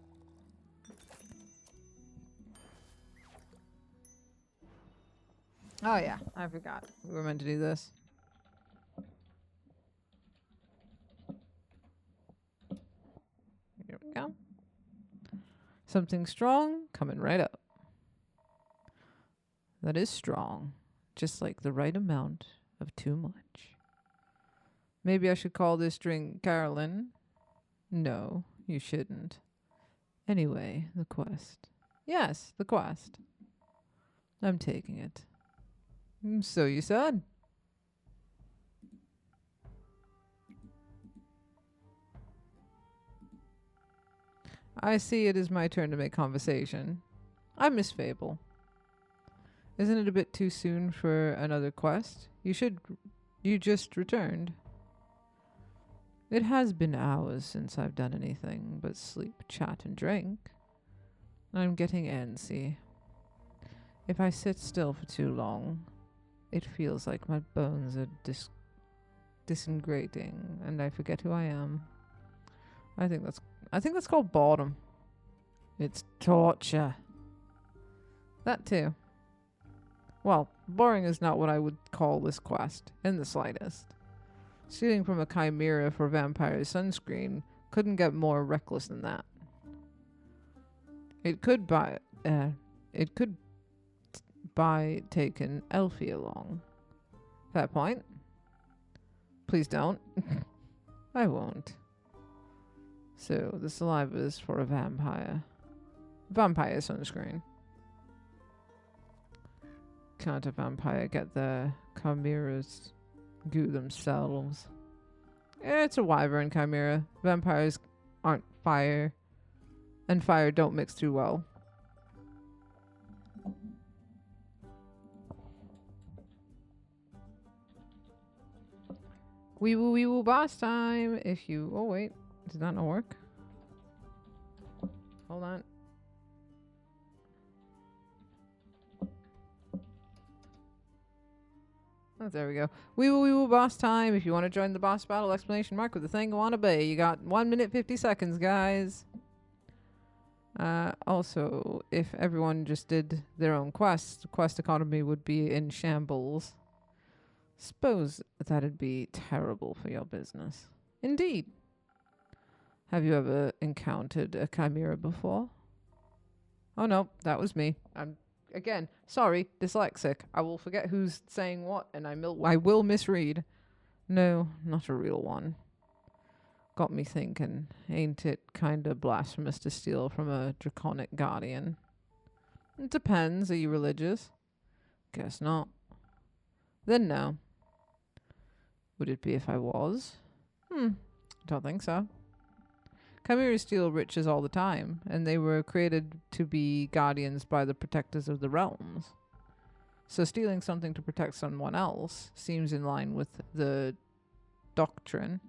Speaker 1: Oh yeah, I forgot. We were meant to do this. Here we go. Something strong coming right up. That is strong. Just like the right amount of too much. Maybe I should call this drink Carolyn. No, you shouldn't. Anyway, the quest. Yes, the quest. I'm taking it. So you said. I see it is my turn to make conversation. I'm Miss Fable. Isn't it a bit too soon for another quest? You just returned. It has been hours since I've done anything but sleep, chat, and drink. I'm getting antsy. If I sit still for too long, it feels like my bones are disintegrating and I forget who I am. I think that's called boredom. It's torture. That too. Well, boring is not what I would call this quest, in the slightest. Stealing from a chimera for vampire sunscreen couldn't get more reckless than that. It could buy taking Elfie along. Fair point. Please don't. I won't. So, the saliva is for a vampire. Vampire sunscreen. Can't a vampire get the chimeras goo themselves? It's a wyvern chimera. Vampires aren't fire. And fire don't mix too well. Wee woo boss time. If you... Oh, wait. Did that not work? Hold on. Oh, there we go. Wee woo boss time. If you want to join the boss battle, exclamation mark with the thing you want to be. You got 1 minute 50 seconds, guys. Also, if everyone just did their own quest, the quest economy would be in shambles. Suppose that'd be terrible for your business. Indeed. Have you ever encountered a chimera before? Oh no, that was me. I'm, again, sorry, dyslexic. I will forget who's saying what, and I will misread. No, not a real one. Got me thinking, ain't it kinda blasphemous to steal from a draconic guardian? It depends, are you religious? Guess not. Then no. Would it be if I was? Don't think so. Chimeras steal riches all the time, and they were created to be guardians by the protectors of the realms. So stealing something to protect someone else seems in line with the doctrine.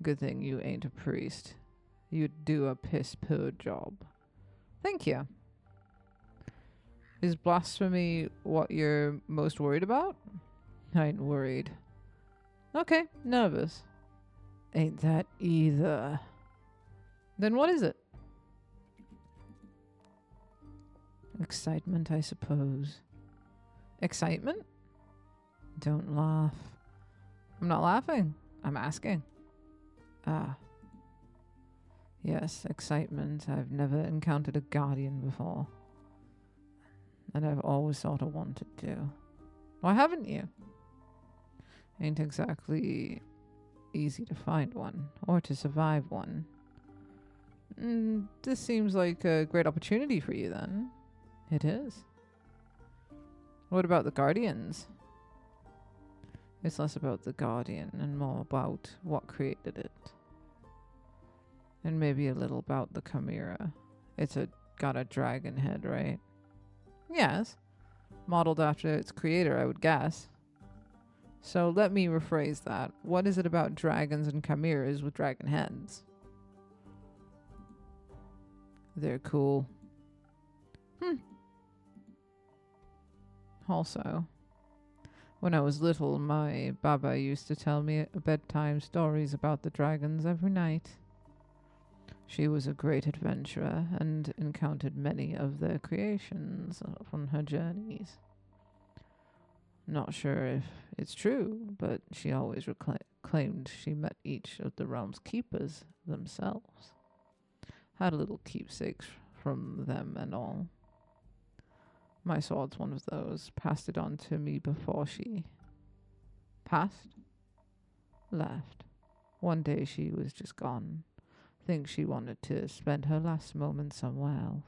Speaker 1: Good thing you ain't a priest. You'd do a piss-poor job. Thank you. Is blasphemy what you're most worried about? I ain't worried. Okay, nervous. Ain't that either. Then what is it? Excitement, I suppose. Excitement? Don't laugh. I'm not laughing. I'm asking. Ah. Yes, excitement. I've never encountered a guardian before. And I've always thought I wanted to. Why haven't you? Ain't exactly easy to find one, or to survive one. This seems like a great opportunity for you then. It is. What about the Guardians? It's less about the Guardian and more about what created it. And maybe a little about the Chimera. It's got a dragon head, right? Yes. Modeled after its creator, I would guess. So let me rephrase that. What is it about dragons and chimeras with dragon heads? They're cool. Also, when I was little, my Baba used to tell me bedtime stories about the dragons every night. She was a great adventurer and encountered many of their creations on her journeys. Not sure if it's true, but she always claimed she met each of the realm's keepers themselves. Had little keepsakes from them and all. My sword's one of those. Passed it on to me before she passed. Left. One day she was just gone. Think she wanted to spend her last moments somewhere else.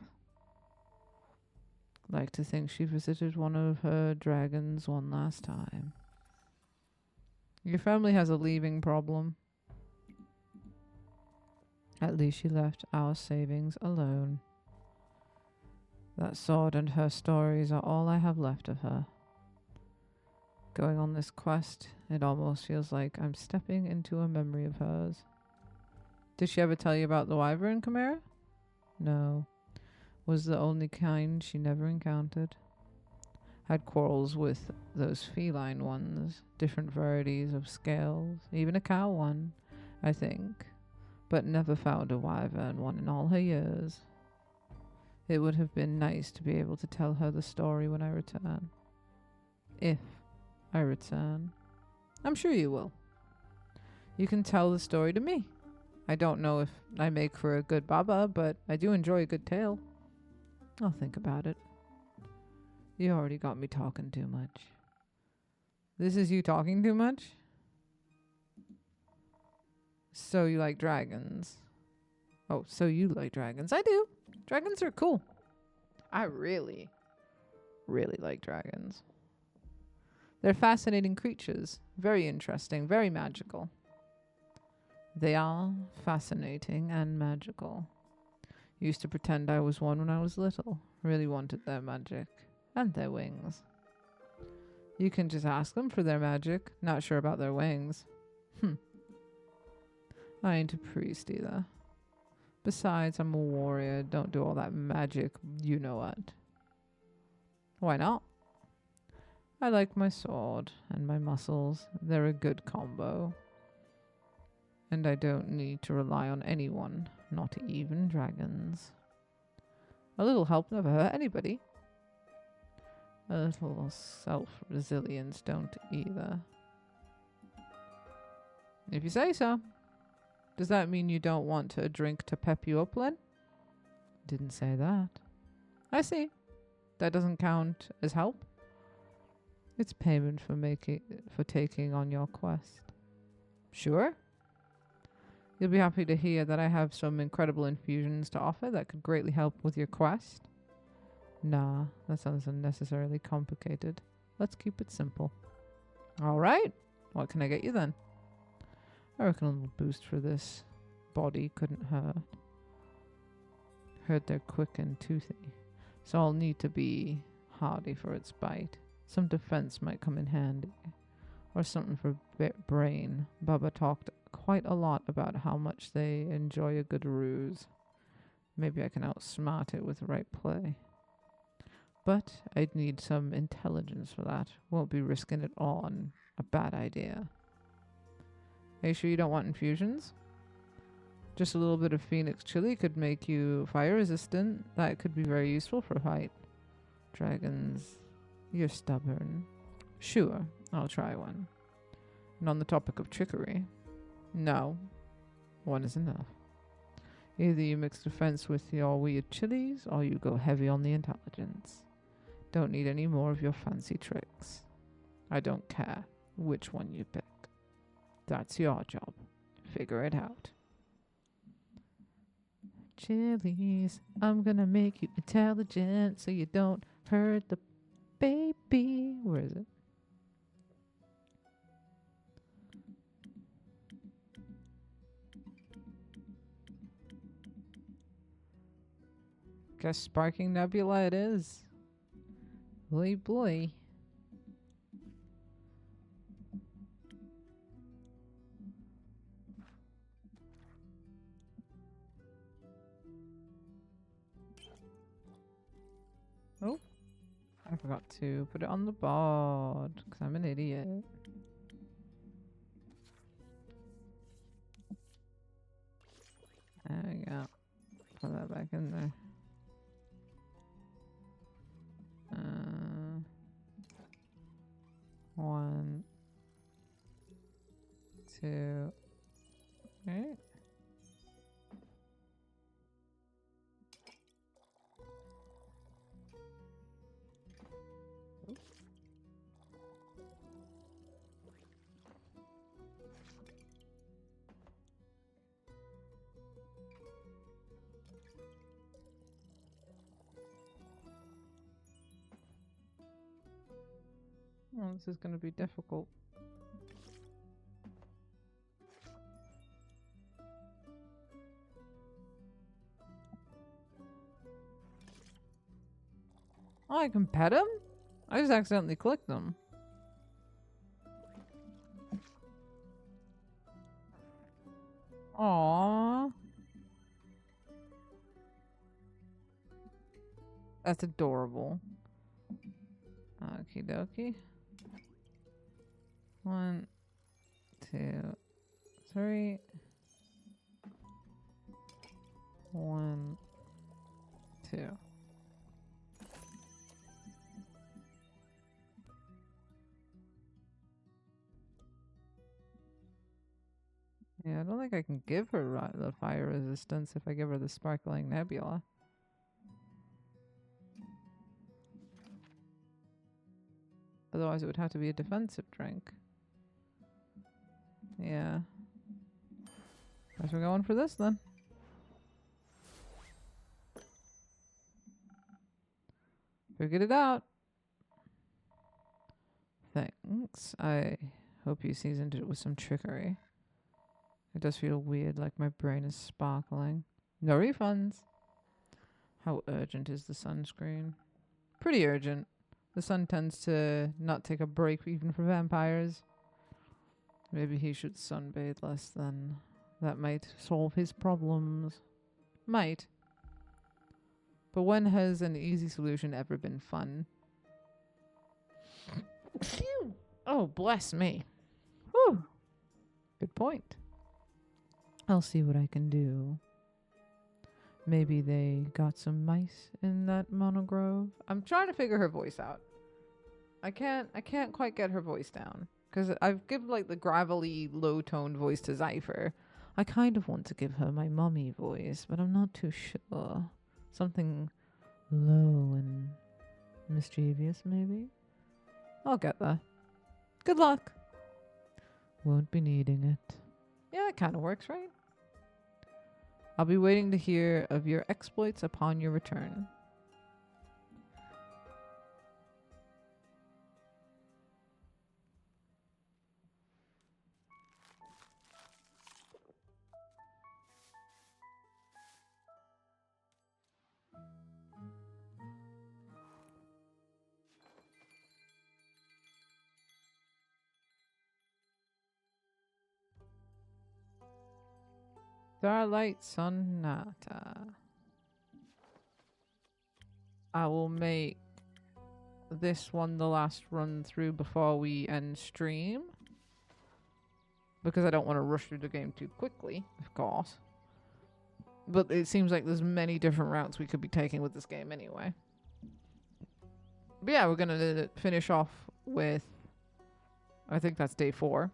Speaker 1: Like to think she visited one of her dragons one last time. Your family has a leaving problem. At least she left our savings alone. That sword and her stories are all I have left of her. Going on this quest, it almost feels like I'm stepping into a memory of hers. Did she ever tell you about the wyvern chimera? No. Was the only kind she never encountered. Had quarrels with those feline ones, different varieties of scales, even a cow one, I think, but never found a wyvern one in all her years. It would have been nice to be able to tell her the story when I return. If I return. I'm sure you will. You can tell the story to me. I don't know if I make for a good baba, but I do enjoy a good tale. I'll think about it. You already got me talking too much. This is you talking too much? So you like dragons? Oh, so you like dragons. I do. Dragons are cool. I really, really like dragons. They're fascinating creatures. Very interesting. Very magical. They are fascinating and magical. Used to pretend I was one when I was little. Really wanted their magic. And their wings. You can just ask them for their magic. Not sure about their wings. I ain't a priest either. Besides, I'm a warrior. Don't do all that magic, you know what. Why not? I like my sword and my muscles. They're a good combo. And I don't need to rely on anyone, not even dragons. A little help never hurt anybody. A little self-resilience don't either. If you say so. Does that mean you don't want a drink to pep you up, Len? Didn't say that. I see. That doesn't count as help? It's payment for taking on your quest. Sure. You'll be happy to hear that I have some incredible infusions to offer that could greatly help with your quest. Nah, that sounds unnecessarily complicated. Let's keep it simple. Alright. What can I get you then? I reckon a little boost for this body couldn't hurt. Heard they're quick and toothy. So I'll need to be hardy for its bite. Some defense might come in handy. Or something for brain. Baba talked quite a lot about how much they enjoy a good ruse. Maybe I can outsmart it with the right play. But I'd need some intelligence for that. Won't be risking it on a bad idea. Are you sure you don't want infusions? Just a little bit of Phoenix chili could make you fire resistant. That could be very useful for a fight. Dragons, you're stubborn. Sure, I'll try one. And on the topic of trickery, no, one is enough. Either you mix defense with your weird chilies, or you go heavy on the intelligence. Don't need any more of your fancy tricks. I don't care which one you pick. That's your job. Figure it out. Chilies, I'm gonna make you intelligent so you don't hurt the baby. Where is it? Guess Sparking Nebula it is. Boy, boy. Oh, I forgot to put it on the board because I'm an idiot. There we go. Put that back in there. One, two, right? Oh, this is going to be difficult. Oh, I can pet him? I just accidentally clicked them. Aww. That's adorable. Okie dokie. 1, 2, 3. 1, 2. Yeah, I don't think I can give her the fire resistance if I give her the sparkling nebula. Otherwise it would have to be a defensive drink. Yeah. Guess we're going for this then. Figured it out. Thanks. I hope you seasoned it with some trickery. It does feel weird, like my brain is sparkling. No refunds. How urgent is the sunscreen? Pretty urgent. The sun tends to not take a break even for vampires. Maybe he should sunbathe less then. That might solve his problems. Might. But when has an easy solution ever been fun? Phew. Oh, bless me. Whew. Good point. I'll see what I can do. Maybe they got some mice in that monogrove. I'm trying to figure her voice out. I can't quite get her voice down. Because I've given like the gravelly, low-toned voice to Zypher. I kind of want to give her my mummy voice, but I'm not too sure. Something low and mischievous, maybe? I'll get there. Good luck. Won't be needing it. Yeah, that kind of works, right? I'll be waiting to hear of your exploits upon your return. Starlight Sonata. I will make this one the last run through before we end stream. Because I don't want to rush through the game too quickly, of course. But it seems like there's many different routes we could be taking with this game anyway. But yeah, we're going to finish off with, I think that's day 4.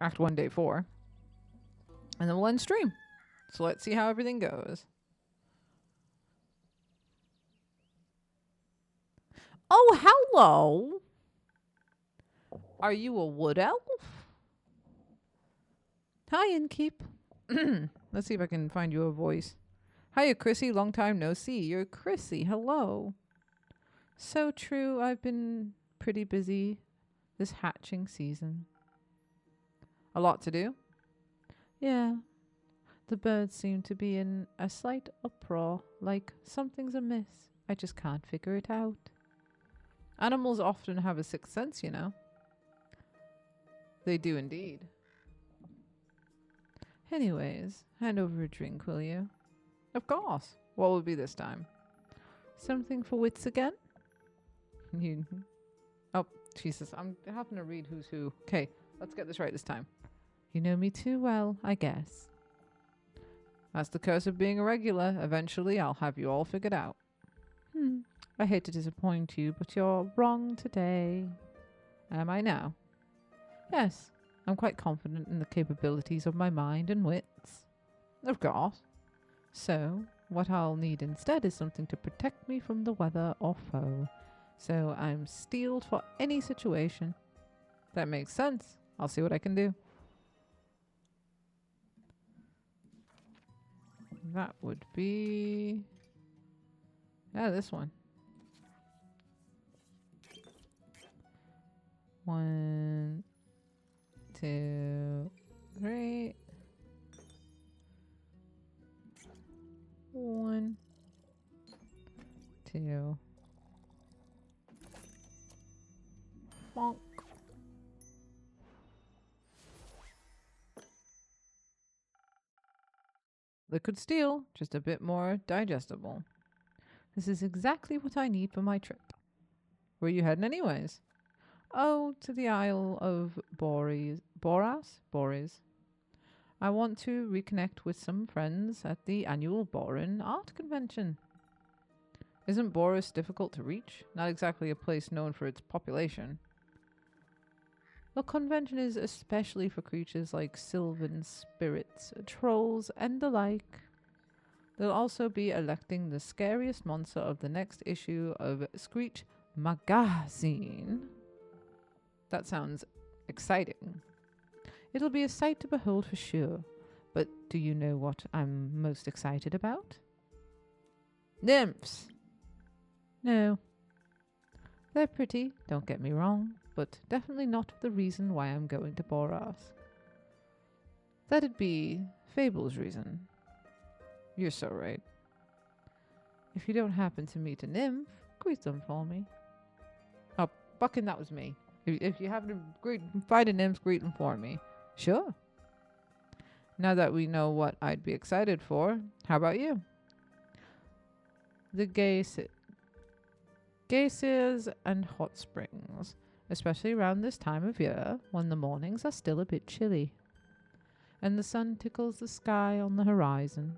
Speaker 1: Act 1, day 4. And then we'll end stream. So let's see how everything goes. Oh, hello! Are you a wood elf? Hi, Innkeep. Let's see if I can find you a voice. Hiya, Chrissy. Long time no see. You're Chrissy. Hello. So true. I've been pretty busy this hatching season. A lot to do? Yeah. The birds seem to be in a slight uproar, like something's amiss. I just can't figure it out. Animals often have a sixth sense, you know. They do indeed. Anyways, hand over a drink, will you? Of course. What will it be this time? Something for wits again? Oh, Jesus. I'm having to read who's who. Okay, let's get this right this time. You know me too well, I guess. That's the curse of being a regular. Eventually, I'll have you all figured out. I hate to disappoint you, but you're wrong today. Am I now? Yes. I'm quite confident in the capabilities of my mind and wits. Of course. So, what I'll need instead is something to protect me from the weather or foe. So I'm steeled for any situation. That makes sense. I'll see what I can do. That would be... yeah, this one. 1, 2, 3. 1, 2. Bonk. Liquid steel, just a bit more digestible. This is exactly what I need for my trip. Where are you heading anyways? Oh, to the Isle of Boris. I want to reconnect with some friends at the annual Boran Art Convention. Isn't Boris difficult to reach? Not exactly a place known for its population. The convention is especially for creatures like sylvan spirits, trolls, and the like. They'll also be electing the scariest monster of the next issue of Screech Magazine. That sounds exciting. It'll be a sight to behold for sure. But do you know what I'm most excited about? Nymphs! No. They're pretty, don't get me wrong, but definitely not the reason why I'm going to Boras. That'd be Fable's reason. You're so right. If you don't happen to meet a nymph, greet them for me. Oh, fucking that was me. If you happen to find a nymph, greet them for me. Sure. Now that we know what I'd be excited for, how about you? The geysers and hot springs, especially around this time of year when the mornings are still a bit chilly and the sun tickles the sky on the horizon.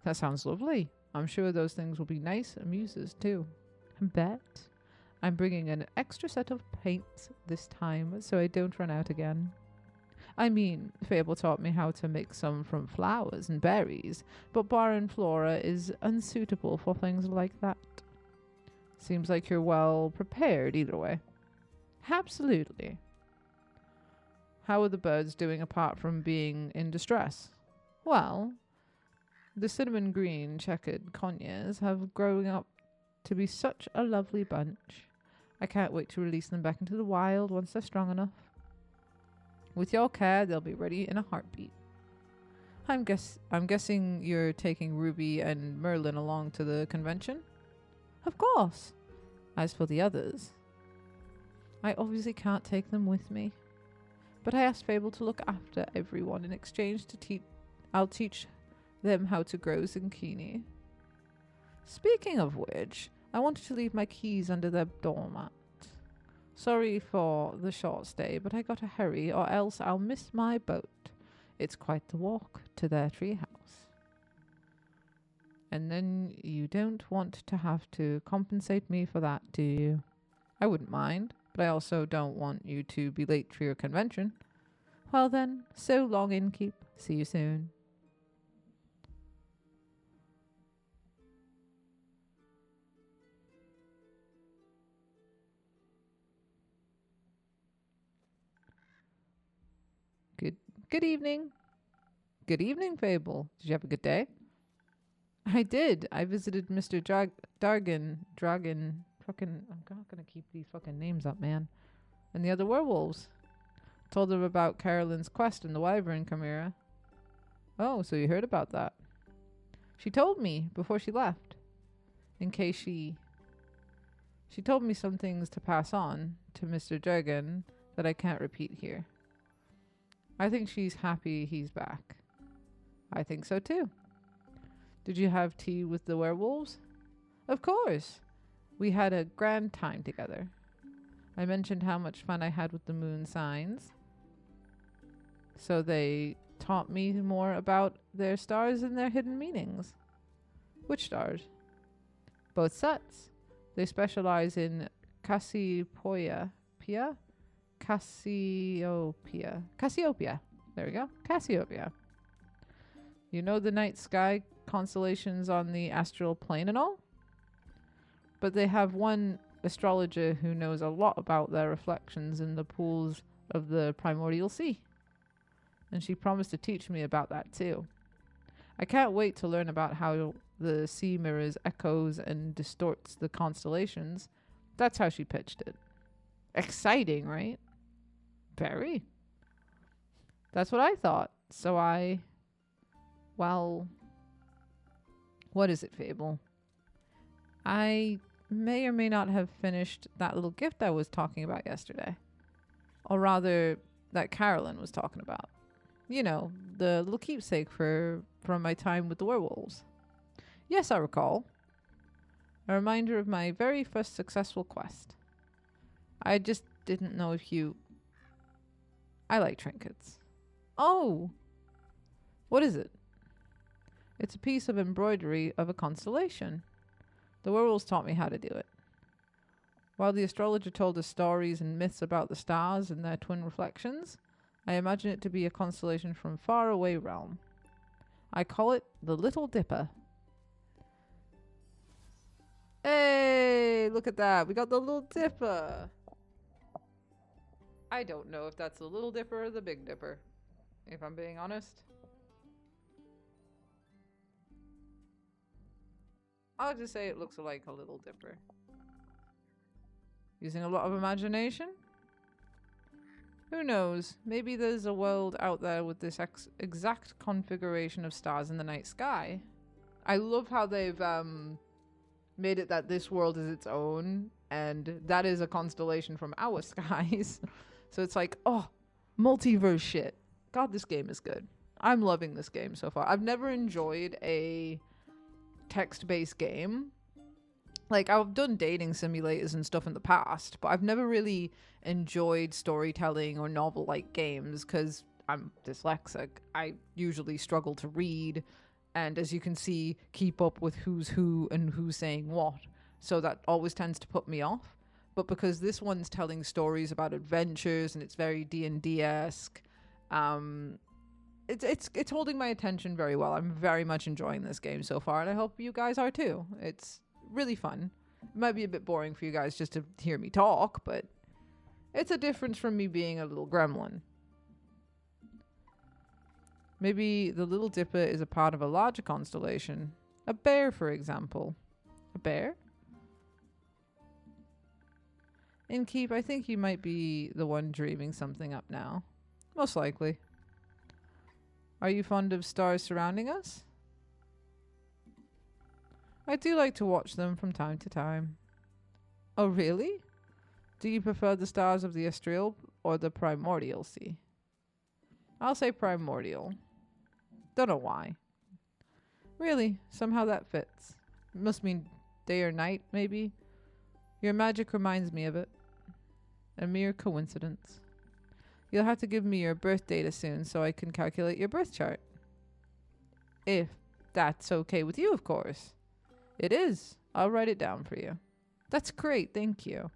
Speaker 1: That sounds lovely. I'm sure those things will be nice amuses too. Bet. I'm bringing an extra set of paints this time so I don't run out again. I mean, Fable taught me how to make some from flowers and berries, but barren flora is unsuitable for things like that. Seems like you're well prepared either way. Absolutely. How are the birds doing apart from being in distress? Well, the cinnamon green checkered conures have grown up to be such a lovely bunch. I can't wait to release them back into the wild once they're strong enough. With your care, they'll be ready in a heartbeat. I'm guessing you're taking Ruby and Merlin along to the convention? Of course. As for the others, I obviously can't take them with me. But I asked Fable to look after everyone in exchange to I'll teach them how to grow zucchini. Speaking of which, I wanted to leave my keys under their doormat. Sorry for the short stay, but I gotta hurry or else I'll miss my boat. It's quite the walk to their treehouse. And then you don't want to have to compensate me for that, do you? I wouldn't mind, but I also don't want you to be late for your convention. Well then, so long, Innkeep. See you soon. Good evening. Good evening, Fable. Did you have a good day? I did. I visited Mr. Dragon. I'm not gonna keep these fucking names up, man. And the other werewolves. Told them about Carolyn's quest in the Wyvern Chimera. Oh, so you heard about that. She told me before she left. In case she told me some things to pass on to Mr. Dragon that I can't repeat here. I think she's happy he's back. I think so too. Did you have tea with the werewolves? Of course. We had a grand time together. I mentioned how much fun I had with the moon signs. So they taught me more about their stars and their hidden meanings. Which stars? Both sets. They specialize in Cassiopeia. Cassiopeia. There we go. Cassiopeia. You know the night sky constellations on the astral plane and all? But they have one astrologer who knows a lot about their reflections in the pools of the primordial sea. And she promised to teach me about that too. I can't wait to learn about how the sea mirrors echoes and distorts the constellations. That's how she pitched it. Exciting, right? Very. That's what I thought. So well, what is it, Fable? I may or may not have finished that little gift I was talking about yesterday. Or rather, that Carolyn was talking about. You know, the little keepsake from my time with the werewolves. Yes, I recall. A reminder of my very first successful quest. I just didn't know if you... I like trinkets. Oh! What is it? It's a piece of embroidery of a constellation. The werewolves taught me how to do it. While the astrologer told us stories and myths about the stars and their twin reflections, I imagine it to be a constellation from far away realm. I call it the Little Dipper. Hey, look at that. We got the Little Dipper. I don't know if that's the Little Dipper or the Big Dipper, if I'm being honest. I'll just say it looks like a Little Dipper. Using a lot of imagination? Who knows? Maybe there's a world out there with this exact configuration of stars in the night sky. I love how they've made it that this world is its own, and that is a constellation from our skies. So it's like, oh, multiverse shit. God, this game is good. I'm loving this game so far. I've never enjoyed a text-based game. Like, I've done dating simulators and stuff in the past, but I've never really enjoyed storytelling or novel-like games because I'm dyslexic. I usually struggle to read, and as you can see, keep up with who's who and who's saying what. So that always tends to put me off. But because this one's telling stories about adventures and it's very D&D-esque, it's holding my attention very well. I'm very much enjoying this game so far, and I hope you guys are too. It's really fun. It might be a bit boring for you guys just to hear me talk, but it's a difference from me being a little gremlin. Maybe the Little Dipper is a part of a larger constellation. A bear, for example. A bear? Innkeep, I think you might be the one dreaming something up now. Most likely. Are you fond of stars surrounding us? I do like to watch them from time to time. Oh, really? Do you prefer the stars of the astral or the primordial sea? I'll say primordial. Don't know why. Really, somehow that fits. It must mean day or night, maybe. Your magic reminds me of it. A mere coincidence. You'll have to give me your birth data soon so I can calculate your birth chart. If that's okay with you, of course. It is. I'll write it down for you. That's great, thank you.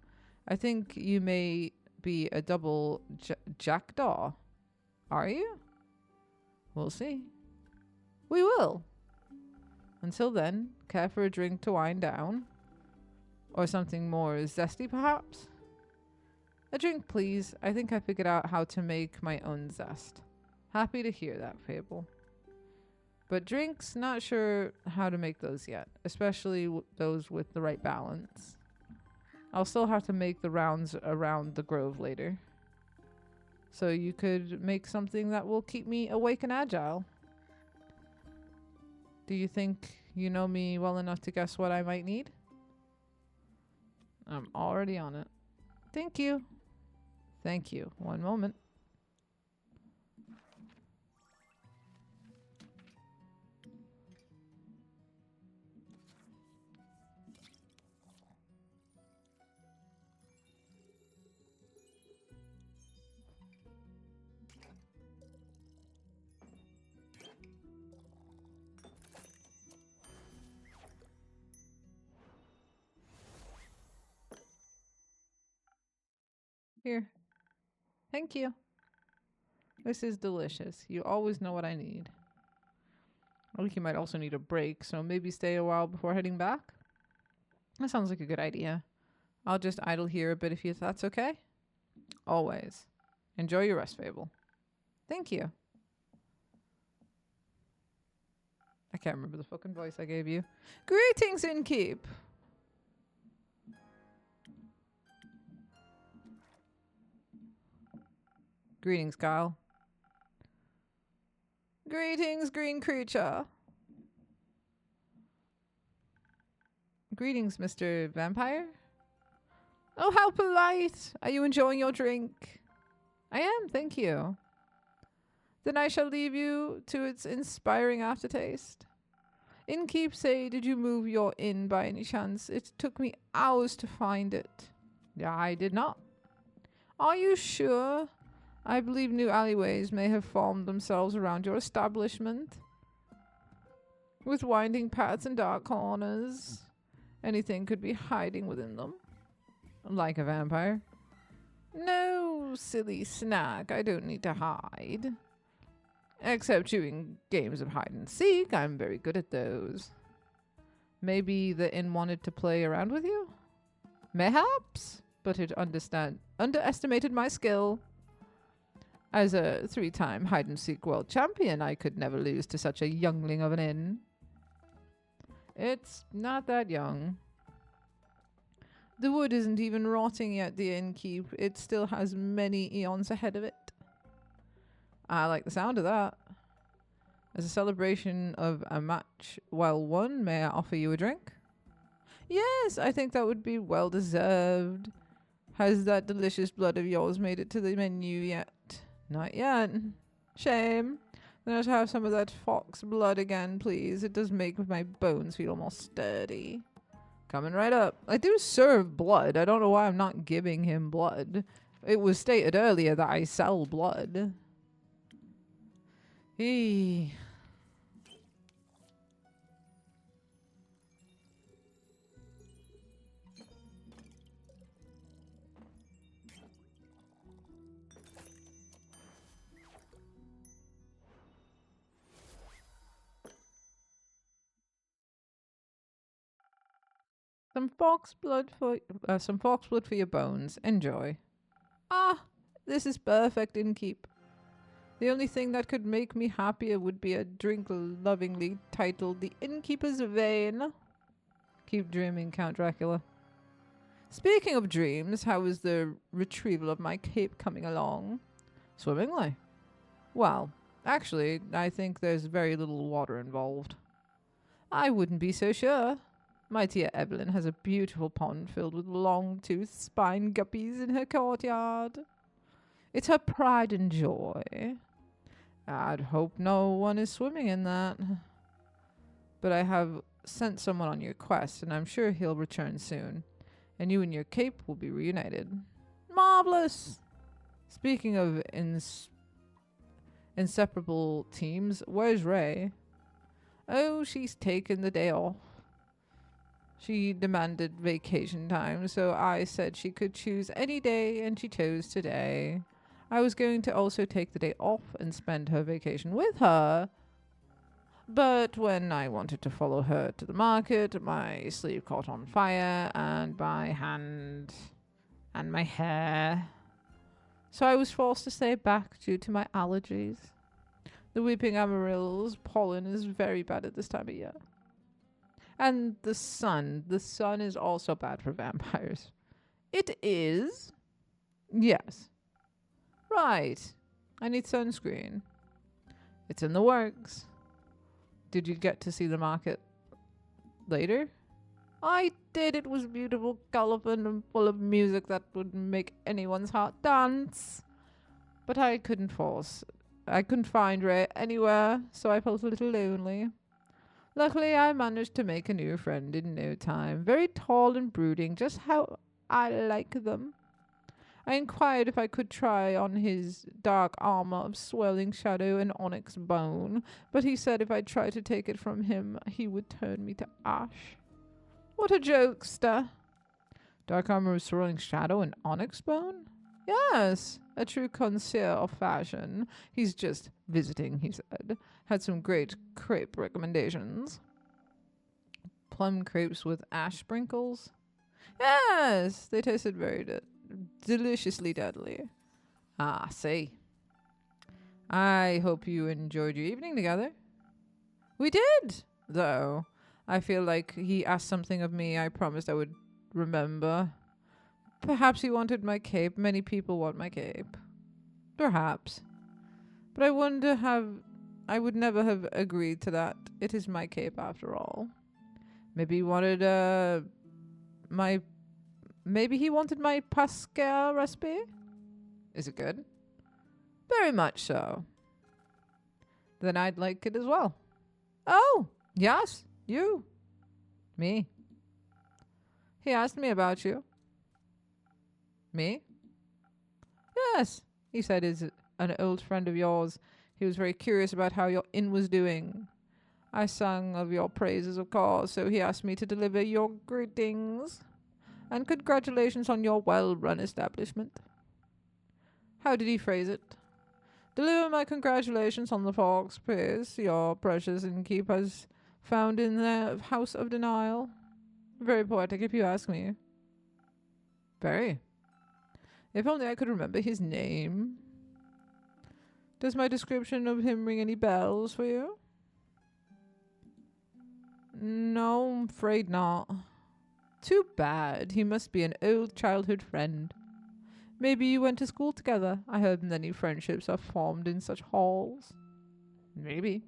Speaker 1: I think you may be a double jackdaw. Are you? We'll see. We will. Until then, care for a drink to wind down? Or something more zesty, perhaps? A drink, please. I think I figured out how to make my own zest. Happy to hear that, Fable. But drinks, not sure how to make those yet, especially those with the right balance. I'll still have to make the rounds around the grove later. So you could make something that will keep me awake and agile. Do you think you know me well enough to guess what I might need? I'm already on it. Thank you. Thank you. One moment. Here. Thank you. This is delicious. You always know what I need. I think you might also need a break, so maybe stay a while before heading back? That sounds like a good idea. I'll just idle here a bit if that's okay. Always. Enjoy your rest, Fable. Thank you. I can't remember the fucking voice I gave you. Greetings, Innkeep! Greetings, Kyle. Greetings, green creature. Greetings, Mr. Vampire. Oh, how polite. Are you enjoying your drink? I am, thank you. Then I shall leave you to its inspiring aftertaste. Innkeep say, did you move your inn by any chance? It took me hours to find it. Yeah, I did not. Are you sure? I believe new alleyways may have formed themselves around your establishment. With winding paths and dark corners. Anything could be hiding within them. Like a vampire. No, silly snack. I don't need to hide. Except doing games of hide and seek. I'm very good at those. Maybe the inn wanted to play around with you? Mayhaps? But it underestimated my skill. As a 3-time hide-and-seek world champion, I could never lose to such a youngling of an inn. It's not that young. The wood isn't even rotting yet, the innkeep. It still has many eons ahead of it. I like the sound of that. As a celebration of a match well won, may I offer you a drink? Yes, I think that would be well deserved. Has that delicious blood of yours made it to the menu yet? Not yet. Shame. Then I'll have some of that fox blood again, please. It does make my bones feel more sturdy. Coming right up. I do serve blood. I don't know why I'm not giving him blood. It was stated earlier that I sell blood. Eee. Some fox blood for your bones. Enjoy. Ah, this is perfect, innkeep. The only thing that could make me happier would be a drink lovingly titled The Innkeeper's Vein. Keep dreaming, Count Dracula. Speaking of dreams, how is the retrieval of my cape coming along? Swimmingly. Well, actually, I think there's very little water involved. I wouldn't be so sure. My dear Evelyn has a beautiful pond filled with long-toothed spine guppies in her courtyard. It's her pride and joy. I'd hope no one is swimming in that. But I have sent someone on your quest, and I'm sure he'll return soon. And you and your cape will be reunited. Marvelous! Speaking of inseparable teams, where's Ray? Oh, she's taken the day off. She demanded vacation time, so I said she could choose any day, and she chose today. I was going to also take the day off and spend her vacation with her, but when I wanted to follow her to the market, my sleeve caught on fire, and my hand, and my hair. So I was forced to stay back due to my allergies. The weeping amaryllis pollen is very bad at this time of year. And the sun is also bad for vampires. It is? Yes. Right. I need sunscreen. It's in the works. Did you get to see the market later? I did. It was beautiful, colorful, and full of music that would make anyone's heart dance. But I couldn't find Ray anywhere, so I felt a little lonely. Luckily, I managed to make a new friend in no time. Very tall and brooding, just how I like them. I inquired if I could try on his dark armor of swirling shadow and onyx bone, but he said if I tried to take it from him, he would turn me to ash. What a jokester! Dark armor of swirling shadow and onyx bone? Yes, a true connoisseur of fashion. He's just visiting, he said. Had some great crepe recommendations. Plum crepes with ash sprinkles? Yes, they tasted very deliciously deadly. Ah, see. I hope you enjoyed your evening together. We did, though. I feel like he asked something of me I promised I would remember. Perhaps he wanted my cape. Many people want my cape. Perhaps. But I would never have agreed to that. It is my cape after all. Maybe he wanted maybe he wanted my Pascal recipe? Is it good? Very much so. Then I'd like it as well. Oh, yes, you. Me. He asked me about you. Me? Yes. He said he's an old friend of yours. He was very curious about how your inn was doing. I sang of your praises, of course, so he asked me to deliver your greetings. And congratulations on your well-run establishment. How did he phrase it? Deliver my congratulations on the fox praise your precious innkeep has found in the house of denial. Very poetic, if you ask me. Very. If only I could remember his name. Does my description of him ring any bells for you? No, I'm afraid not. Too bad. He must be an old childhood friend. Maybe you went to school together. I heard many friendships are formed in such halls. Maybe.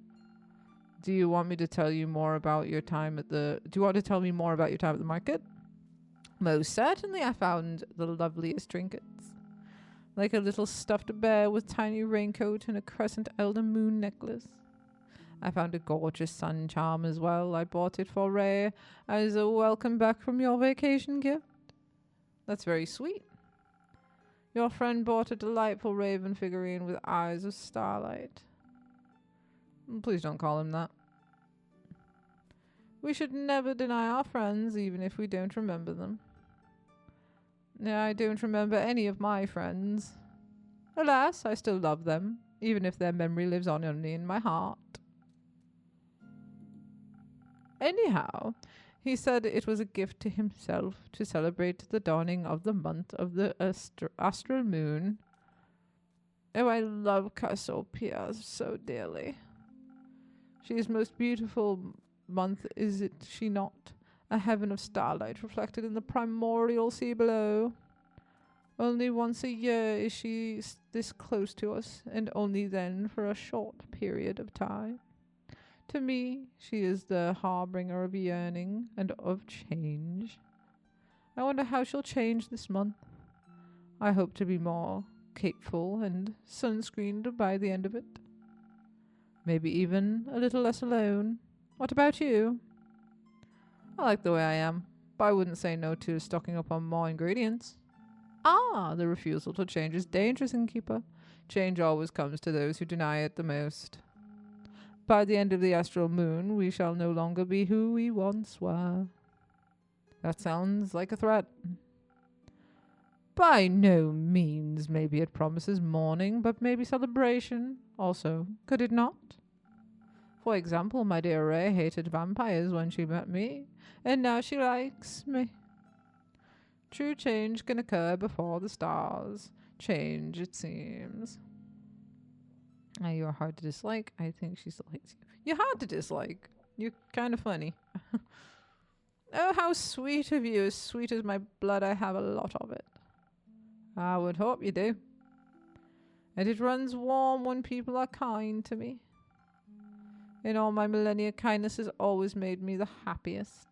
Speaker 1: Do you want me to tell you more about your time at the... Do you want to tell me more about your time at the market? Most certainly. I found the loveliest trinkets. Like a little stuffed bear with tiny raincoat and a crescent elder moon necklace. I found a gorgeous sun charm as well. I bought it for Ray as a welcome back from your vacation gift. That's very sweet. Your friend bought a delightful raven figurine with eyes of starlight. Please don't call him that. We should never deny our friends, even if we don't remember them. Yeah, I don't remember any of my friends. Alas, I still love them, even if their memory lives on only in my heart. Anyhow, he said it was a gift to himself to celebrate the dawning of the month of the astral moon. Oh, I love Cassiopeia so dearly. She is most beautiful month, is it she not? A heaven of starlight reflected in the primordial sea below. Only once a year is she this close to us, and only then for a short period of time. To me, she is the harbinger of yearning and of change. I wonder how she'll change this month. I hope to be more capeful and sunscreened by the end of it. Maybe even a little less alone. What about you? I like the way I am, but I wouldn't say no to stocking up on more ingredients. Ah, the refusal to change is dangerous, Innkeeper. Change always comes to those who deny it the most. By the end of the astral moon, we shall no longer be who we once were. That sounds like a threat. By no means. Maybe it promises mourning, but maybe celebration also. Could it not? For example, my dear Ray hated vampires when she met me, and now she likes me. True change can occur before the stars. Change, it seems. You are hard to dislike. I think she still hates you. You're hard to dislike. You're kind of funny. Oh, how sweet of you. As sweet as my blood, I have a lot of it. I would hope you do. And it runs warm when people are kind to me. In all my millennia, kindness has always made me the happiest.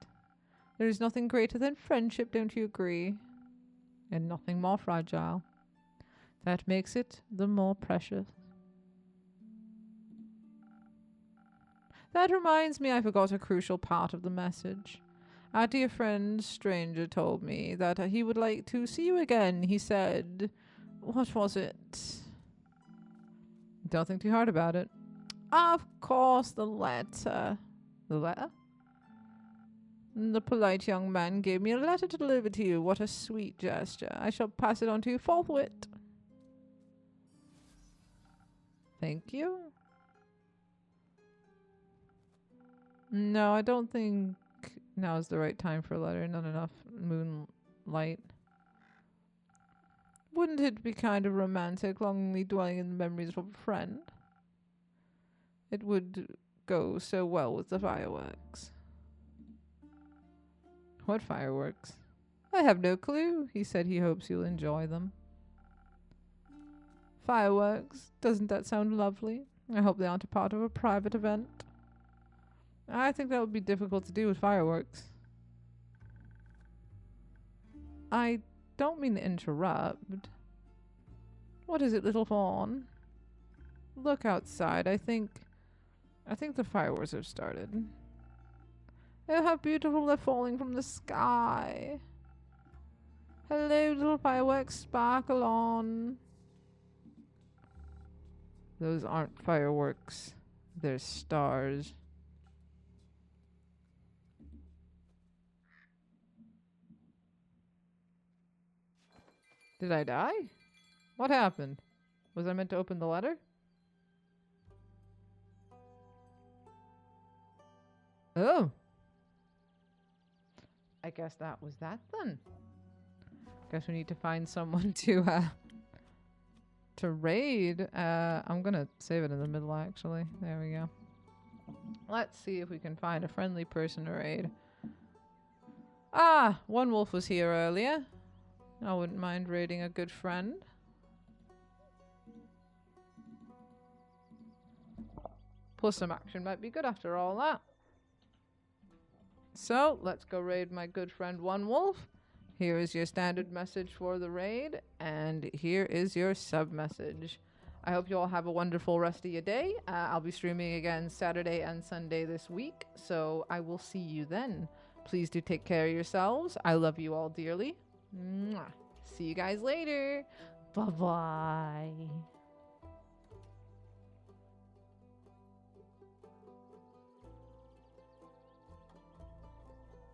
Speaker 1: There is nothing greater than friendship, don't you agree? And nothing more fragile. That makes it the more precious. That reminds me, I forgot a crucial part of the message. Our dear friend Stranger told me that he would like to see you again. He said, what was it? Don't think too hard about it. Of course, the letter. The letter? The polite young man gave me a letter to deliver to you. What a sweet gesture. I shall pass it on to you forthwith. Thank you. No, I don't think now is the right time for a letter. Not enough moonlight. Wouldn't it be kind of romantic, longingly dwelling in the memories of a friend? It would go so well with the fireworks. What fireworks? I have no clue. He said he hopes you'll enjoy them. Fireworks? Doesn't that sound lovely? I hope they aren't a part of a private event. I think that would be difficult to do with fireworks. I don't mean to interrupt. What is it, little fawn? Look outside. I think the fireworks have started. Oh, how beautiful they're falling from the sky. Hello, little fireworks, sparkle on. Those aren't fireworks. They're stars. Did I die? What happened? Was I meant to open the letter? Oh. I guess that was that then. Guess we need to find someone to raid. I'm gonna save it in the middle actually. There we go. Let's see if we can find a friendly person to raid. Ah, one wolf was here earlier. I wouldn't mind raiding a good friend. Plus some action might be good after all that. So, let's go raid my good friend One Wolf. Here is your standard message for the raid, and here is your sub message. I hope you all have a wonderful rest of your day. I'll be streaming again Saturday and Sunday this week, so I will see you then. Please do take care of yourselves. I love you all dearly. Mwah. See you guys later. Bye-bye.